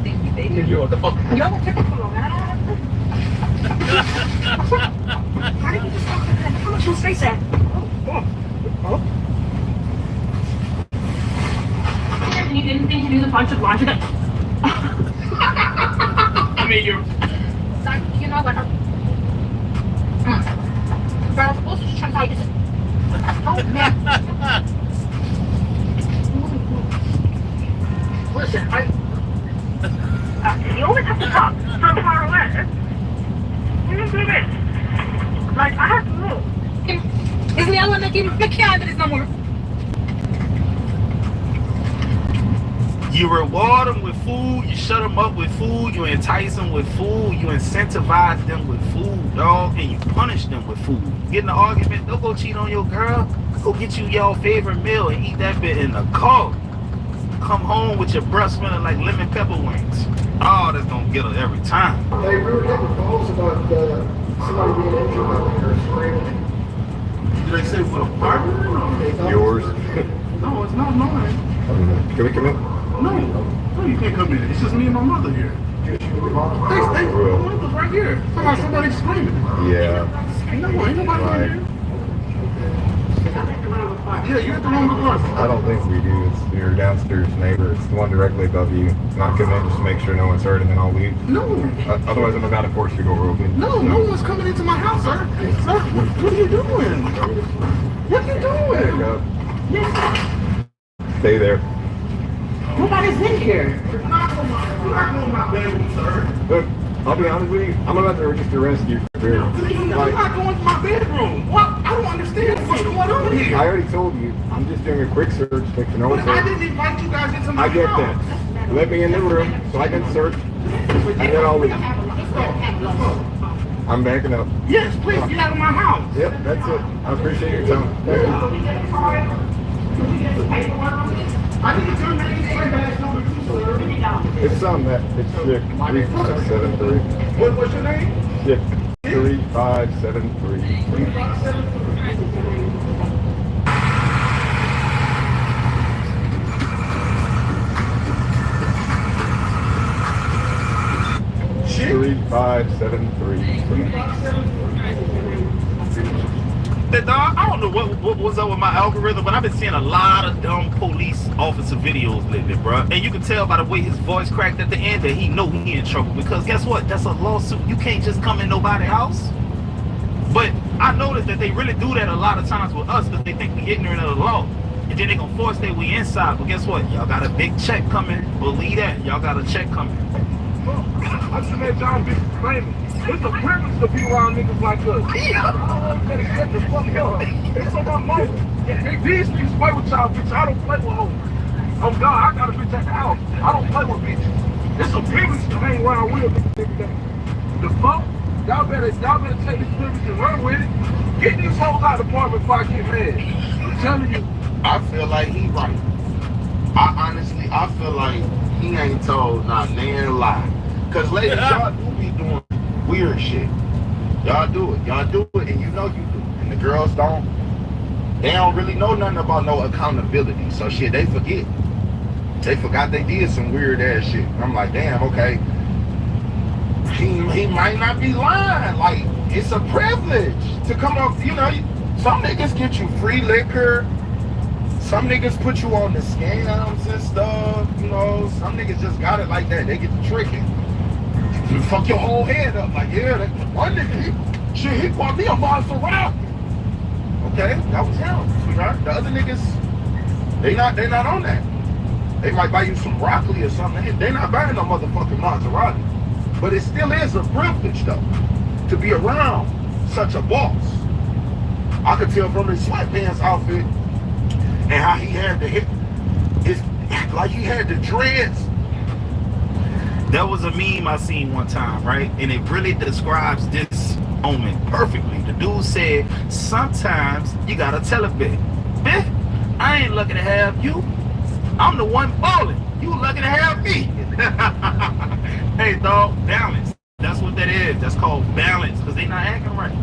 Speaker 22: thank you, baby.
Speaker 1: Yo, what the fuck?
Speaker 22: Yo, what took so long, man? How did you just talk like that? How much was space at? And you didn't think to do the punch of laundry that...
Speaker 1: I mean, you're...
Speaker 22: You know what? But I was supposed to just try to tell you this. Oh, man. Listen, you always have to talk from far away. You didn't do this. Like, I have to move. Is the other one that you can't, but it's no more.
Speaker 2: You reward them with food, you shut them up with food, you entice them with food, you incentivize them with food, dog, and you punish them with food. Get in an argument, don't go cheat on your girl. Go get you your favorite meal and eat that bit in the car. Come home with your breath smelling like lemon pepper wings. Oh, that's gonna get her every time.
Speaker 11: Hey, we were getting calls about somebody being injured out there screaming.
Speaker 9: Did they say what a partner?
Speaker 6: Yours?
Speaker 9: No, it's not mine.
Speaker 6: Can we come in?
Speaker 9: No, you can't come in. It's just me and my mother here. Hey, my mother's right here. Somebody's screaming.
Speaker 6: Yeah.
Speaker 9: No, ain't nobody right here. Yeah, you're at the wrong apartment.
Speaker 6: I don't think we do. It's your downstairs neighbor. It's the one directly above you. Not come in just to make sure no one's hurt and then I'll leave.
Speaker 9: No.
Speaker 6: Otherwise, I'm about to force you to go open.
Speaker 9: No, no one's coming into my house, sir. Sir, what are you doing? What are you doing? Yes.
Speaker 6: Stay there.
Speaker 9: Nobody's in here. You're not going to my bedroom, sir.
Speaker 6: Look, I'll be honest with you. I'm about to register rescue for here.
Speaker 9: You're not going to my bedroom. What? I don't understand what's going on here.
Speaker 6: I already told you. I'm just doing a quick search, make sure no one's
Speaker 9: I
Speaker 6: hurt.
Speaker 9: didn't invite you guys into my house.
Speaker 6: I get that. Let me in the room so I can search. And then I'll leave. I'm backing up.
Speaker 9: Yes, please, get out of my house.
Speaker 6: Yep, that's it. I appreciate your time. It's on that. It's Chick 3573.
Speaker 9: What's your name?
Speaker 6: Chick 3573.
Speaker 9: Chick
Speaker 6: 3573.
Speaker 2: Dog, I don't know what was up with my algorithm, but I've been seeing a lot of dumb police officer videos lately, bro. And you can tell by the way his voice cracked at the end that he know he in trouble. Because guess what? That's a lawsuit. You can't just come in nobody's house. But I noticed that they really do that a lot of times with us because they think we ignorant of the law. And then they gonna force their way inside. But guess what? Y'all got a big check coming. Believe that. Y'all got a check coming.
Speaker 9: I just let John be famous. It's a privilege to be around niggas like us. Better get the fuck up. It's on my mouth. These niggas play with y'all, bitch. I don't play with hoes. Oh God, I got a bitch at the house. I don't play with bitches. It's a privilege to hang around real niggas every day. The fuck? Y'all better take this privilege and run with it. Get these hoes out of the apartment before I get mad. I'm telling you.
Speaker 8: I feel like he right. I feel like he ain't told not damn lie. Cause ladies, y'all do be doing weird shit. Y'all do it, and you know you do. And the girls don't really know nothing about no accountability. So shit, they forget. They forgot they did some weird ass shit. I'm like, damn, okay. He might not be lying. Like, it's a privilege to come up, you know, some niggas get you free liquor. Some niggas put you on the scams and stuff, you know. Some niggas just got it like that. They get to tricking. You fuck your whole head up. Like, yeah, one nigga, he bought me a Maserati. Okay, that was him, sweetheart. The other niggas, they not on that. They might buy you some broccoli or something. They not buying no motherfucking Maserati. But it still is a privilege, though, to be around such a boss. I could tell from his sweatpants outfit and how he had the like he had the dreads.
Speaker 2: That was a meme I seen one time, right? And it really describes this moment perfectly. The dude said, sometimes you gotta tell a bit. I ain't lucky to have you. I'm the one balling. You lucky to have me. Hey, dog, balance. That's what that is. That's called balance, because they not acting right.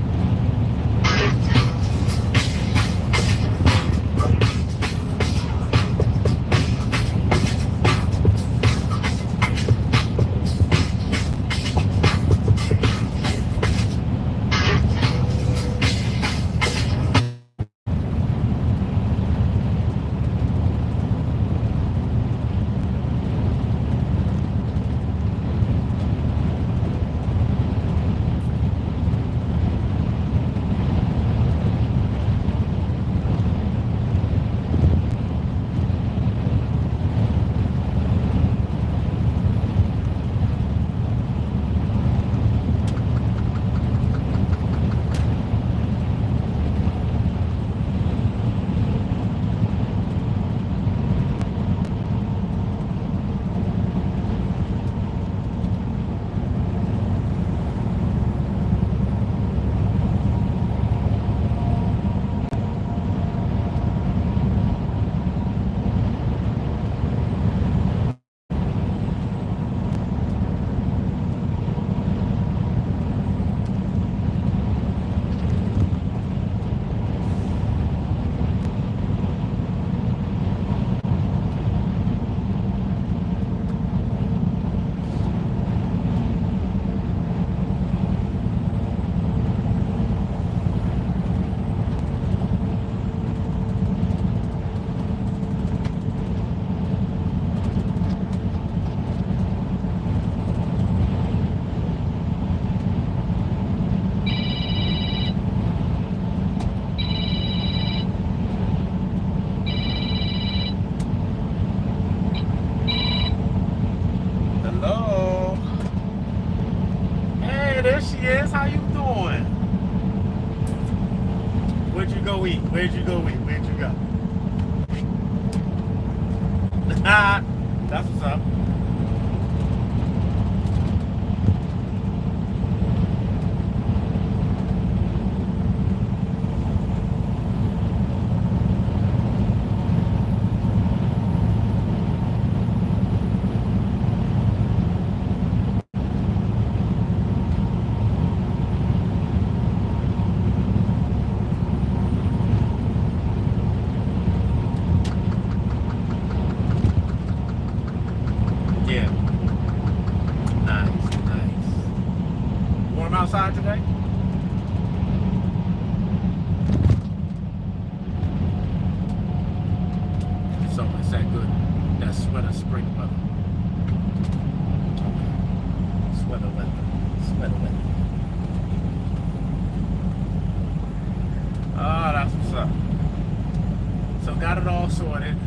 Speaker 9: How you doing? Where'd you go eat? Where'd you go? That's what's up.
Speaker 13: weather, spring weather. Sweater weather. Sweater weather. Oh, that's what's up. So got it all sorted.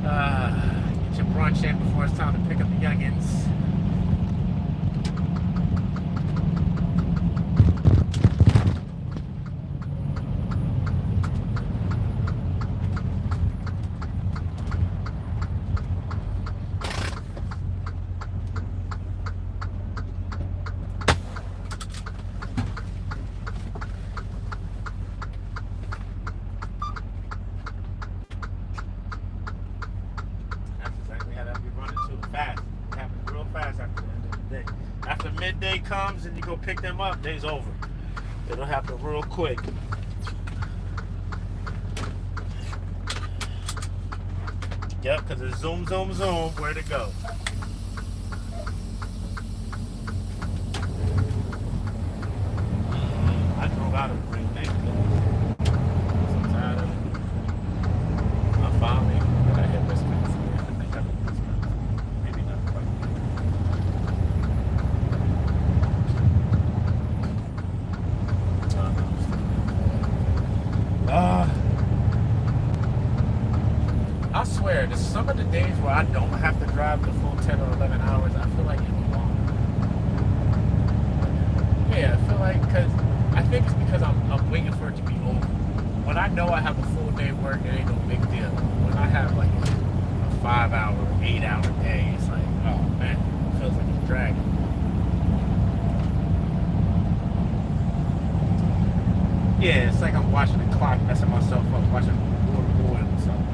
Speaker 13: Get your brunch in before it's time to pick up the youngins. After midday comes and you go pick them up, day's over. It'll happen real quick. Yep, because it's zoom, zoom, zoom. Where'd it go? I drove out of the ring, thank you. I'm tired of it. I found it, but I hit Wisconsin. I think I hit Wisconsin. Maybe not quite. I swear, there's some of the days where I don't have to drive the full 10 or 11 hours. I feel like it's long. Yeah, I feel like, I think it's because I'm waiting for it to be over. When I know I have a full day of work, it ain't no big deal. When I have like a 5-hour, 8-hour day, it's like, oh man, it feels like it's dragging. Yeah, it's like I'm watching the clock, messing myself up, watching water boil or something.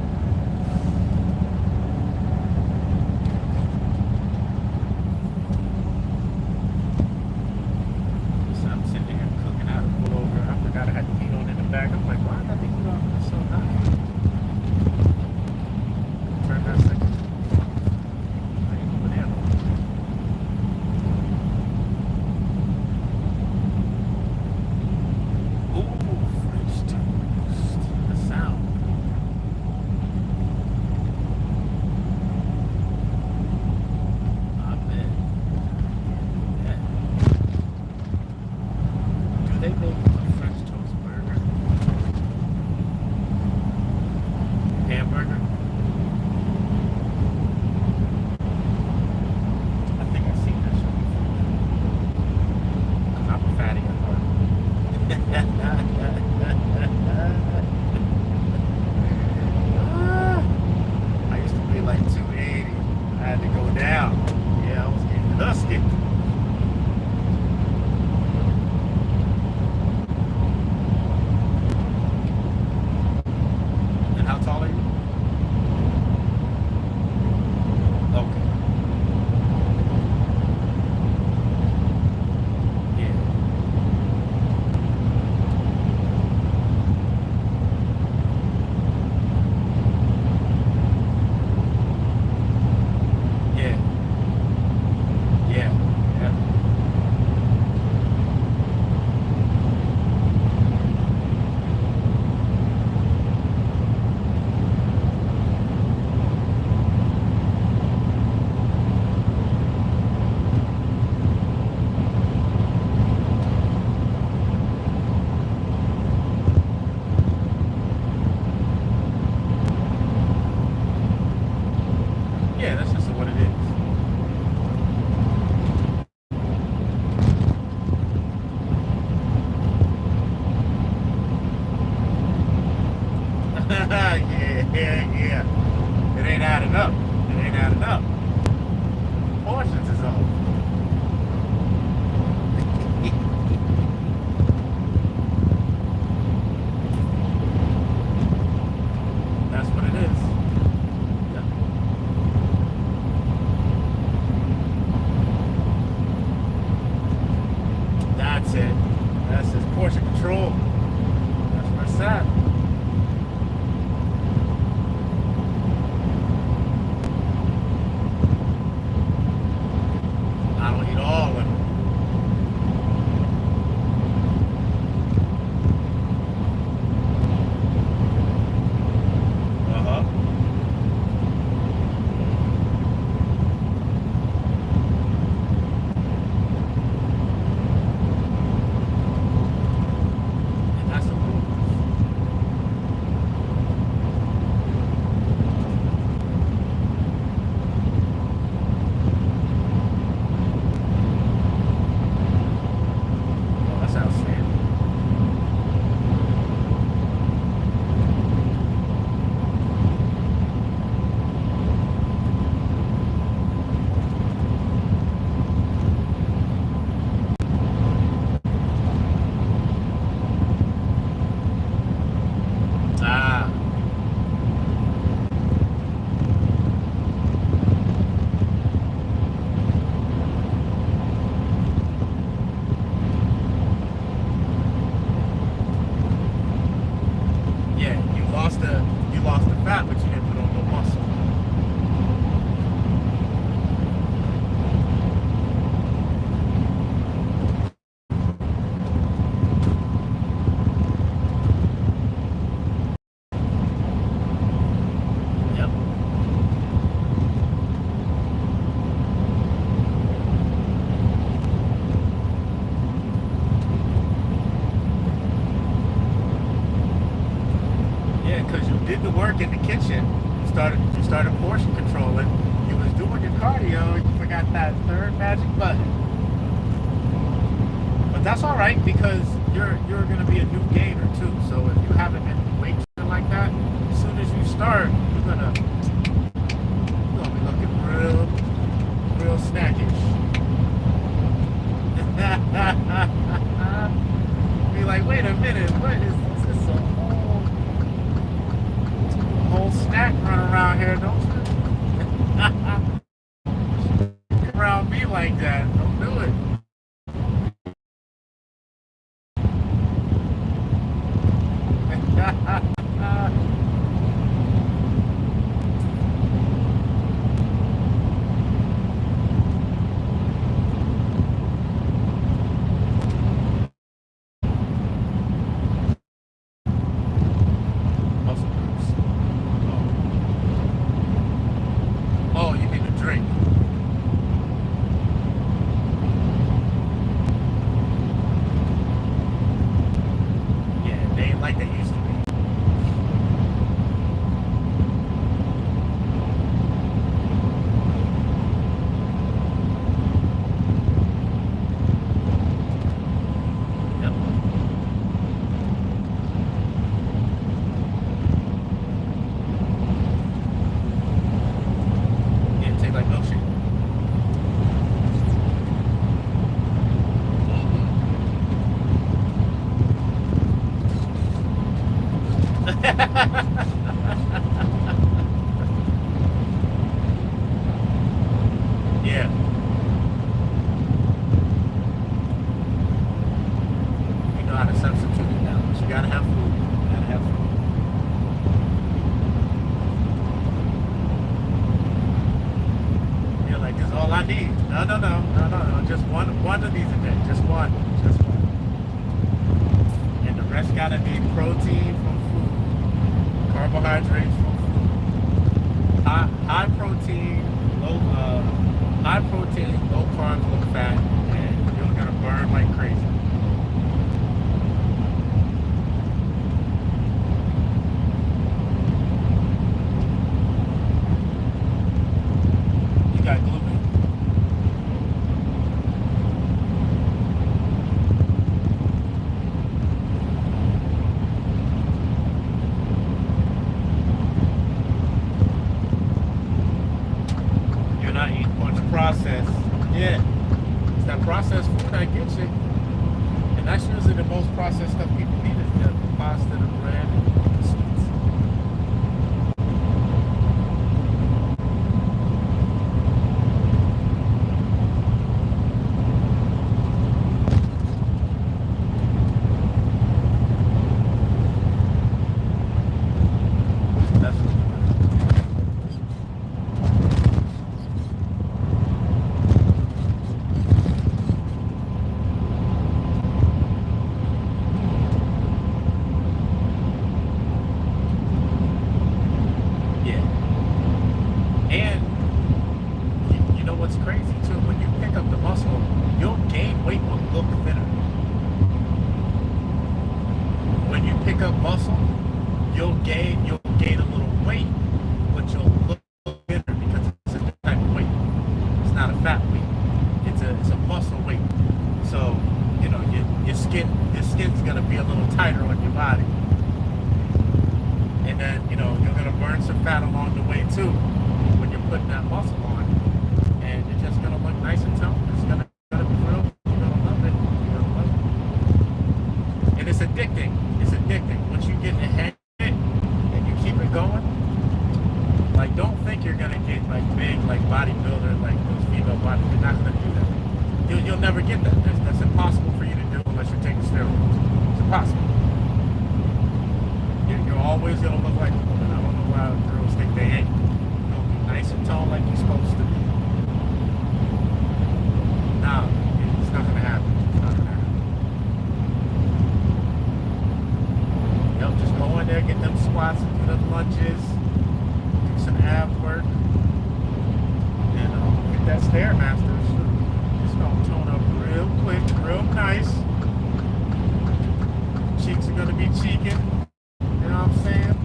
Speaker 13: So I'm sitting here cooking out a pullover. I forgot I had the heat on in the back. I'm like, why I got the heat on? It's so hot. Turn that second. I ain't over there no more. Yeah. It ain't adding up. It ain't adding up. Portions is off. That's what it is. Yep. That's it. That's his portion control. That's where it's at. Yeah, because you did the work in the kitchen. You started portion controlling. You was doing your cardio. You forgot that third magic button. But that's all right because you're gonna be a new gainer too. So if you haven't been weightlifting like that, as soon as you start, you're gonna be looking real snackish. Be like, wait a minute, what is this? This is a whole snack run around here, don't you? Around me like that, don't do it. Oh, you need a drink. Yeah, they ain't like they used to be. Yeah, take like milkshake. Yeah. You know how to substitute it now, but you gotta have food. You gotta have food. You're like, this is all I need. No. Just one of these a day. Just one. And the rest gotta be protein from food, carbohydrates from food, high protein, low carbs, low fat, and you're gonna burn like crazy. You got gluten. You're not eating a bunch of processed. Yeah. It's that processed food that gets you. And that's usually the most processed stuff people eat is the pasta, the bread, and the sweets. That's what Yeah. And you know what's crazy too? When you pick up the muscle, you'll gain weight but look thinner. When you pick up muscle, you'll gain a little weight, but you'll look thinner because it's a different type of weight. It's not a fat weight. It's a muscle weight. So, you know, your skin's gonna be a little tighter on your body. And then, you know, you're gonna burn some fat along the way too when you're putting that muscle on. And you're just gonna look nice and toned. It's gonna be real. You're gonna love it. You're gonna love it. And it's addicting. It's addicting. Once you get in the hang of it and you keep it going, like don't think you're gonna get like big like bodybuilder, like those female bodies. You're not gonna do that. You'll never get that. That's impossible for you to do unless you're taking steroids. It's impossible. You're always gonna look like a woman. I don't know why girls think they ain't. You're gonna be nice and tall like you're supposed to be. No, it's not gonna happen. It's not gonna happen. Yep, just go in there, get them squats, and do them lunges, do some ab work, and hit that Stairmaster. Just gonna tone up real quick, real nice. Cheeks are gonna be cheeking. You know what I'm saying?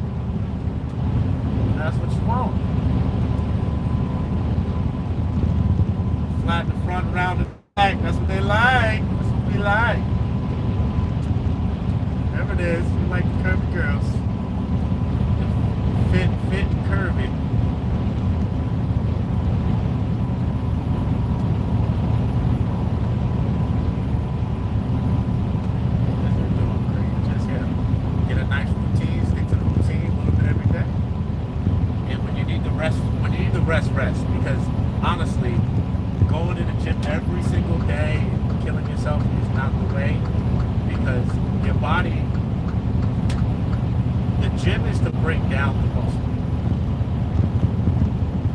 Speaker 13: gym is to break down the muscle.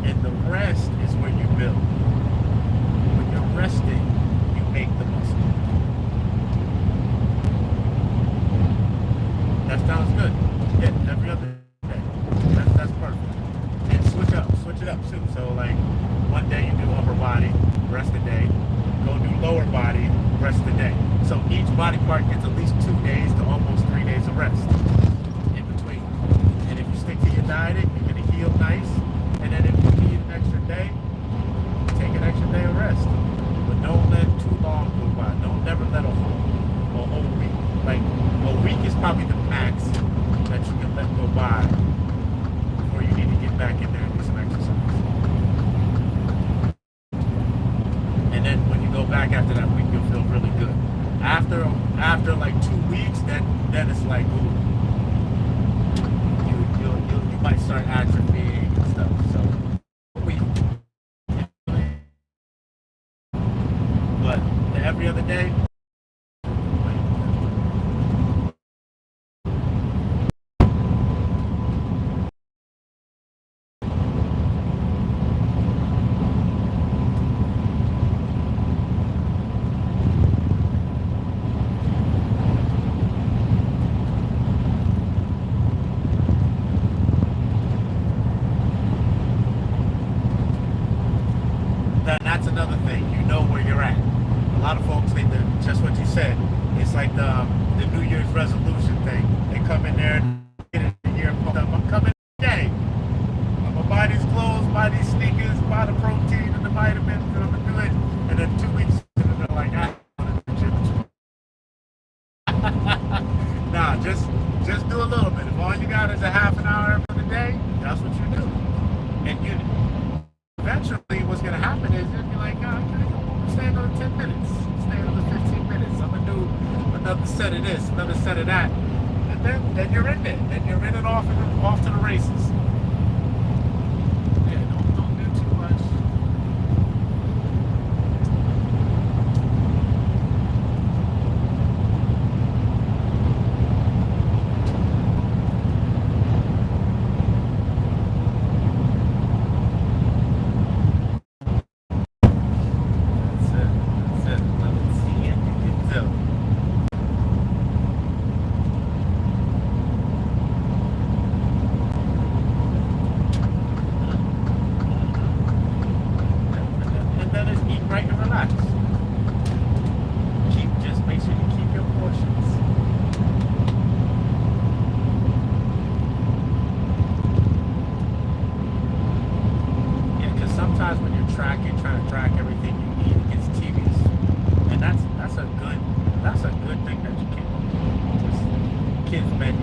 Speaker 13: And the rest is where you build. When you're resting, you make the muscle. That sounds good. Yeah, every other day. That's perfect. And switch it up too. So like one day you do upper body, rest a day. Go do lower body, rest a day. So each body part gets at least 2 days to almost 3 days of rest in between. And if you stick to your dieting, you're gonna heal nice. And then if you need an extra day, take an extra day of rest. But don't let too long go by. Don't never let a whole week. Like a week is probably the max that you can let go by before you need to get back in there and do some exercise. And then when you go back after that week, you'll feel really good. After like 2 weeks, then it's like, ooh, you might start atrophying and stuff. So but every other day. That's another thing. You know where you're at. A lot of folks think that just what you said. It's like the New Year's resolution thing. They come in there and get in the year pumped up. I'm coming today. I'm gonna buy these clothes, buy these sneakers, buy the protein and the vitamins, and I'm gonna do it. And then 2 weeks and they're like, nah, just do a little bit. If all you got is a half an hour every other day, that's what you do. And you eventually what's going to happen is you'll be like, oh, I'm stay another 10 minutes, stay another 15 minutes, I'm going to do another set of this, another set of that, and then you're in there, then you're in and off to the races. Yeah, don't do too much. Trying to track everything you need, it gets tedious, and that's a good thing that you came up with. Just kids menu.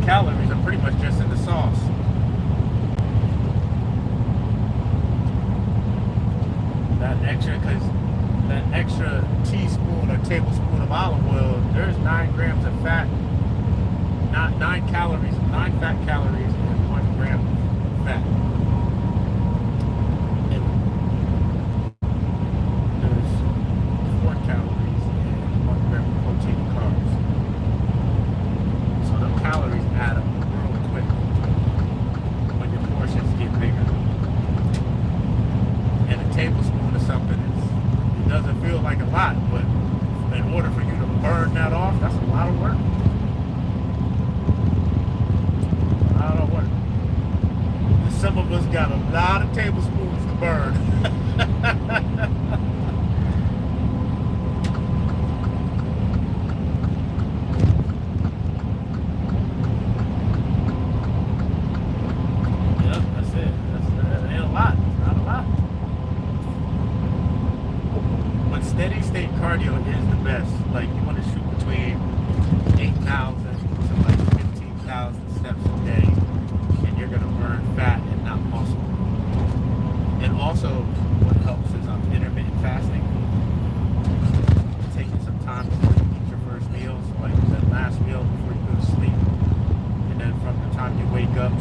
Speaker 13: Calories are pretty much just in the sauce. That extra teaspoon or tablespoon of olive oil, there's 9 grams of fat, not 9 calories, 9 fat calories and 1 gram of fat. And there's 4 calories and 1 gram of protein and carbs. So the calories add up real quick when your portions get bigger. And a tablespoon of something it doesn't feel like a lot, but in order for you to burn that off, that's a lot of work. A lot of work. And some of us got a lot of tablespoons to burn. Steady state cardio is the best. Like you want to shoot between 8,000 to like 15,000 wake up,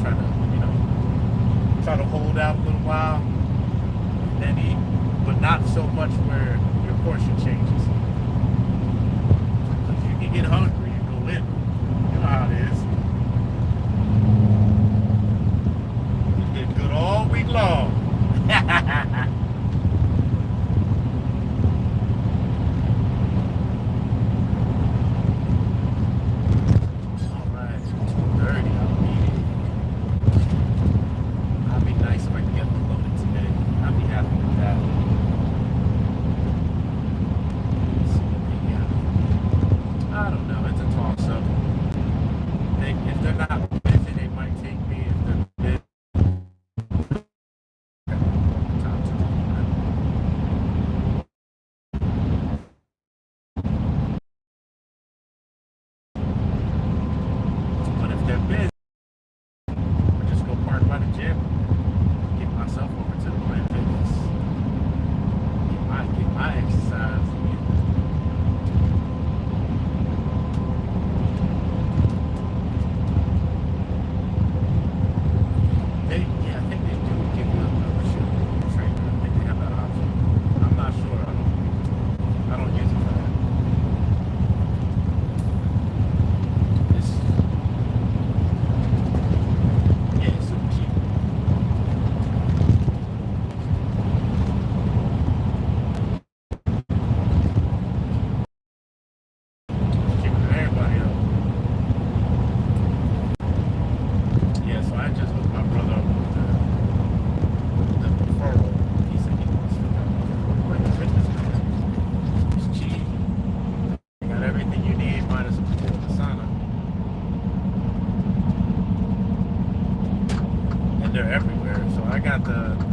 Speaker 13: try to hold out a little while, and then eat, but not so much where your portion changes. Because you can get hungry and go in. You know how it is. You get good all week long.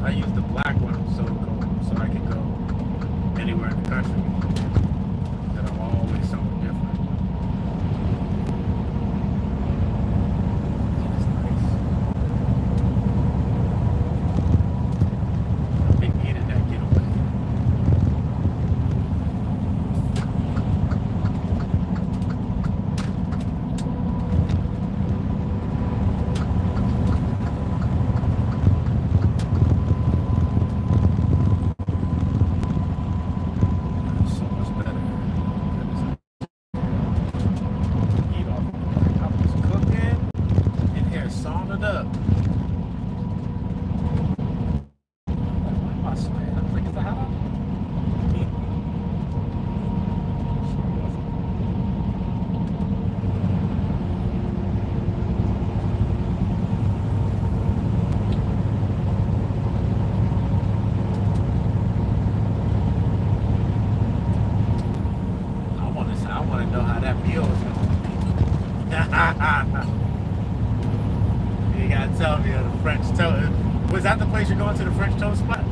Speaker 13: I use the black one so I can go anywhere in the country. That I'm always somewhere different. It's nice. I've been needing that getaway. You gotta tell me the French toast. Was that the place you're going to, the French toast spot?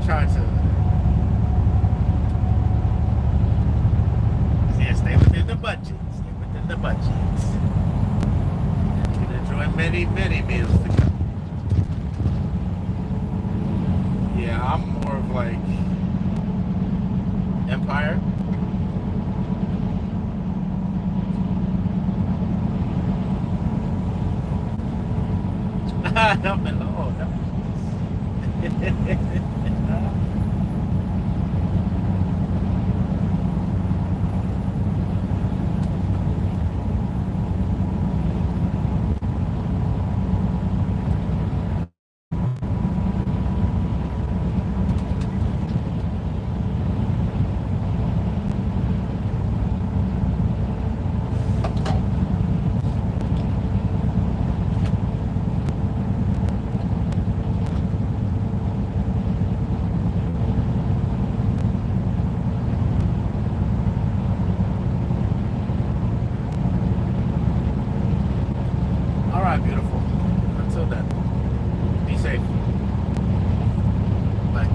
Speaker 13: try to. Yeah, stay within the budget. Stay within the budget. You can enjoy many, many meals to come. Yeah, I'm more of like Empire. No, no. All right, beautiful. Until then, be safe. Bye.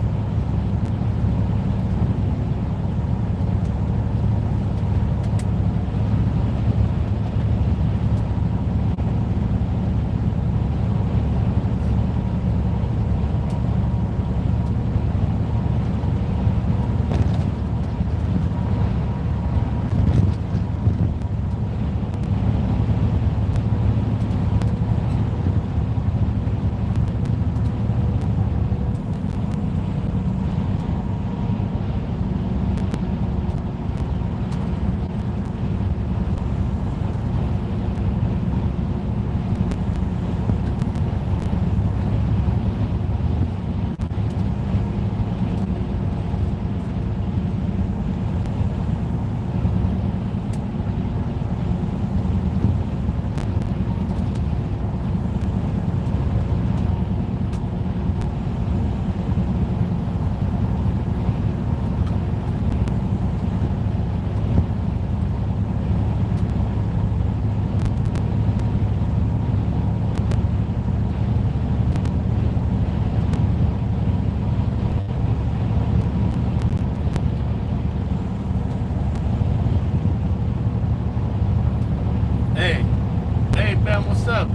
Speaker 13: Hey, man, what's up?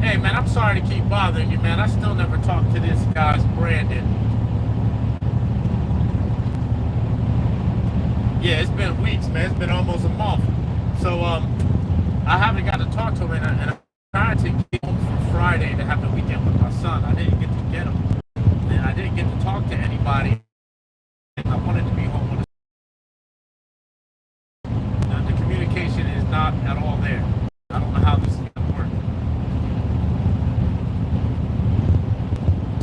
Speaker 13: Hey, man, I'm sorry to keep bothering you, man. I still never talked to this guy's Brandon. Yeah, it's been weeks, man. It's been almost a month. So, I haven't got to talk to him, and I'm trying to get home for Friday to have the weekend with my son. I didn't get to get him, and I didn't get to talk to anybody. And I wanted to be home with him. The communication is not at all there. I don't know how this is going to work.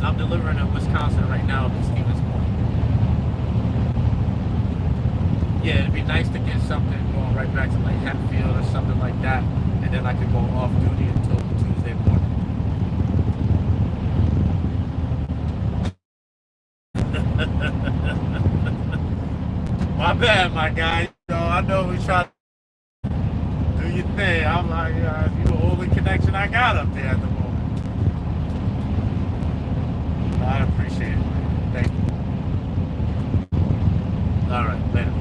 Speaker 13: I'm delivering in Wisconsin right now to Stevens Point. Yeah, it'd be nice to get something going right back to like Hatfield or something like that, and then I could go off duty until Tuesday morning. My bad, my guy. So I know we try to do your thing. I'm like, you the only connection I got up there at the moment. I appreciate it. Thank you. All right, later.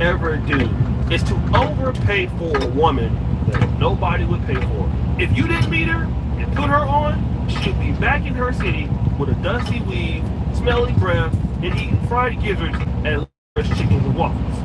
Speaker 1: ever do is to overpay for a woman that nobody would pay for. If you didn't meet her and put her on, she'd be back in her city with a dusty weave, smelly breath, and eating fried gizzards and chickens and waffles.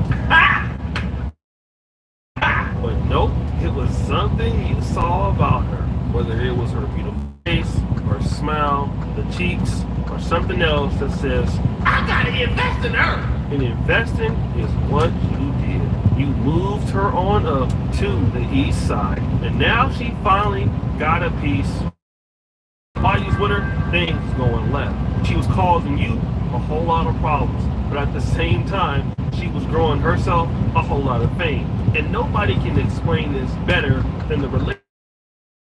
Speaker 1: But nope, it was something you saw about her, whether it was her beautiful face, her smile, the cheeks, or something else that says, I gotta invest in her. And investing is what you did. You moved her on up to the east side, and now she finally got a piece. While you was with her, things was going left. She was causing you a whole lot of problems, but at the same time, she was growing herself a whole lot of fame. And nobody can explain this better than the relationship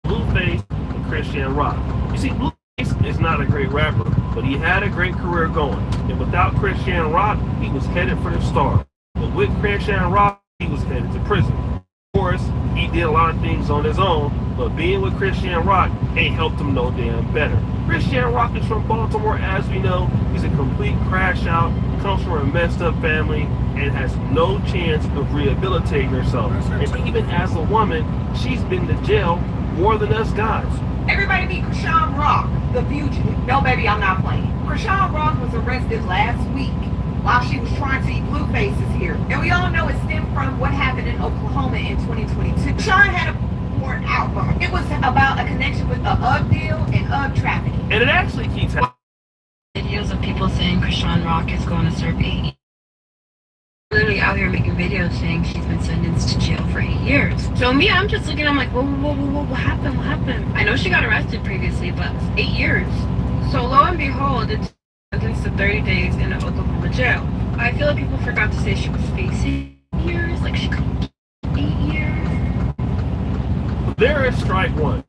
Speaker 1: of Blueface and Christian Rock. You see, Blueface is not a great rapper, but he had a great career going. And without Christian Rock, he was headed for the stars. But with Christian Rock, he was headed to prison. Of course, he did a lot of things on his own, but being with Christian Rock ain't helped him no damn better. Christian Rock is from Baltimore, as we know. He's a complete crash out, comes from a messed up family, and has no chance of rehabilitating herself. And even as a woman, she's been to jail more than us guys.
Speaker 16: Everybody meet Krishan Rock, the fugitive. No, baby, I'm not playing. Krishan Rock was arrested last week while she was trying to eat Blueface's here. And we all know it stemmed from what happened in Oklahoma in 2022. Krishan had a warrant out for her. It was about a connection with a UG deal and UG trafficking.
Speaker 1: And it actually keeps happening.
Speaker 17: Videos of people saying Krishan Rock is going to serve 8 years. Literally out here making videos saying she's been sentenced to jail for 8 years. So me, I'm just looking, I'm like, whoa, what happened? What happened? I know she got arrested previously, but 8 years. So lo and behold, it's sentenced to 30 days in an Oklahoma jail. I feel like people forgot to say she was facing years, like she could 8 years.
Speaker 1: There is strike one.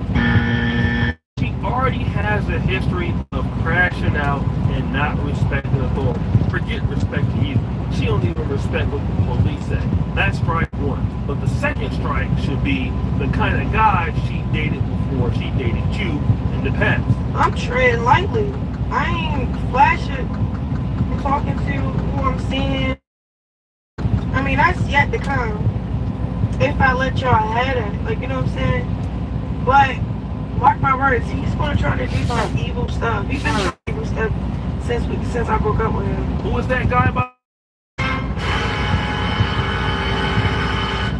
Speaker 1: She already has a history of crashing out and not respecting authority. Forget respecting you. She don't even respect what the police say. That's strike one. But the second strike should be the kind of guy she dated before she dated you in the past.
Speaker 18: I'm treading lightly. I ain't flashing. I'm talking to who I'm seeing. I mean, that's yet to come. If I let y'all have it, like, you know what I'm saying? But mark my words, he's gonna try to do some evil stuff. He's been doing evil stuff since I broke up with him.
Speaker 1: Who was that guy by?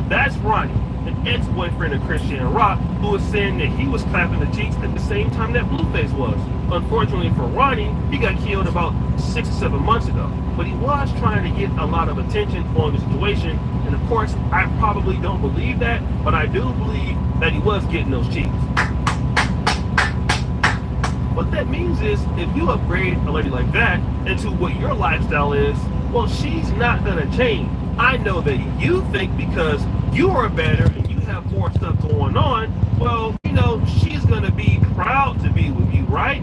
Speaker 1: That's Ronnie, an ex-boyfriend of Christian Rock, who was saying that he was clapping the cheeks at the same time that Blueface was. Unfortunately for Ronnie, he got killed about 6 or 7 months ago. But he was trying to get a lot of attention on the situation, and of course, I probably don't believe that, but I do believe that he was getting those cheeks. What that means is, if you upgrade a lady like that into what your lifestyle is, well, she's not gonna change. I know that you think because you are better and you have more stuff going on, well, you know, she's gonna be proud to be with you, right?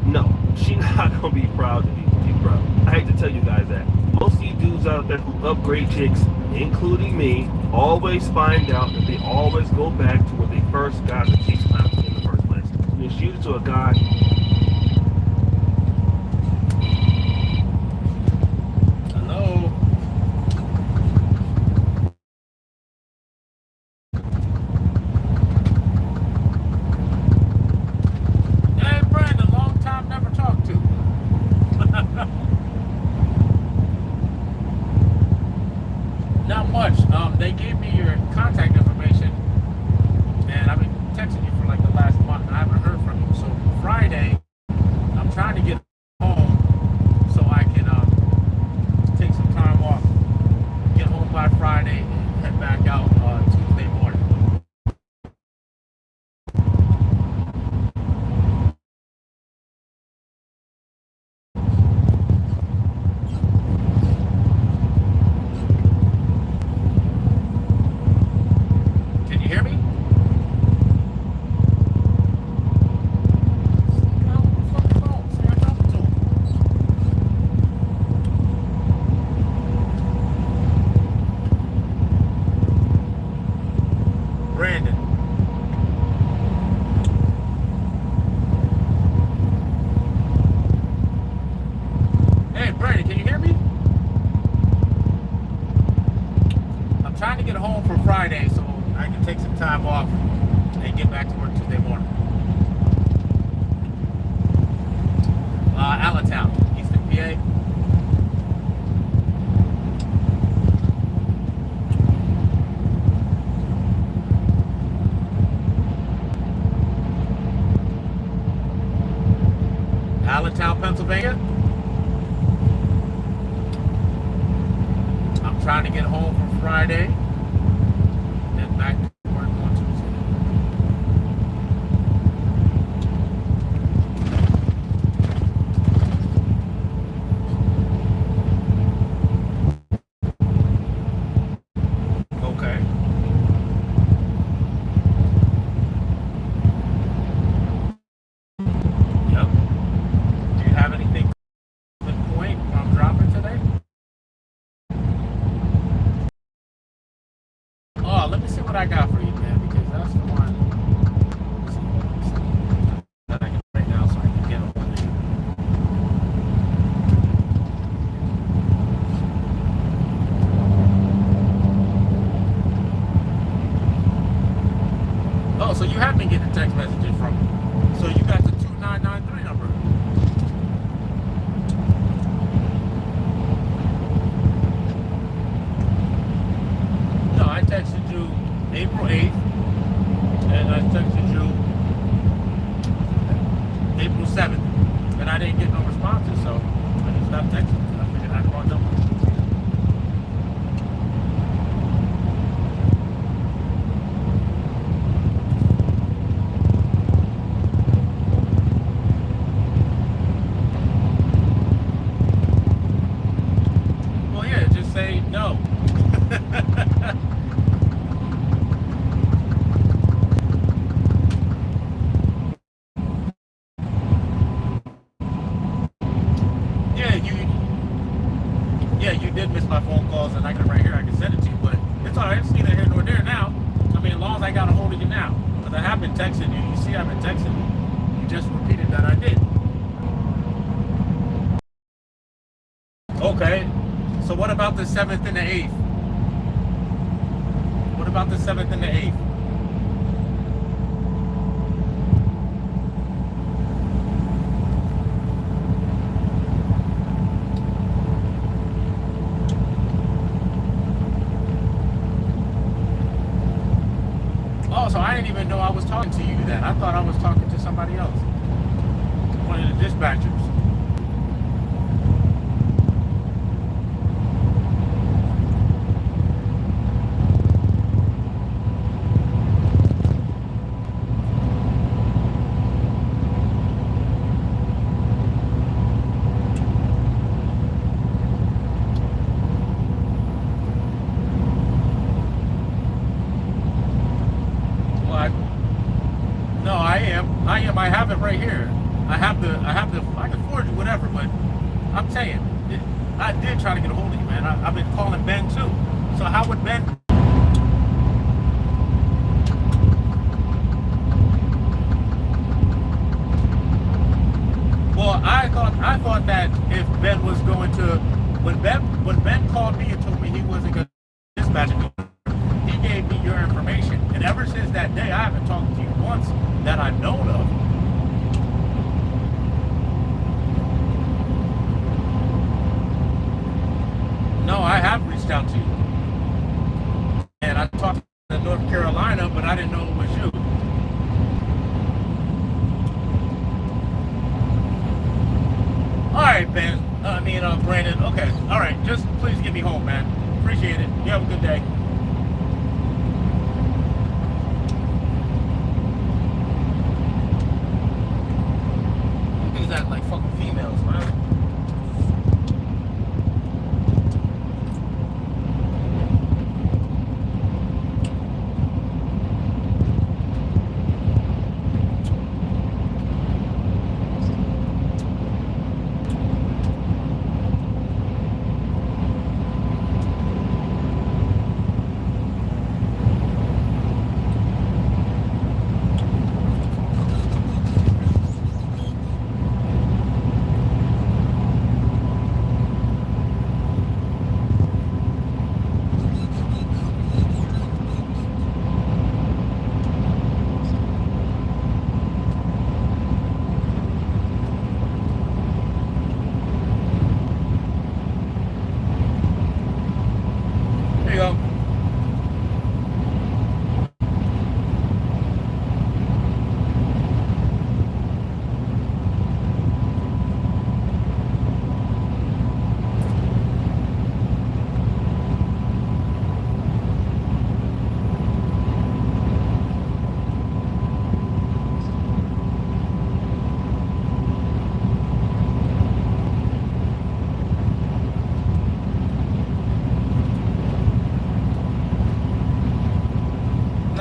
Speaker 1: No, she's not gonna be proud to be with you, bro. I hate to tell you guys that. Most of you dudes out there who upgrade chicks, including me, always find out that they always go back to where they first got the cheeks clapped in the first place. And it's usually to a guy.
Speaker 13: Hello? Hey, Brandon, long time never talked to. Not much. They gave me your contact information, and I've been texting you for like the last month, and I haven't heard from you. So Friday, I'm trying to get home so I can take some time off, get home by Friday, and head back out Tuesday morning. Can you hear me? Brandon. Hey, Brandon, can you hear me? I can take some time off and get back to work Tuesday morning. Allentown, Eastern PA. Allentown, Pennsylvania. I'm trying to get home for Friday, then back to work on Tuesday. Okay. Yep. Do you have anything to point I'm dropping today? Oh, let me see what I got for you, man, because that's the one. Let's see that I can right now so I can get over there. Oh, so you have been getting text messages from me. So you got the 2993 number. No, I texted you April 8th, and I texted you April 7th, and I didn't get no responses, so I just stopped texting you. I figured I'd call number. Well, yeah, just say no. Yeah, you did miss my phone calls, and I got it right here. I can send it to you, but it's all right. It's neither here nor there now. I mean, as long as I got a hold of you now, because I have been texting you. You see, I've been texting you. You just repeated that I did. Okay. So what about the 7th and the 8th? What about the 7th and the 8th? Oh, so I didn't even know I was talking to you then. I thought I was talking to somebody else. One of the dispatchers. No, I am. I have it right here. I can forward you whatever, but I'm saying, I did try to get a hold of you, man. I've been calling Ben too. So how would Ben? Well, I thought that if Ben was going to, when Ben called me and told me he wasn't going to dispatch me, he gave me your information, and ever since that day, I haven't talked to you once that I've known of. No, I have reached out to you, and I talked to North Carolina, but I didn't know it was you. All right, Ben. Brandon. Okay. All right. Just please get me home, man. Appreciate it. You have a good day. That like fucking females, man.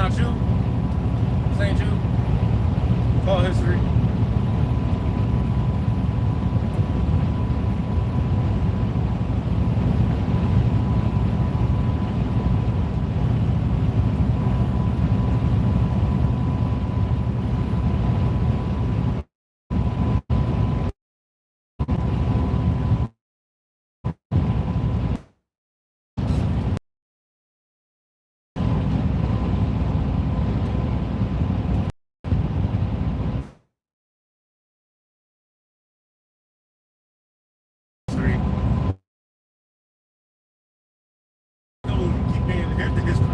Speaker 13: not you. This ain't you. Call history. Here's the history.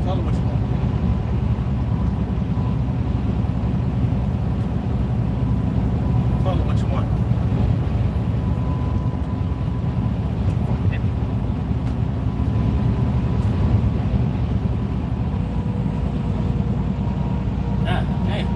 Speaker 13: Tell them what you want. Tell them what you want. Hey.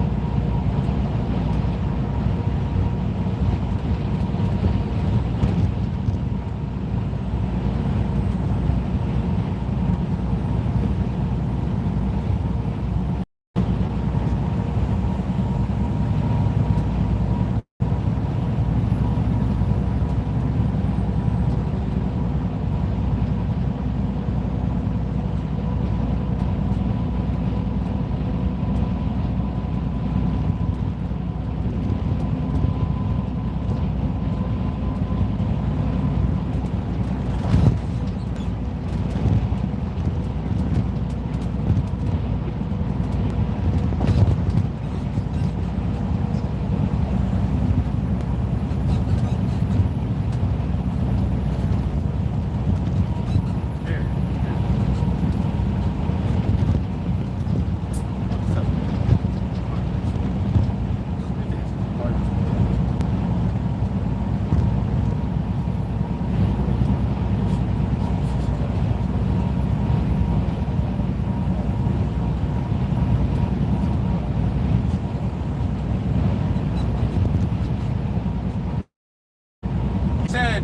Speaker 13: Said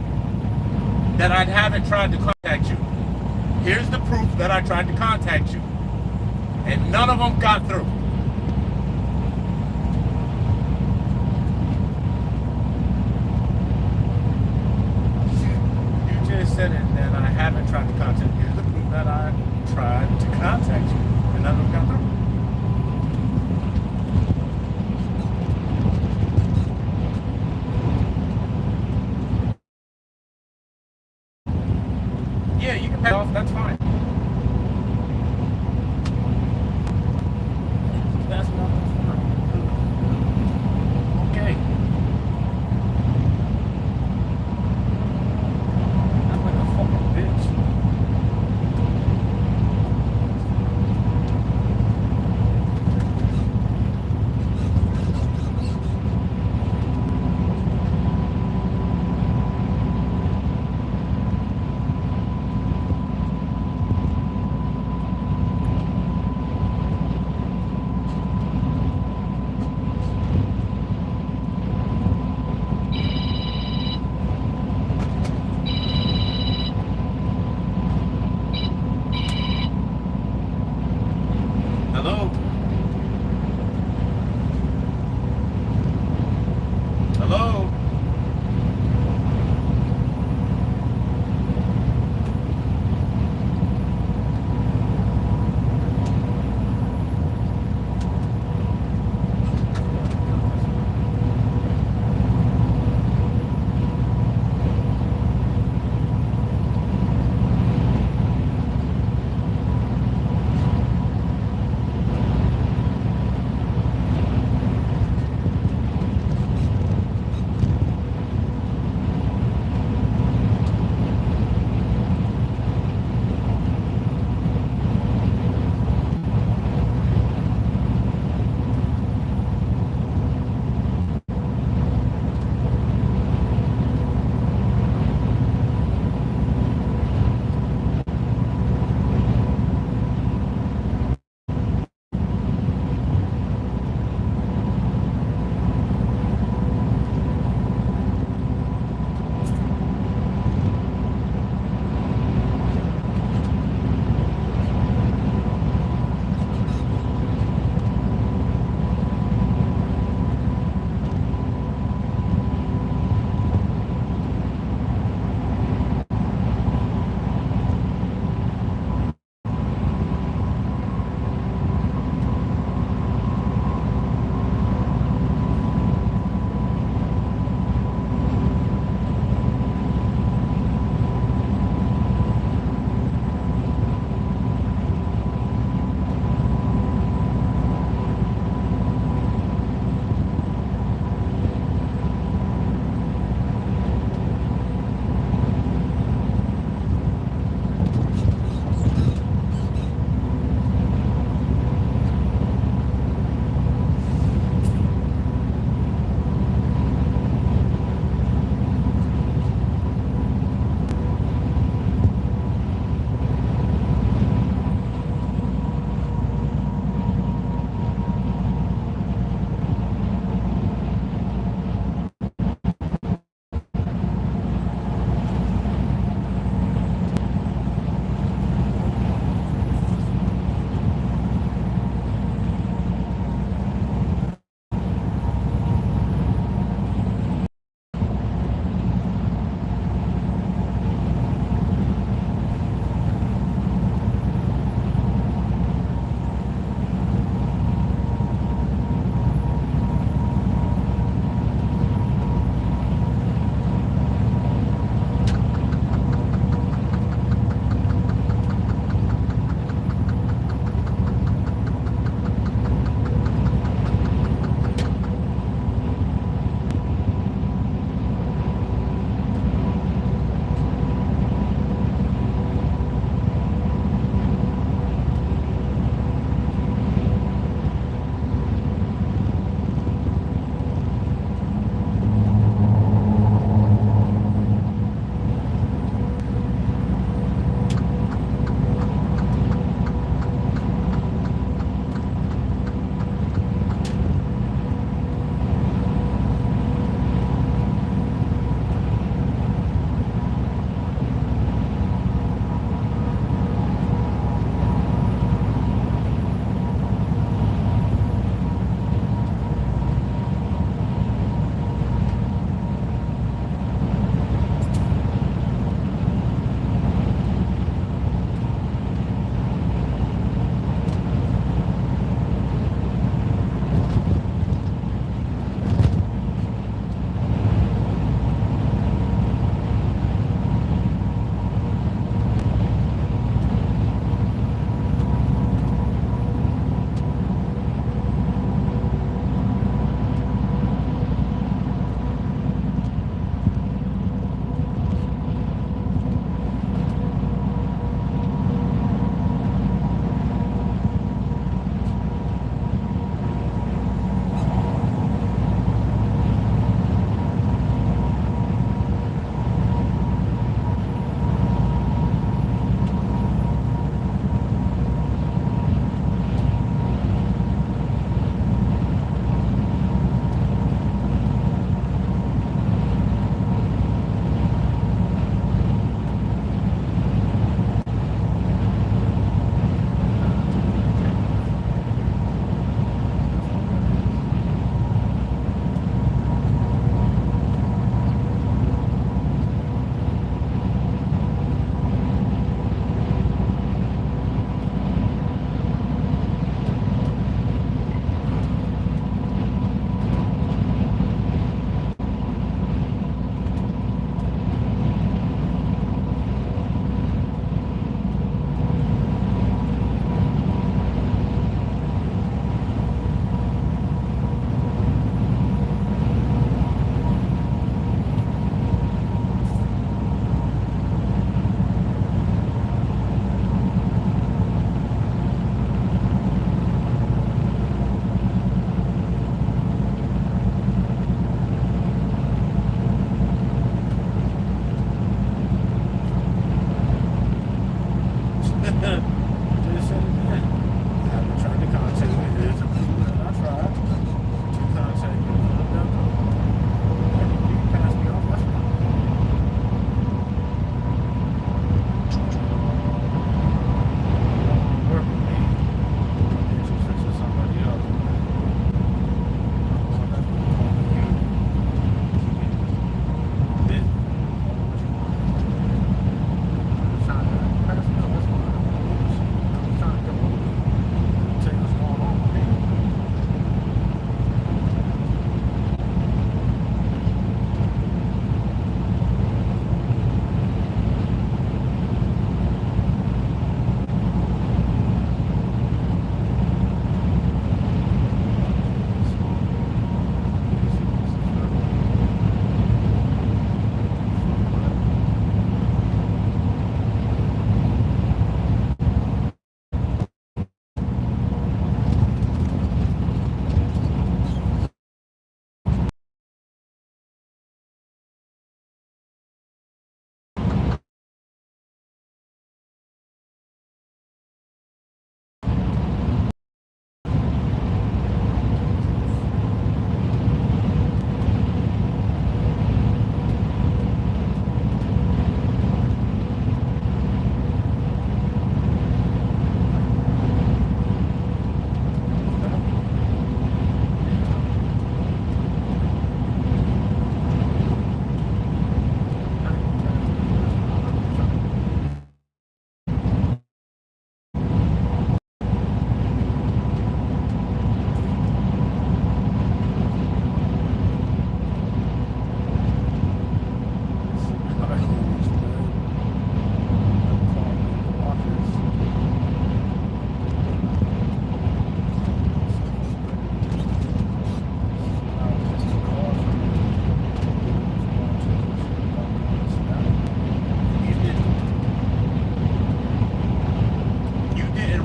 Speaker 13: that I haven't tried to contact you. Here's the proof that I tried to contact you. And none of them got through. You just said it that I haven't tried to contact you. Here's the proof that I tried to contact you. And none of them got through. Yeah, you can pay off, that's fine. That's not fine. Okay. I'm like a fucking bitch.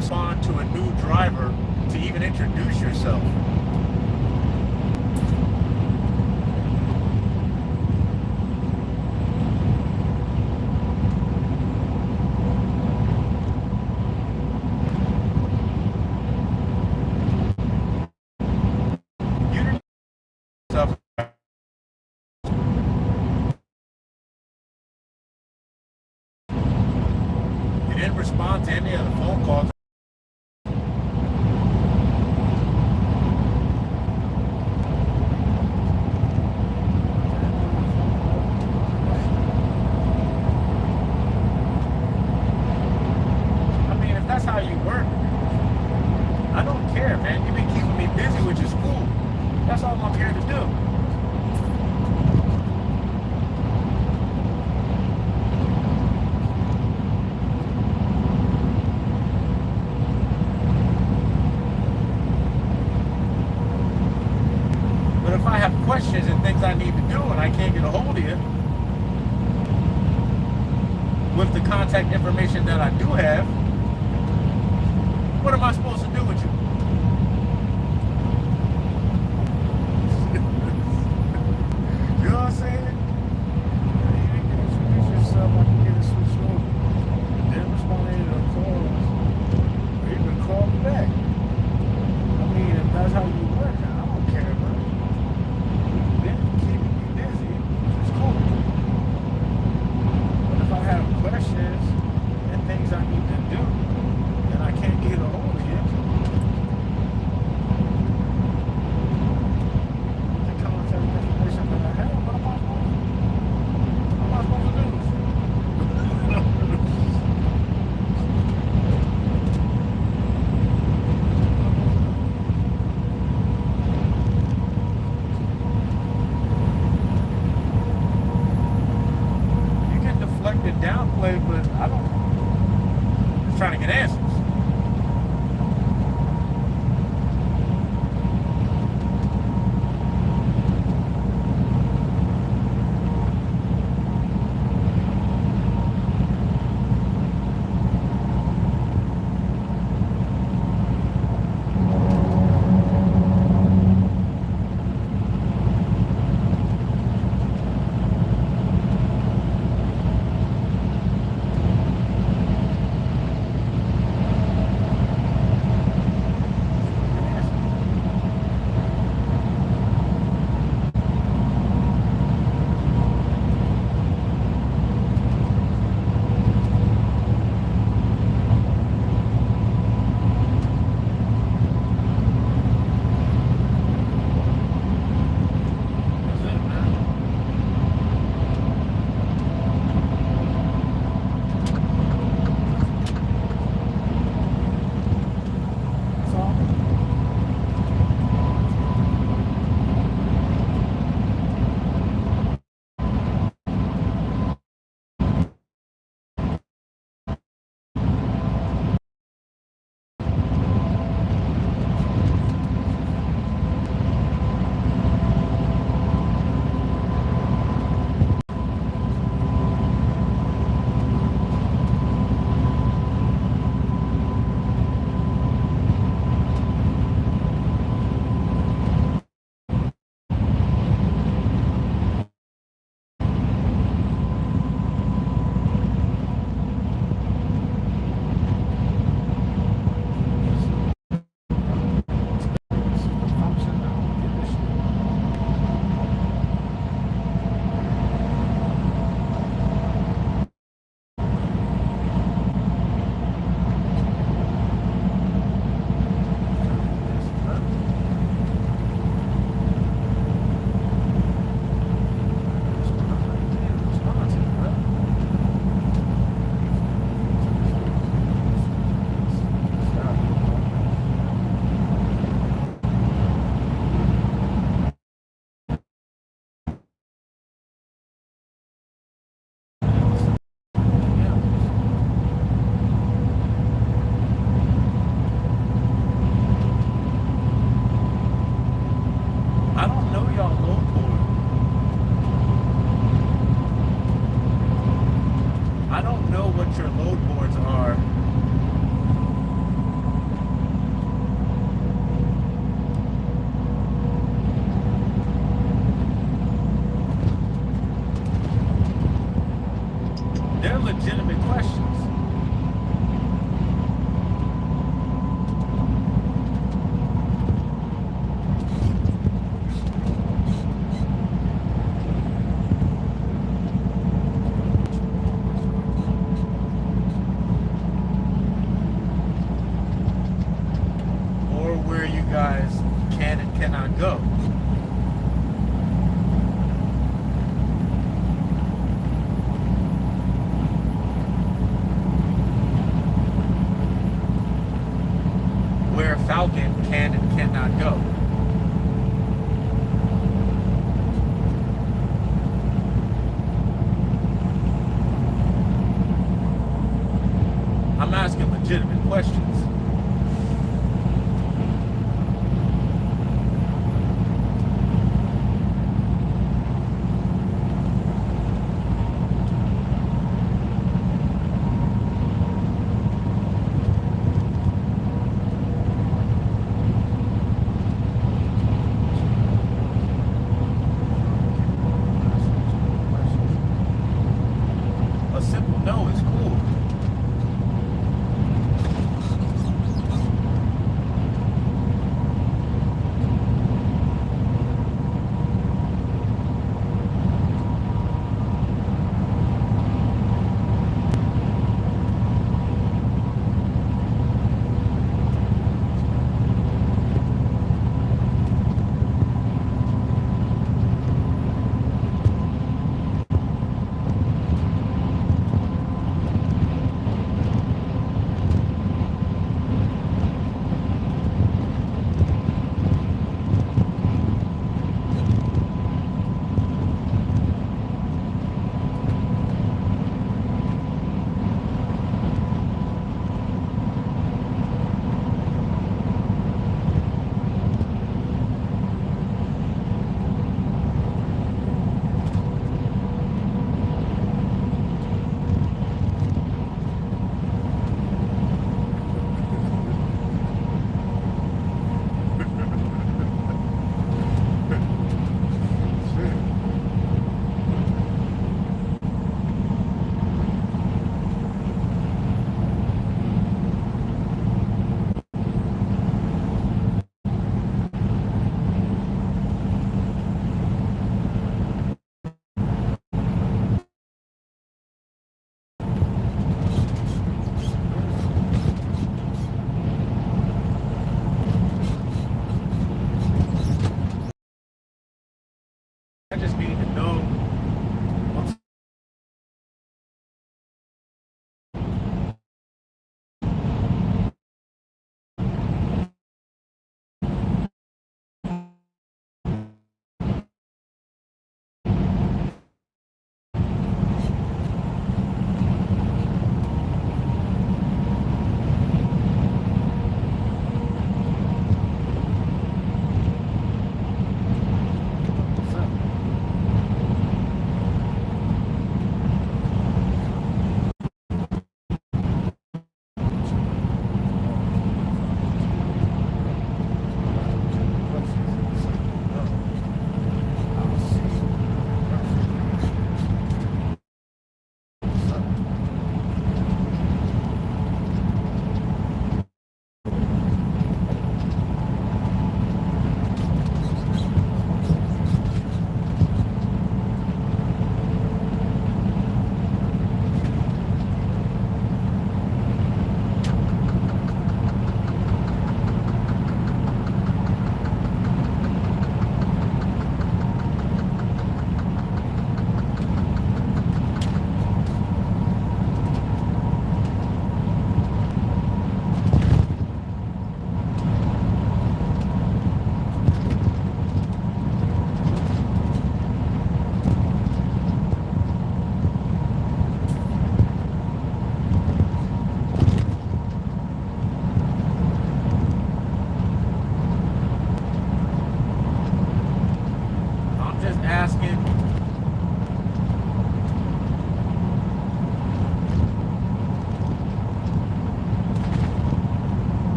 Speaker 13: respond to a new driver to even introduce yourself. Stuff. You didn't respond to any of the phone calls. I mean, if that's how you work, I don't care, man. You've been keeping me busy with your school. That's all I'm here to do. But if I have questions and things I need to do and I can't get a hold of you, with the contact information that I do have, what am I supposed to do with you? You know what I'm saying? You can introduce yourself, I can get it switched over. Then respond to any of the calls. Or even call me back. I mean, if that's how you work, I don't care, bro. You've been keeping me busy, which is cool. But if I have questions and things I need to do, and I can't get a hold of you, the contact information that I have, what am I supposed to do? You can deflect and downplay, but I don't. I'm just trying to get answers. cannot go. Where a falcon can and cannot go. I'm asking legitimate questions. A simple no is cool.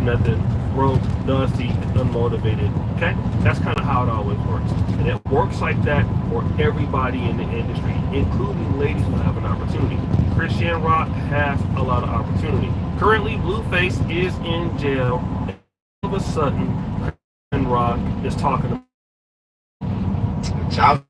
Speaker 1: method. Broke, dusty, unmotivated. Okay? That's kind of how it always works. And it works like that for everybody in the industry, including ladies who have an opportunity. Christian Rock has a lot of opportunity. Currently, Blueface is in jail. All of a sudden, Christian Rock is talking about
Speaker 6: child.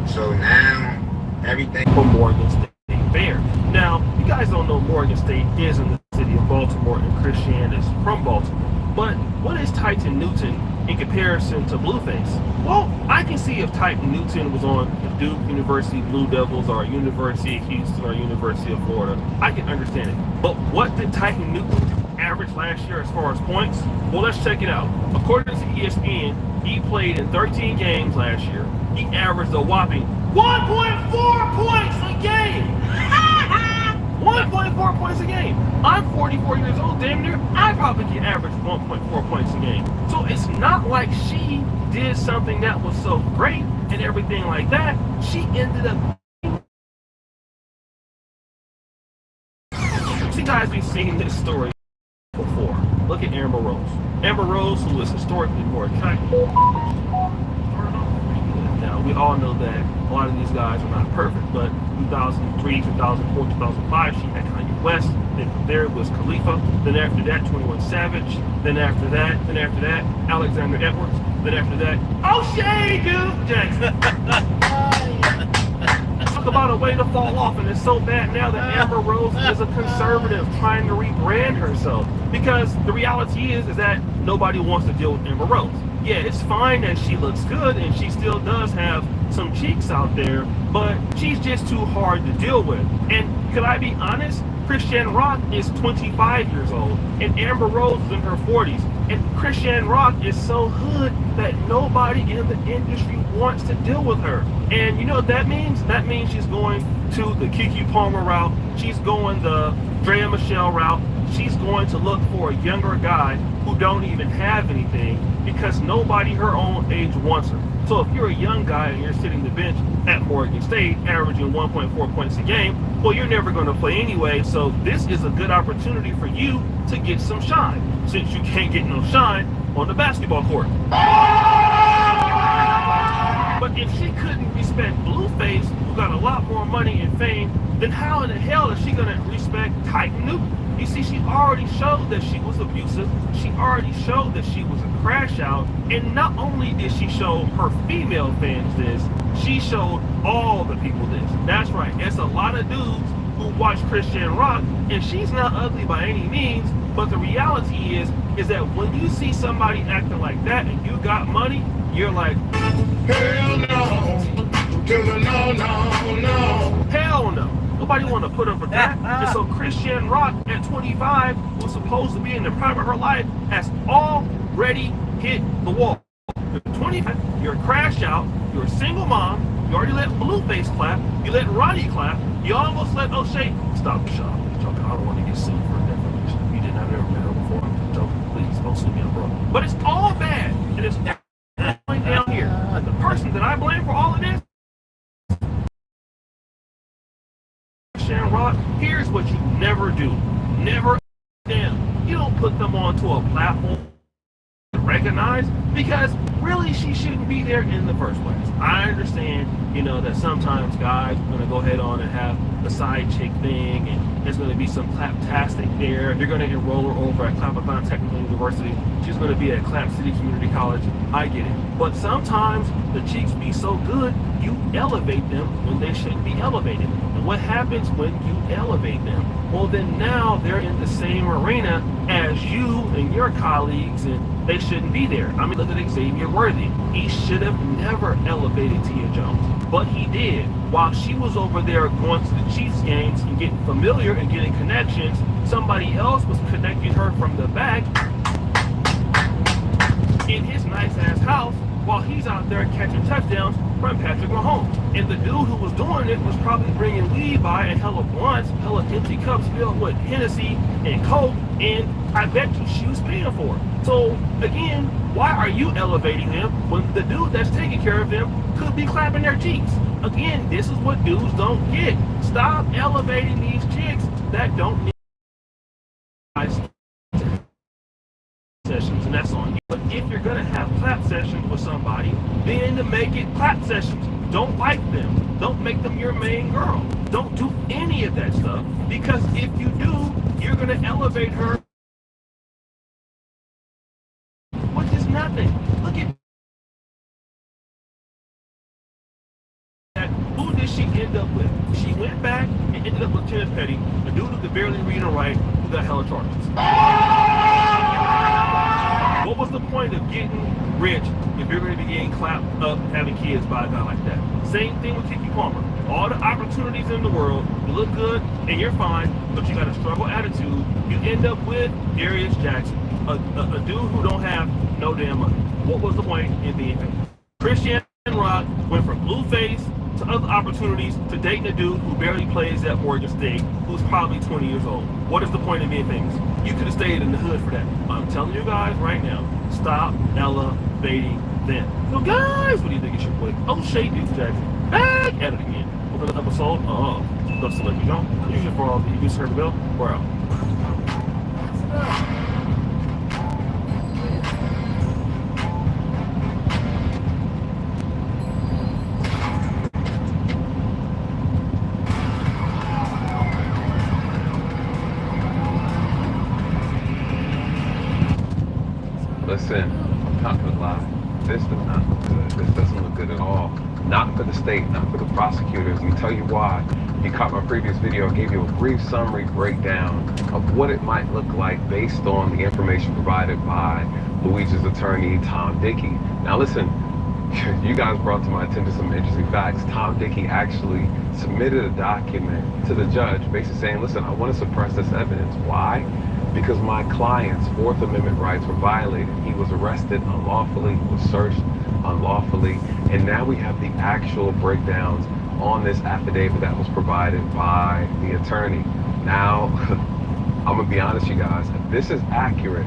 Speaker 6: So now everything
Speaker 1: for Morgan State Fair. Now, you guys don't know Morgan State is in the city of Baltimore and Christian is from Baltimore. But what is Titan Newton in comparison to Blueface? Well, I can see if Titan Newton was on the Duke University Blue Devils or University of Houston or University of Florida. I can understand it. But what did Titan Newton average last year as far as points? Well, let's check it out. According to ESPN, he played in 13 games last year. He averaged a whopping 1.4 points a game. 1.4 points a game. I'm 44 years old, damn near. I probably can average 1.4 points a game. So it's not like she did something that was so great and everything like that. She ended up. You guys be seeing this story before. Look at Amber Rose. Amber Rose, who is historically more attractive. Now, we all know that a lot of these guys are not perfect, but 2003, 2004, 2005, she had Kanye West. Then from there it was Khalifa. Then after that, 21 Savage. Then after that, Alexander Edwards. Then after that, O'Shea Duke Jackson. Talk about a way to fall off, and it's so bad now that Amber Rose is a conservative trying to rebrand herself. Because the reality is that nobody wants to deal with Amber Rose. Yeah, it's fine that she looks good and she still does have some cheeks out there, but she's just too hard to deal with. And could I be honest? Christian Rock is 25 years old and Amber Rose is in her 40s. And Christian Rock is so hood that nobody in the industry wants to deal with her. And you know what that means? That means she's going to the Keke Palmer route. She's going the Drea Michelle route. She's going to look for a younger guy who don't even have anything because nobody her own age wants her. So if you're a young guy and you're sitting the bench at Morgan State averaging 1.4 points a game, well, you're never going to play anyway. So this is a good opportunity for you to get some shine since you can't get no shine on the basketball court. But if she couldn't respect Blueface, who got a lot more money and fame, then how in the hell is she going to respect Titan Newton? You see, she already showed that she was abusive. She already showed that she was a crash out. And not only did she show her female fans this, she showed all the people this. That's right. It's a lot of dudes who watch Christian Rock, and she's not ugly by any means. But the reality is that when you see somebody acting like that and you got money, you're like, hell no. No. Hell no. Nobody want to put up with that. And so Christian Rock at 25, who's supposed to be in the prime of her life, has already hit the wall. You're 25, you're a crash out, you're a single mom, you already let Blueface clap, you let Ronnie clap, you almost let O'Shea. Stop the shot. I'm joking. I don't want to get sued for defamation. You did not ever met her before. I'm joking. Please don't sue me, bro. But it's all bad. And it's going down here. And the person that I blame for all of this, Rock, here's what you never do. Never them. You don't put them onto a platform to recognize because really she shouldn't be there in the first place. I understand, that sometimes guys are going to go ahead on and have a side chick thing and there's going to be some claptastic there. You're going to enroll her over at Clapathon Technical University. She's going to be at Clap City Community College. I get it. But sometimes the chicks be so good, you elevate them when they shouldn't be elevated. And what happens when you elevate them? Well, then now they're in the same arena as you and your colleagues, and they shouldn't be there. I mean, look at Xavier Worthy. He should have never elevated Tia Jones, but he did. While she was over there going to the Chiefs games and getting familiar and getting connections, somebody else was connecting her from the back in his nice-ass house while he's out there catching touchdowns from Patrick Mahomes. And the dude who was doing it was probably bringing weed by and hella blunts, hella empty cups filled with Hennessy and Coke, and I bet you she was paying for it. So, again, why are you elevating them when the dude that's taking care of them could be clapping their cheeks? Again, this is what dudes don't get. Stop elevating these chicks that don't need if you're gonna have clap sessions with somebody, then to make it clap sessions. Don't like them. Don't make them your main girl. Don't do any of that stuff, because if you do, you're gonna elevate her, which is nothing. Look at that. Who did she end up with? She went back and ended up with Kenneth Petty, a dude who could barely read and write, who got hella charges. What was the point of getting rich if you're going to be getting clapped up having kids by a guy like that? Same thing with Keke Palmer. All the opportunities in the world, you look good and you're fine, but you got a struggle attitude. You end up with Darius Jackson, a dude who don't have no damn money. What was the point in being famous? Christian Rock went from Blueface to other opportunities to dating a dude who barely plays at Morgan State, who's probably 20 years old. What is the point of being famous? You could have stayed in the hood for that. I'm telling you guys right now, stop elevating them. So guys, what do you think it should play? Oh, Shay Duke Jackson. Back at it again. With another episode of The Select John. Usually for all the you heard the bell. We're out.
Speaker 5: Listen, I'm not gonna lie. This does not look good. This doesn't look good at all. Not for the state, not for the prosecutors. Let me tell you why. If you caught my previous video, I gave you a brief summary breakdown of what it might look like based on the information provided by Luigi's attorney, Tom Dickey. Now listen, you guys brought to my attention some interesting facts. Tom Dickey actually submitted a document to the judge basically saying, listen, I want to suppress this evidence. Why? Because my client's Fourth Amendment rights were violated. He was arrested unlawfully, he was searched unlawfully, and now we have the actual breakdowns on this affidavit that was provided by the attorney. Now, I'm gonna be honest, you guys, if this is accurate,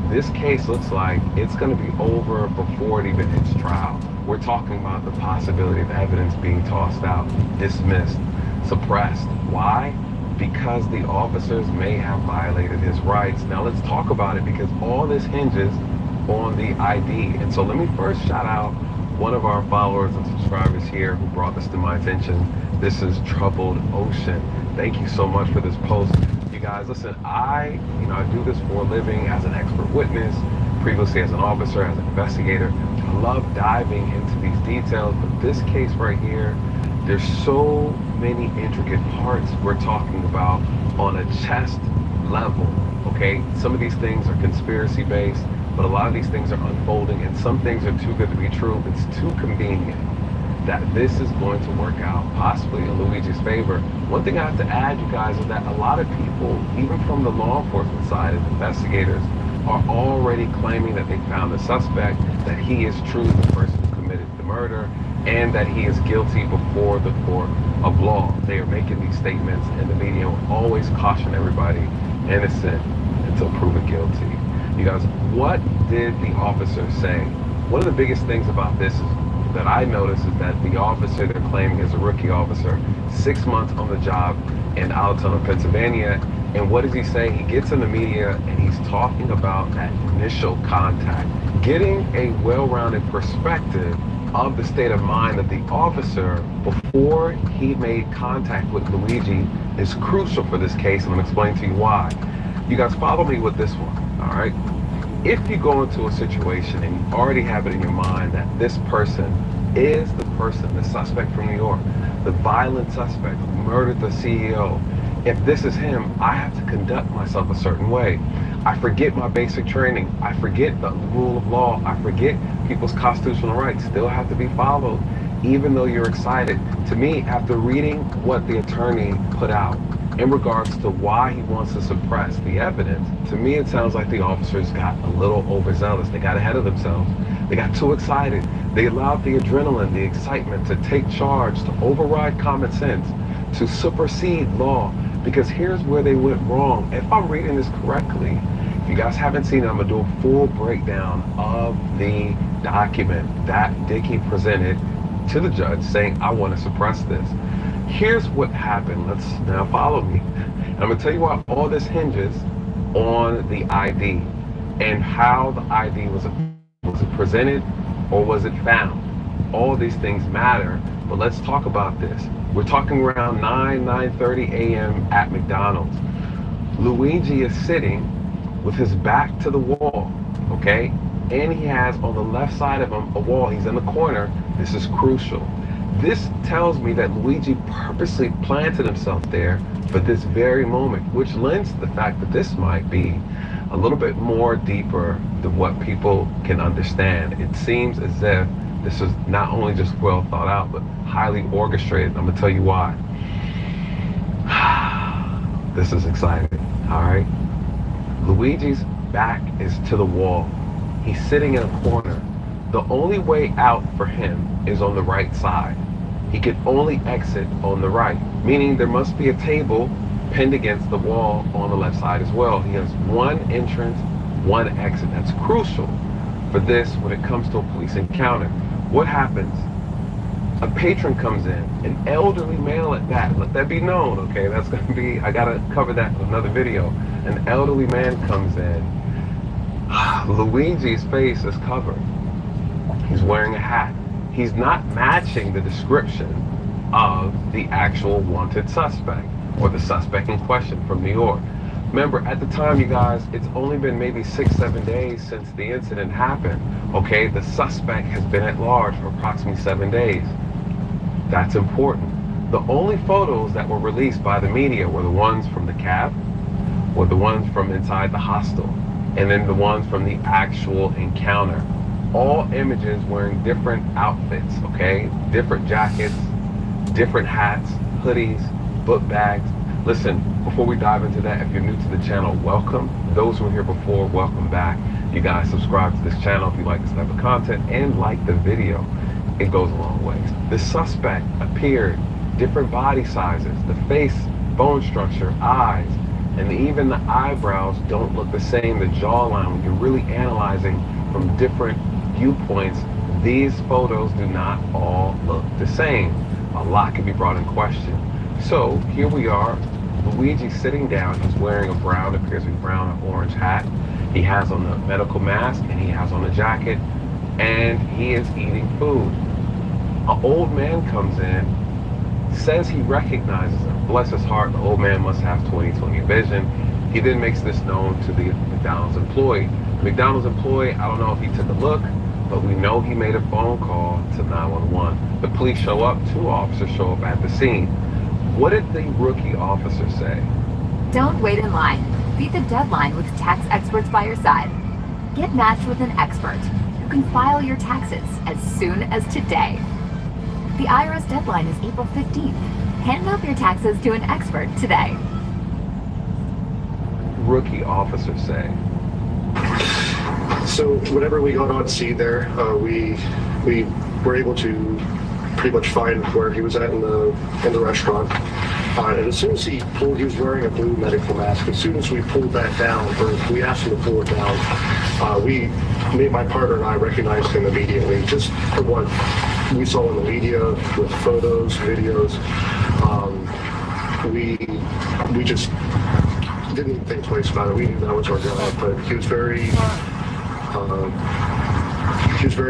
Speaker 5: this case looks like it's gonna be over before it even hits trial. We're talking about the possibility of evidence being tossed out, dismissed, suppressed. Why? Because the officers may have violated his rights. Now let's talk about it, because all this hinges on the ID. And so let me first shout out one of our followers and subscribers here who brought this to my attention. This is Troubled Ocean. Thank you so much for this post. You guys, listen, I do this for a living as an expert witness, previously as an officer, as an investigator. I love diving into these details, but this case right here, there's so many intricate parts we're talking about on a chest level, okay? Some of these things are conspiracy based, but a lot of these things are unfolding, and some things are too good to be true. It's too convenient that this is going to work out possibly in Luigi's favor. One thing I have to add, you guys, is that a lot of people, even from the law enforcement side and investigators, are already claiming that they found the suspect, that he is truly the person who committed the murder, and that he is guilty before the court of law. They are making these statements, and the media will always caution everybody innocent until proven guilty. You guys, what did the officer say? One of the biggest things about this that I noticed is that the officer they're claiming is a rookie officer, 6 months on the job in Altoona, Pennsylvania. And what does he say? He gets in the media and he's talking about that initial contact, getting a well-rounded perspective of the state of mind of the officer before he made contact with Luigi is crucial for this case, and I'm going to explain to you why. You guys follow me with this one, all right? If you go into a situation and you already have it in your mind that this person is the person, the suspect from New York, the violent suspect who murdered the CEO, if this is him, I have to conduct myself a certain way. I forget my basic training. I forget the rule of law. I forget people's constitutional rights still have to be followed, even though you're excited. To me, after reading what the attorney put out in regards to why he wants to suppress the evidence, to me it sounds like the officers got a little overzealous. They got ahead of themselves. They got too excited. They allowed the adrenaline, the excitement to take charge, to override common sense, to supersede law. Because here's where they went wrong. If I'm reading this correctly, if you guys haven't seen it, I'm gonna do a full breakdown of the document that Dickey presented to the judge saying, I want to suppress this. Here's what happened. Let's now follow me. I'm gonna tell you why all this hinges on the ID and how the ID was presented or was it found? All these things matter, but let's talk about this. We're talking around 9:30 a.m. at McDonald's. Luigi is sitting with his back to the wall, okay? And he has on the left side of him a wall. He's in the corner. This is crucial. This tells me that Luigi purposely planted himself there for this very moment, which lends to the fact that this might be a little bit more deeper than what people can understand. It seems as if this is not only just well thought out, but highly orchestrated. I'm gonna tell you why. This is exciting, all right? Luigi's back is to the wall. He's sitting in a corner. The only way out for him is on the right side. He can only exit on the right, meaning there must be a table pinned against the wall on the left side as well. He has one entrance, one exit. That's crucial for this when it comes to a police encounter. What happens? A patron comes in, an elderly male at that. Let that be known, okay? That's gonna be, I gotta cover that in another video. An elderly man comes in. Luigi's face is covered. He's wearing a hat. He's not matching the description of the actual wanted suspect or the suspect in question from New York. Remember, at the time, you guys, it's only been maybe 6-7 days since the incident happened, okay? The suspect has been at large for approximately 7 days. That's important. The only photos that were released by the media were the ones from the cab, or the ones from inside the hostel, and then the ones from the actual encounter. All images wearing different outfits, okay? Different jackets, different hats, hoodies, book bags. Listen, before we dive into that, if you're new to the channel, welcome. Those who were here before, welcome back. You guys subscribe to this channel if you like this type of content and like the video. It goes a long ways. The suspect appeared, different body sizes, the face, bone structure, eyes, and even the eyebrows don't look the same, the jawline. When you're really analyzing from different viewpoints, these photos do not all look the same. A lot can be brought in question. So here we are, Luigi sitting down. He's wearing a brown, appears to be brown or orange hat. He has on the medical mask and he has on a jacket, and he is eating food. An old man comes in, says he recognizes him. Bless his heart, the old man must have 20/20 vision. He then makes this known to the McDonald's employee. The McDonald's employee, I don't know if he took a look, but we know he made a phone call to 911. The police show up, 2 officers show up at the scene. What did the rookie officer say?
Speaker 10: Don't wait in line. Beat the deadline with tax experts by your side. Get matched with an expert who can file your taxes as soon as today. The IRS deadline is April 15th. Hand up your taxes to an expert today.
Speaker 5: Rookie officer say?
Speaker 19: So whenever we got on scene there, we were able to pretty much find where he was at in the restaurant. And as soon as he was wearing a blue medical mask. As soon as we pulled that down, or we asked him to pull it down, my partner and I recognized him immediately, just from what we saw in the media with photos, videos. We just didn't even think twice about it. We knew that was our guy, but he was very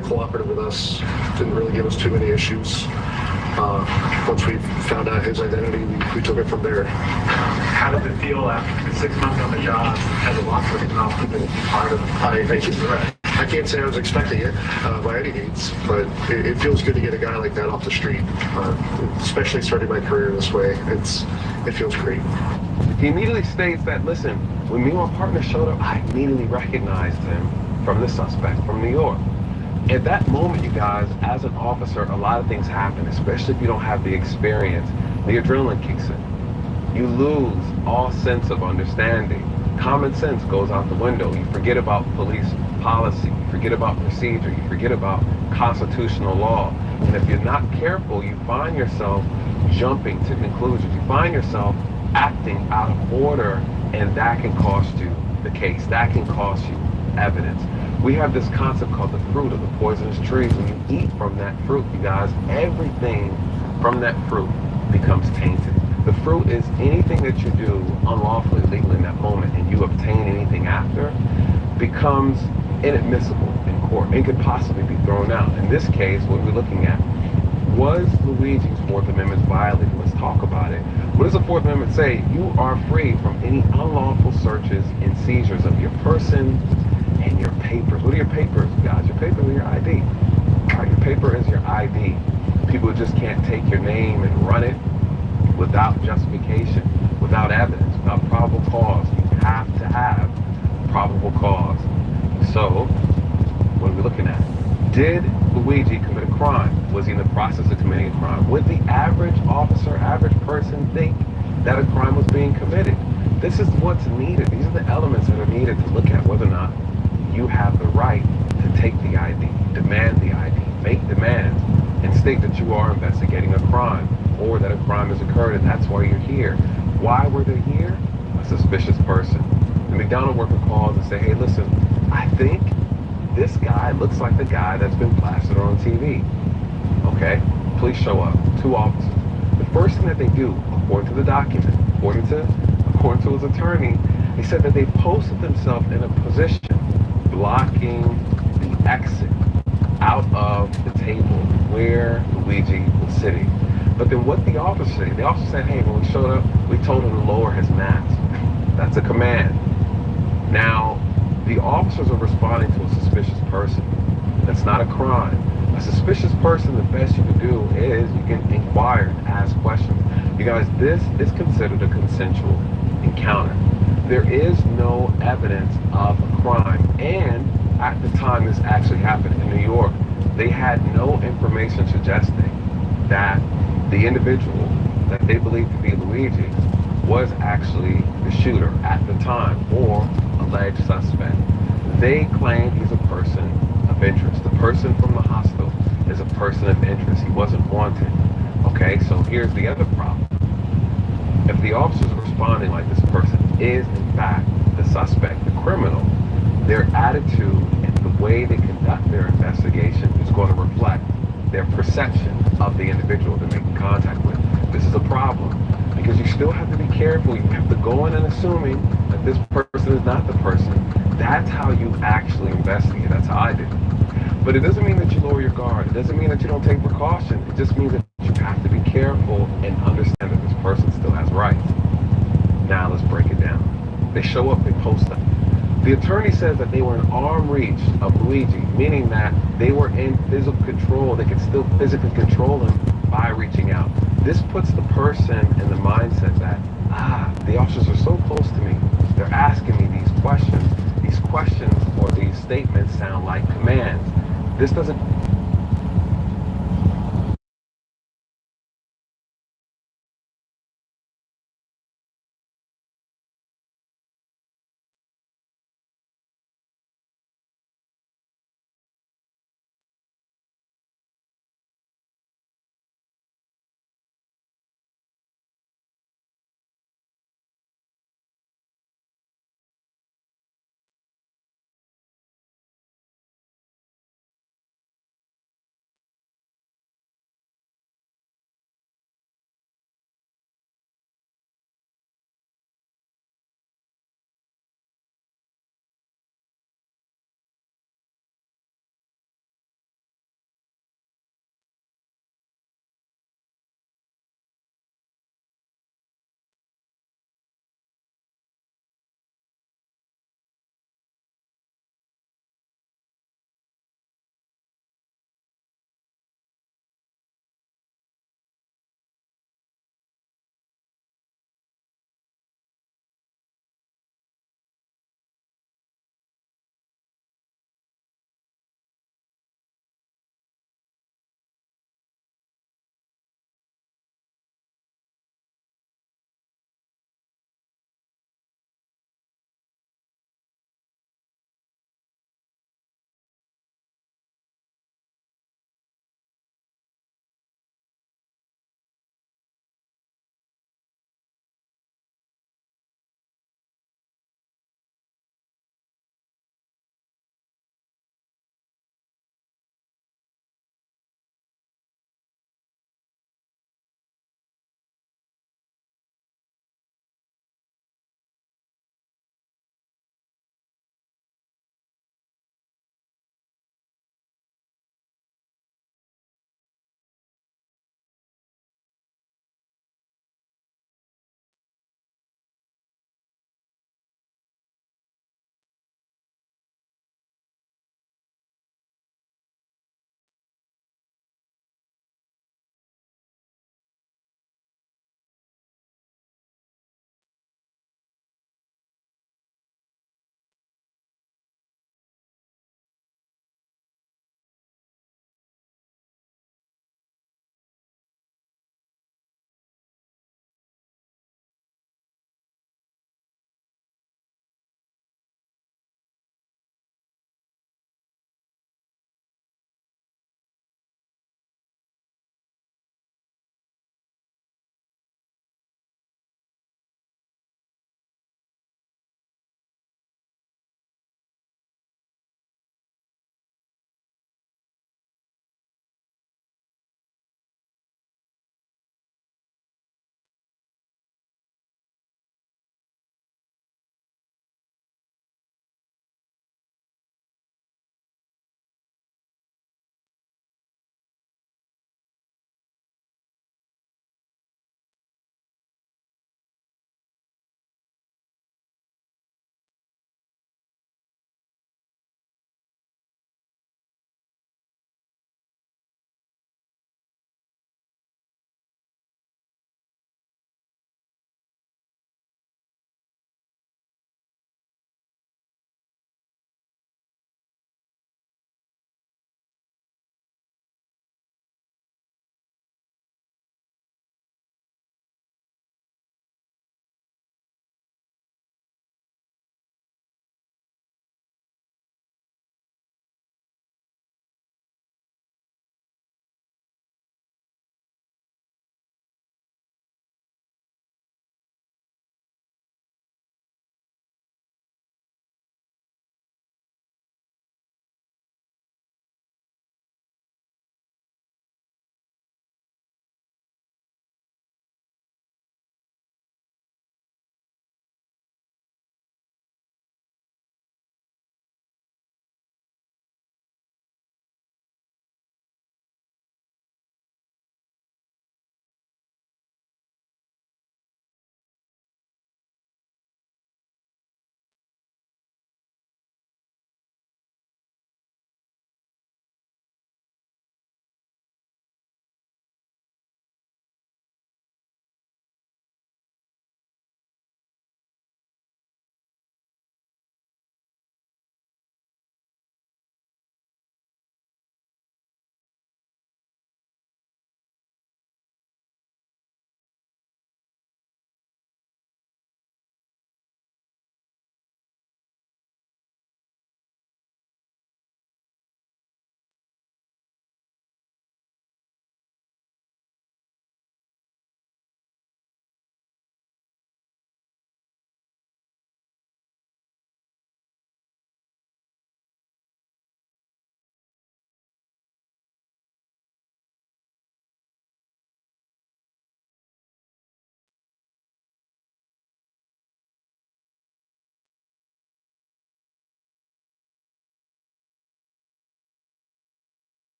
Speaker 19: cooperative with us. Didn't really give us too many issues. Once we found out his identity, we took it from there.
Speaker 3: How did it feel after 6 months on the job as a law enforcement being part of
Speaker 19: I can't say I was expecting it by any means, but it feels good to get a guy like that off the street, especially starting my career this way. It feels great.
Speaker 5: He immediately states that, listen, when me and my partner showed up, I immediately recognized him from the suspect from New York. At that moment, you guys, as an officer, a lot of things happen, especially if you don't have the experience. The adrenaline kicks in. You lose all sense of understanding. Common sense goes out the window. You forget about police policy. You forget about procedure. You forget about constitutional law. And if you're not careful, you find yourself jumping to conclusions. You find yourself acting out of order, and that can cost you the case. That can cost you evidence. We have this concept called the fruit of the poisonous trees. When you eat from that fruit, you guys, everything from that fruit becomes tainted. The fruit is anything that you do unlawfully, legally in that moment, and you obtain anything after, becomes inadmissible in court and could possibly be thrown out. In this case, what we're looking at, was Luigi's Fourth Amendment violated? Let's talk about it. What does the Fourth Amendment say? You are free from any unlawful searches and seizures of your person and your papers. What are your papers, guys? Your papers are your ID. All right, your paper is your ID. People just can't take your name and run it without justification, without evidence, without probable cause. You have to have probable cause. So, what are we looking at? Did Luigi commit a crime? Was he in the process of committing a crime? Would the average officer, average person think that a crime was being committed? This is what's needed. These are the elements that are needed to look at whether or not you have the right to take the ID, demand the ID, make demands, and state that you are investigating a crime or that a crime has occurred and that's why you're here. Why were they here? A suspicious person. The McDonald's worker calls and say, hey, listen, I think this guy looks like the guy that's been plastered on TV. Okay, police show up, 2 officers. The first thing that they do, according to the document, according to his attorney, he said that they posted themselves in a position blocking the exit out of the table where Luigi was sitting. But then what the officer said? The officer said, hey, when we showed up, we told him to lower his mask. That's a command. Now, the officers are responding to a suspicious person. That's not a crime. A suspicious person, the best you can do is you can inquire and ask questions. You guys, this is considered a consensual encounter. There is no evidence of a crime. And at the time this actually happened in New York, they had no information suggesting that the individual that they believed to be Luigi was actually the shooter at the time or alleged suspect. They claim he's a person of interest. The person from the hospital is a person of interest. He wasn't wanted. Okay, so here's the other problem. If the officers are responding like this person is in fact the suspect, the criminal, their attitude and the way they conduct their investigation is going to reflect their perception of the individual they're making contact with. This is a problem because you still have to be careful. You have to go in and assuming that this person is not the person. That's how you actually investigate. That's how I did it. But it doesn't mean that you lower your guard. It doesn't mean that you don't take precaution. It just means that you have to be careful and understand that this person still has rights. Now let's break it down. They show up, they post up. The attorney says that they were in arm reach of Luigi, meaning that they were in physical control. They could still physically control him by reaching out. This puts the person in the mindset that, the officers are so close to me. They're asking me these questions. These questions or these statements sound like commands. This doesn't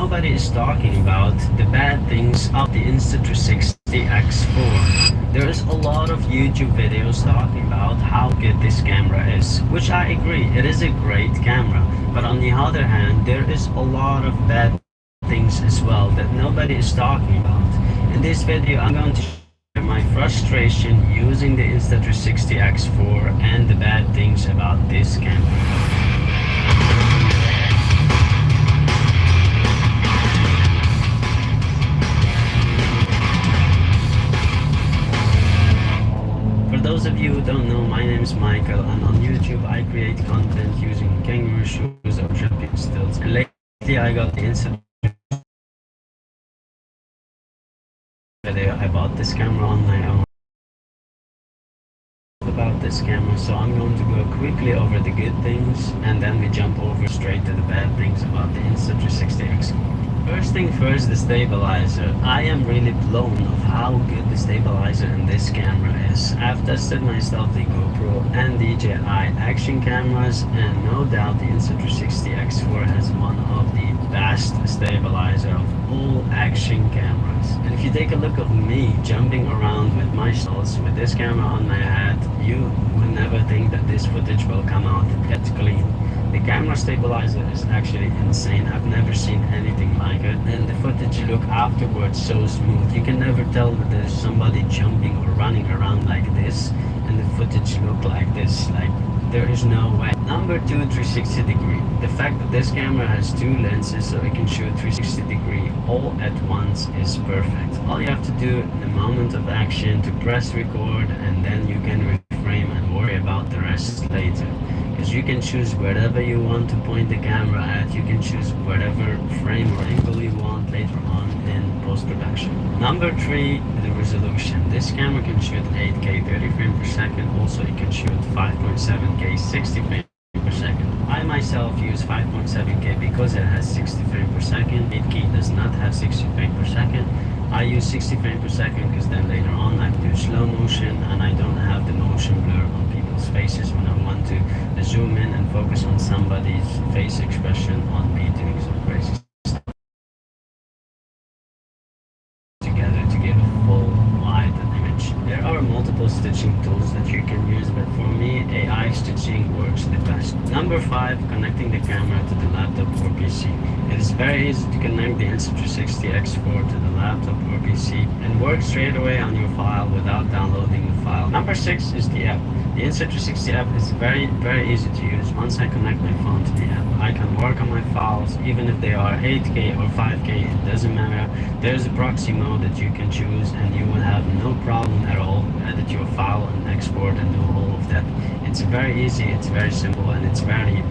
Speaker 14: nobody is talking about the bad things of the Insta360 X4. There is a lot of YouTube videos talking about how good this camera is, which I agree, it is a great camera. But on the other hand, there is a lot of bad things as well that nobody is talking about. In this video, I'm going to share my frustration using the Insta360 X4 and the bad things about this camera. For those of you who don't know, my name is Michael, and on YouTube I create content using kangaroo shoes or tripping stilts. And lately I got the Insta video. I bought this camera on my own. About this camera, so I'm going to go quickly over the good things and then we jump over straight to the bad things about the Insta360 X4. First thing first, the stabilizer. I am really blown of how good the stabilizer in this camera is. I've tested myself the GoPro and DJI action cameras, and no doubt the Insta360 X4 has one of the best stabilizer of all action cameras. And if you take a look at me jumping around with my stilts with this camera on my head, you will never think that this footage will come out yet clean. The camera stabilizer is actually insane. I've never seen anything like it, and the footage look afterwards so smooth. You can never tell that there's somebody jumping or running around like this and the footage look like this. Like, there is no way. Number 2, 360 degree. The fact that this camera has 2 lenses so it can shoot 360 degree all at once is perfect. All you have to do in the moment of action to press record, and then you can reframe and worry about the rest later. Because you can choose wherever you want to point the camera at, you can choose whatever frame or angle you want later on in post-production. Number 3, the resolution. This camera can shoot 8K 30 frames per second, also it can shoot 5.7K 60 frames per second. I myself use 5.7K because it has 60 frames per second, 8K does not have 60 frames per second. I use 60 frames per second because then later on I do slow motion and I don't have the motion blur on people's faces when I want to zoom in and focus on somebody's face expression on me doing some crazy stuff together to get a full wide image. There are multiple stitching tools that you can use, but for me AI stitching works the best. Number 5, connecting the camera to the laptop or PC. It is very easy to connect the Insta360 X4 to the laptop or PC and work straight away on your file without downloading the file. Number 6 is the app. The Insta360 app is very easy to use. Once I connect my phone to the app, I can work on my files even if they are 8K or 5K, it doesn't matter. There's a proxy mode that you can choose and you will have no problem at all to edit your file and export and do all of that. It's very easy, it's very simple, and it's very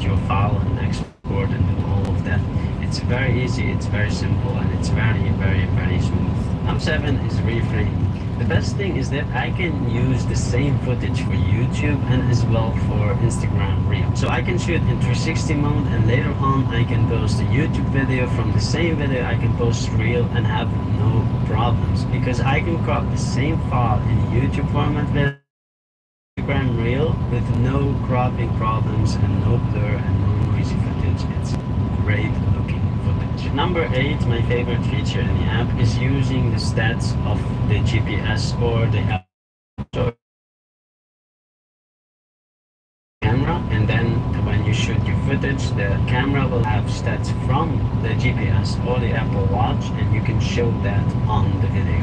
Speaker 14: your file and export and do all of that. It's very easy, it's very simple, and it's very smooth. Number 7 is reframing. The best thing is that I can use the same footage for YouTube and as well for Instagram Reel. So I can shoot in 360 mode and later on I can post a YouTube video. From the same video I can post Reel and have no problems because I can crop the same file in YouTube format with Instagram Reel with no cropping problems and no blur and no noisy footage. It's great looking footage. Number 8, my favorite feature in the app is using the stats of the GPS or the app camera, and then when you shoot your footage, the camera will have stats from the GPS or the Apple Watch and you can show that on the video.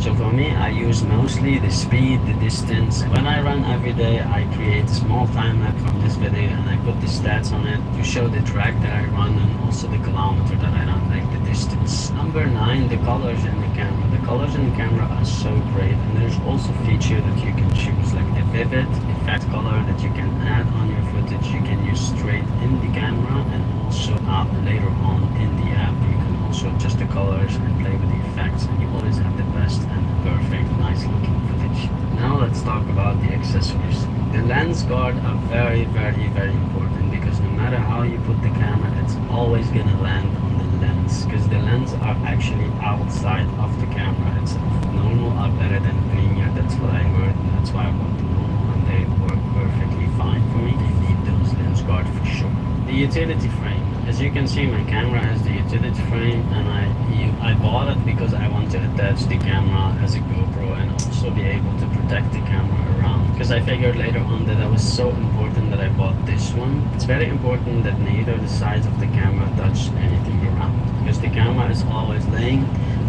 Speaker 14: So for me, I use mostly the speed, the distance. When I run every day, I create a small time lapse from this video and I put the stats on it to show the track that I run and also the kilometer that I run, like the distance. Number 9, the colors in the camera. The colors in the camera are so great, and there's also feature that you can choose, like the vivid effect color that you can add on your footage. You can use straight in the camera and also later on in the app. You can also adjust the colors and play with the effects, and you always have the best and perfect, nice looking footage. Now let's talk about the accessories. The lens guard are very, very, very important, because no matter how you put the camera, it's always gonna land on the lens, because the lens are actually outside of the camera itself. Normal are better than linear, that's what I heard, and that's why I bought the normal, and they work perfectly fine for me. I need those lens guard for sure. The utility frame. As you can see, my camera has the utility frame, and I bought it because I want to attach the camera as a GoPro and also be able to protect the camera around, because I figured later on that was so important that I bought this one. It's very important that neither the sides of the camera touch anything around, because the camera is always laying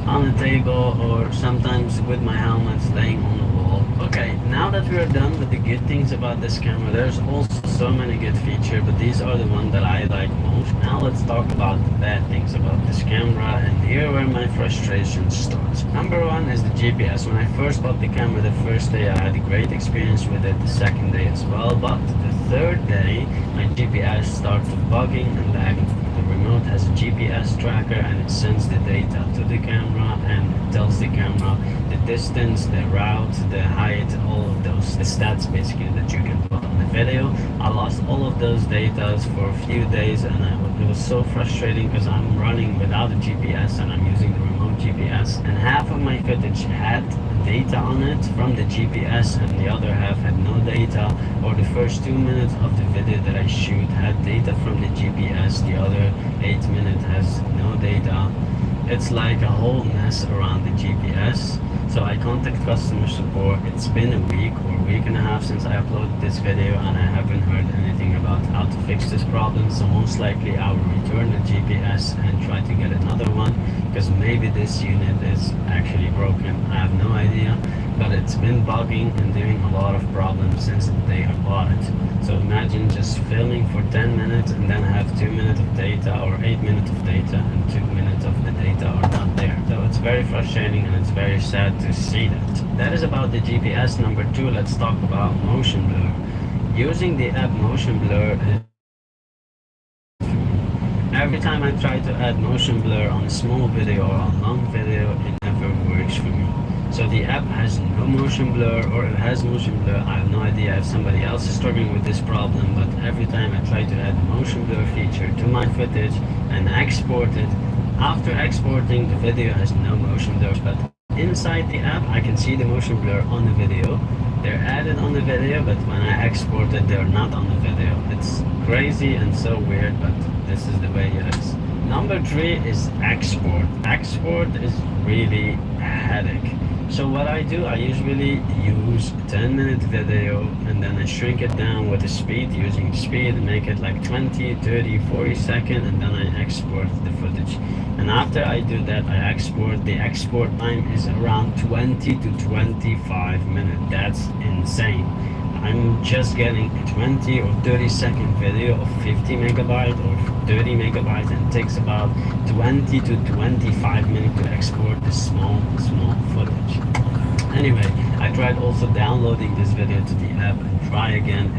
Speaker 14: on the table or sometimes with my helmet laying on the wall. Okay, now that we are done with the good things about this camera, there's also so many good features, but these are the ones that I like most. Now let's talk about the bad things about this camera, and here where my frustration starts. Number 1 is the GPS. When I first bought the camera the first day, I had a great experience with it, the second day as well, but the third day my GPS started bugging and lagging. The remote has a GPS tracker and it sends the data to the camera and it tells the camera the distance, the route, the height, all of those, the stats basically that you can put on the video. I lost all of those data for a few days, and it was so frustrating because I'm running without a GPS and I'm using the remote GPS, and half of my footage had data on it from the GPS and the other half had no data, or the first 2 minutes of the video that I shoot had data from the GPS, the other 8 minutes has no data. It's like a whole mess around the GPS. So I contact customer support. It's been a week or a week and a half since I uploaded this video, and I haven't heard anything about how to fix this problem. So most likely I will return the GPS and try to get another one, because maybe this unit is actually broken. I have no idea, but it's been bugging and doing a lot of problems since the day I bought it. So imagine just filming for 10 minutes and then have 2 minutes of data or 8 minutes of data, and 2 minutes of the data are not there. So it's very frustrating and it's very sad to see that. That is about the GPS. Number 2, let's talk about motion blur. Using the app motion blur, every time I try to add motion blur on a small video or on a long video, it never works for me. So the app has no motion blur, or it has motion blur. I have no idea if somebody else is struggling with this problem, but every time I try to add the motion blur feature to my footage and export it, after exporting the video has no motion blur, but inside the app I can see the motion blur on the video. They're added on the video, but when I export it, they're not on the video. It's crazy and so weird, but this is the way it is. Number 3 is export. Export is really a headache. So what I do, I usually use a 10-minute video and then I shrink it down with the speed, using speed, make it like 20, 30, 40 seconds, and then I export the footage. And after I do that, I export. The export time is around 20 to 25 minutes. That's insane. I'm just getting a 20 or 30 second video of 50 megabytes or 30 megabytes, and it takes about 20 to 25 minutes to export the small footage. Anyway, I tried also downloading this video to the app and try again.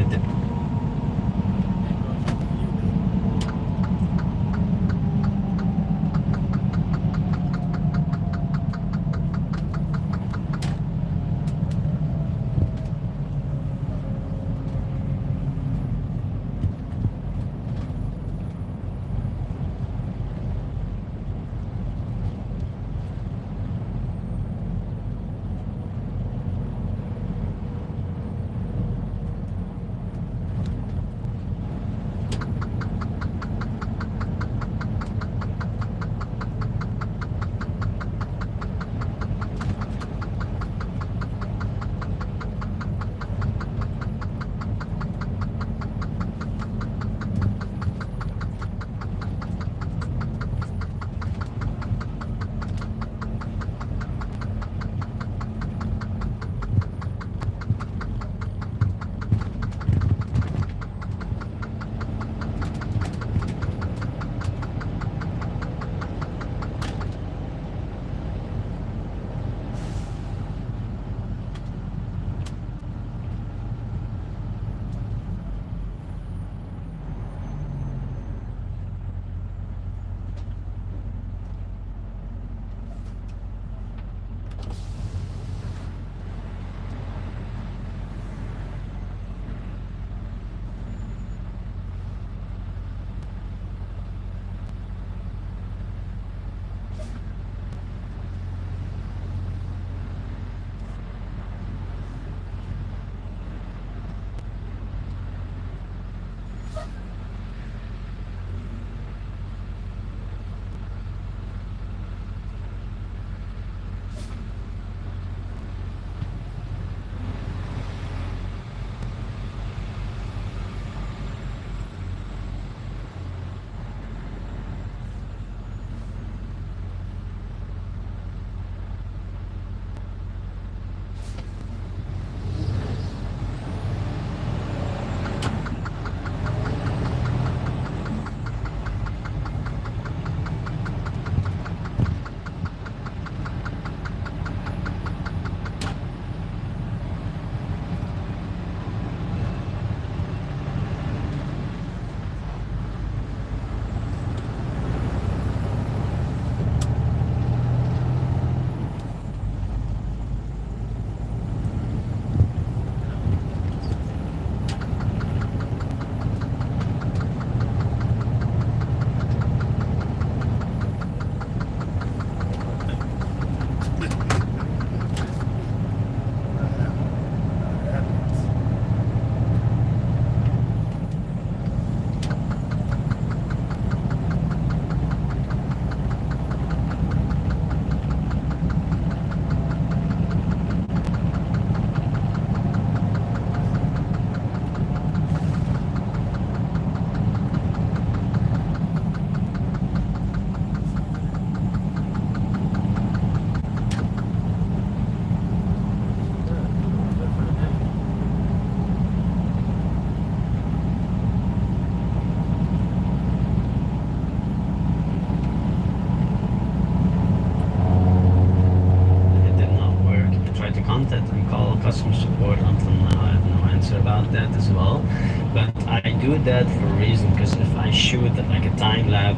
Speaker 14: that for a reason, because if I shoot like a time lap,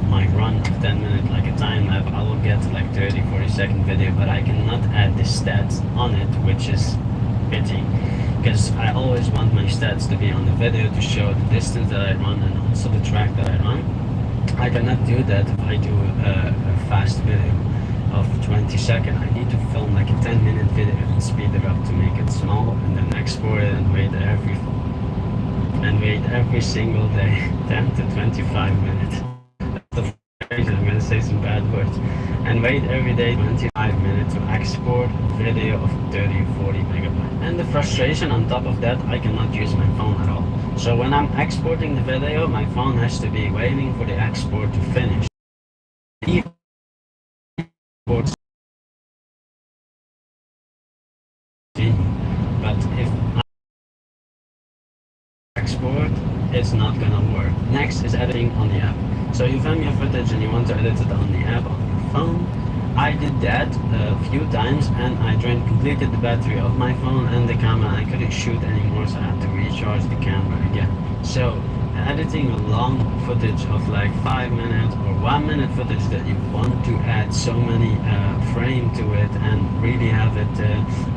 Speaker 14: my run of 10 minutes like a time lap, I will get like 30-40 second video, but I cannot add the stats on it, which is pity, because I always want my stats to be on the video to show the distance that I run and also the track that I run. I cannot do that if I do a fast video of 20 seconds. I need to film like a 10-minute video and speed it up to make it small, and then export it and wait every single day 10 to 25 minutes. That's crazy. I'm gonna say some bad words. And wait every day 25 minutes to export video of 30-40 megabytes. And the frustration on top of that, I cannot use my phone at all. So when I'm exporting the video, my phone has to be waiting for the export to finish. But if I export, it's not gonna work. Next is editing on the app. So you film your footage and you want to edit it on the app on your phone. I did that a few times and I drained completely the battery of my phone and the camera. I couldn't shoot anymore, so I had to recharge the camera again. So editing a long footage of like 5 minutes or 1 minute footage that you want to add so many frame to it and really have it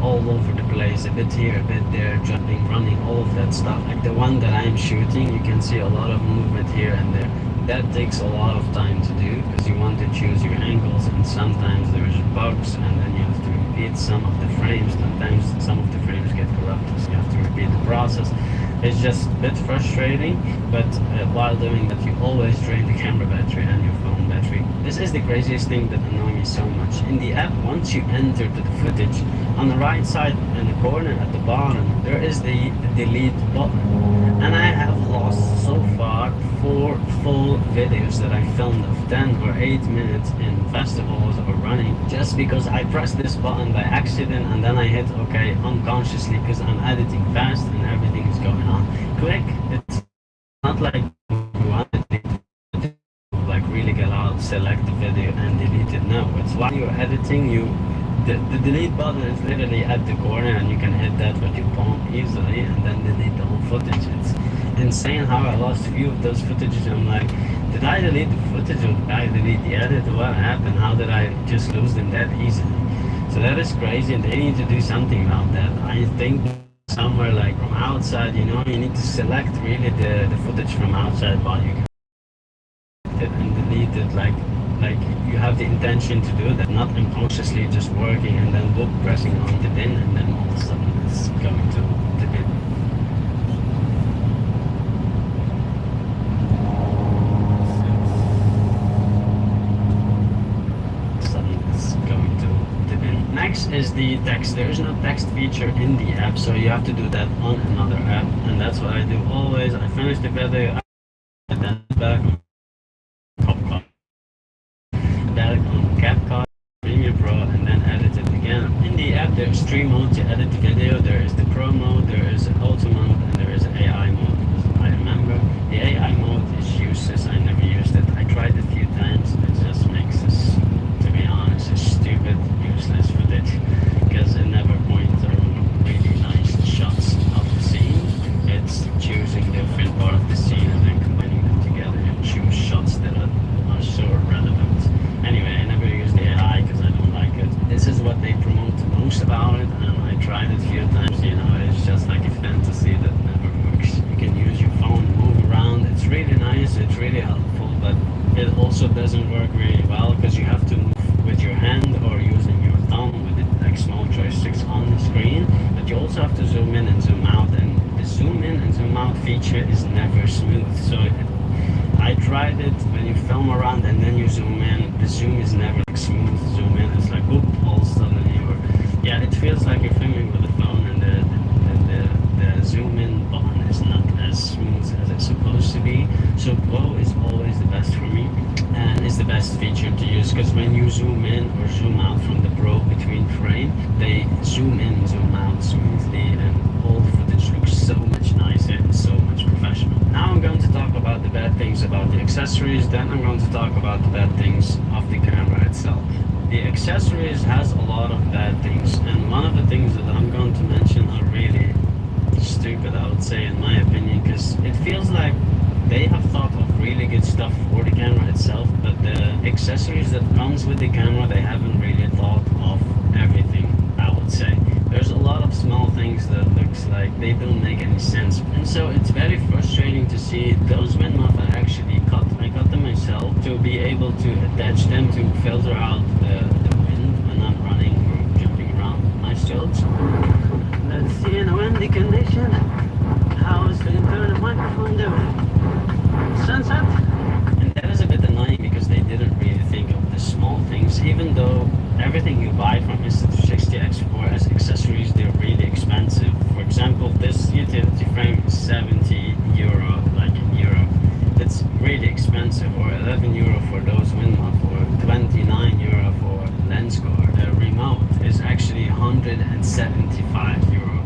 Speaker 14: all over the place, a bit here, a bit there, jumping, running, all of that stuff. Like the one that I'm shooting, you can see a lot of movement here and there. That takes a lot of time to do because you want to choose your angles, and sometimes there's bugs and then you have to repeat some of the frames. Sometimes some of the frames get corrupted, so you have to repeat the process. It's just a bit frustrating, but while doing that you always drain the camera battery and your phone battery. This is the craziest thing that annoys me so much. In the app, once you enter the footage, on the right side in the corner at the bottom, there is the delete button. And I have lost so far 4 full videos that I filmed of 10 or 8 minutes in festivals or running just because I pressed this button by accident and then I hit OK unconsciously because I'm editing fast and everything is going on. Click. It's not like you want it to like really get out, select the video and delete it. No, it's while you're editing, the delete button is literally at the corner and you can hit that with your palm easily and then delete the whole footage. It's insane how I lost a few of those footages. I'm like, did I delete the footage or did I delete the edit? What happened? How did I just lose them that easily? So that is crazy and they need to do something about that. I think somewhere like from outside, you know, you need to select really the footage from outside while you can it and delete it like you have the intention to do that, not unconsciously just working and then whoop, pressing on the bin and then all of a sudden it's going to the bin. Next is the text. There is no text feature in the app, so you have to do that on another app, and that's what I do always. I finish the video, I then back on CapCut, Premiere Pro, and then edit it again. In the app, there's 3 modes to edit the video. There is the Pro mode, there is Auto mode, and there is AI mode. As I remember, the AI mode is useless. I never used it. I tried it a few times. It just makes this, to be honest, a stupid, useless footage because it never points or really nice shots of the scene. It's choosing different part of the scene and then combining them together and choose shots that are so relevant. Anyway, I never use the AI because I don't like it. This is what they promote the most about it, and I tried it a few times. You know, it's just like a fantasy that never works. You can use your phone, move around. It's really nice. It's really helpful, but it also doesn't work really well because you have to move with your hand or using your thumb with it, like small joysticks on the screen. But you also have to zoom in and zoom out, and the zoom in and zoom out feature is never smooth. So I tried it when you film around and then you zoom in, the zoom is never like smooth zoom in. It's like whoop, all of a sudden yeah, it feels like you're filming with a phone, and the zoom in button is not as smooth as it's supposed to be. So Pro is always the best for me and it's the best feature to use because when you zoom in or zoom out from the Pro between frame, they zoom in, zoom out smoothly, and all the footage looks so much nicer and so much professional. Now I'm going to talk about the bad things about the accessories, then I'm going to talk about the bad things of the camera itself. The accessories has a lot of bad things, and one of the things that I'm going to mention are really stupid, I would say, in my opinion, because it feels like they have thought of really good stuff for the camera itself, but the accessories that comes with the camera, they haven't really thought of everything, I would say. There's a lot of small things that looks like they don't make any sense. And so it's very frustrating to see those wind muffs are actually cut. I cut them myself to be able to attach them to filter out the wind when I'm running or jumping around my stilts. Let's see in a windy condition. How is the internal microphone doing? Sunset? And that is a bit annoying because they didn't really think of the small things, even though everything you buy from Insta360X4 as accessories, they're really expensive. For example, this utility frame is 70 euro, like in Europe. It's really expensive, or 11 euro for those wind muffs, or 29 euro for lens guard. The remote is actually 175 euro.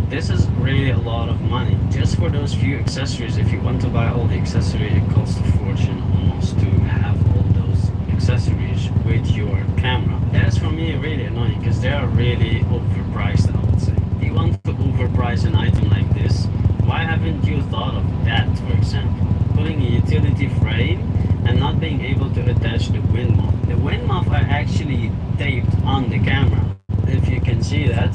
Speaker 14: This is really a lot of money just for those few accessories. If you want to buy all the accessories, it costs a fortune almost to have all those accessories with your camera. That's for me really annoying because they are really overpriced, I would say. If you want to overprice an item like this, why haven't you thought of that, for example? Putting a utility frame and not being able to attach the wind muff. The wind muff are actually taped on the camera. If you can see that,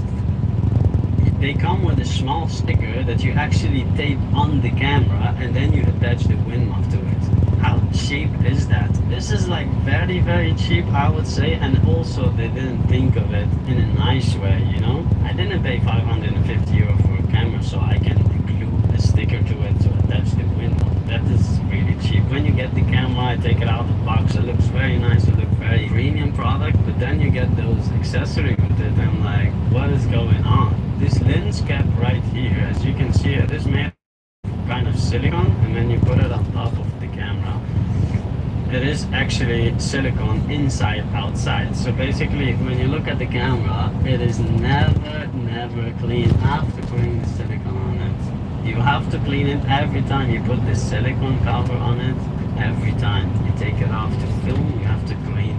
Speaker 14: they come with a small sticker that you actually tape on the camera and then you attach the wind muff to it. How cheap is that? This is like very, very cheap, I would say, and also they didn't think of it in a nice way, you know? I didn't pay 550 euro for a camera so I can glue a sticker to it to attach the wind muff. That is really cheap. When you get the camera, I take it out of the box, it looks very nice, it looks very premium product, but then you get those accessories with it and I'm like, what is going on? This lens cap right here, as you can see, it is made of kind of silicone, and then you put it on top of the camera. It is actually silicone inside, outside. So basically, when you look at the camera, it is never clean after putting the silicone on it. You have to clean it every time you put the silicone cover on it. Every time you take it off to film, you have to clean.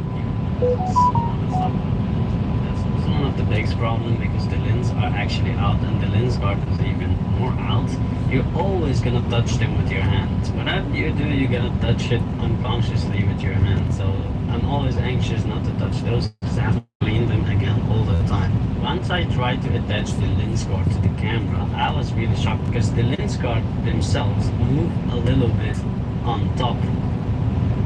Speaker 14: It's one of the biggest problem because the lens are actually out and the lens guard is even more out. You're always gonna touch them with your hand. Whatever you do, you're gonna touch it unconsciously with your hand. So I'm always anxious not to touch those because I have to clean them again all the time. Once I tried to attach the lens guard to the camera, I was really shocked because the lens guard themselves move a little bit on top.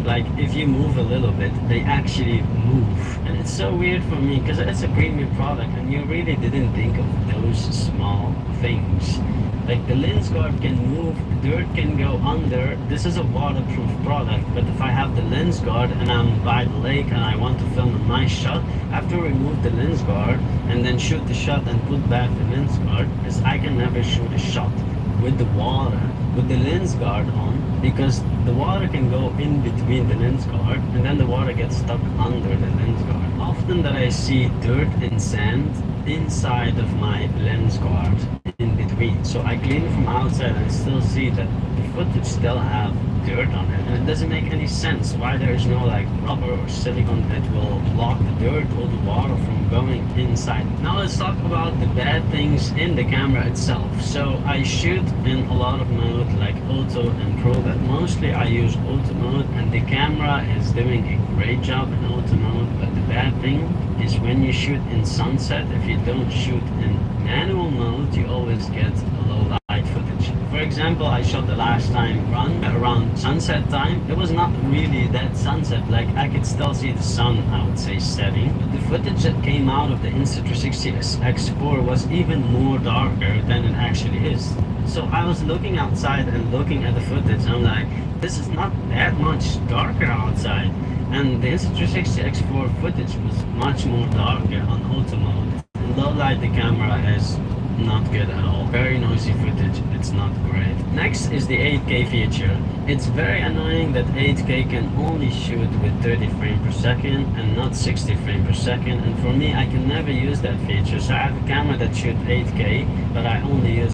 Speaker 14: Like if you move a little bit, they actually move. And it's so weird for me because it's a premium product and you really didn't think of those small things. Like the lens guard can move, dirt can go under. This is a waterproof product, but if I have the lens guard and I'm by the lake and I want to film a nice shot, I have to remove the lens guard and then shoot the shot and put back the lens guard because I can never shoot a shot with the water, with the lens guard on, because the water can go in between the lens guard and then the water gets stuck under the lens guard. Often that I see dirt and sand inside of my lens guard in between. So I clean it from outside and I still see that the footage still have dirt on it. And it doesn't make any sense why there is no like rubber or silicone that will block the dirt or the water from going inside. Now let's talk about the bad things in the camera itself. So I shoot in a lot of mode like auto and pro, but mostly I use auto mode and the camera is doing a great job in auto mode. But the bad thing is when you shoot in sunset, if you don't shoot in manual mode, you always get a low light footage. For example, I shot the last time run around sunset time. It was not really that sunset, like I could still see the sun, I would say, setting. But the footage that came out of the Insta360X4 was even more darker than it actually is. So I was looking outside and looking at the footage and I'm like, this is not that much darker outside. And the Insta360X4 footage was much more darker on auto mode. In low light the camera is not good at all. Very noisy footage, it's not great. Next is the 8K feature. It's very annoying that 8K can only shoot with 30 frames per second and not 60 frames per second. And for me, I can never use that feature. So I have a camera that shoots 8K, but I only use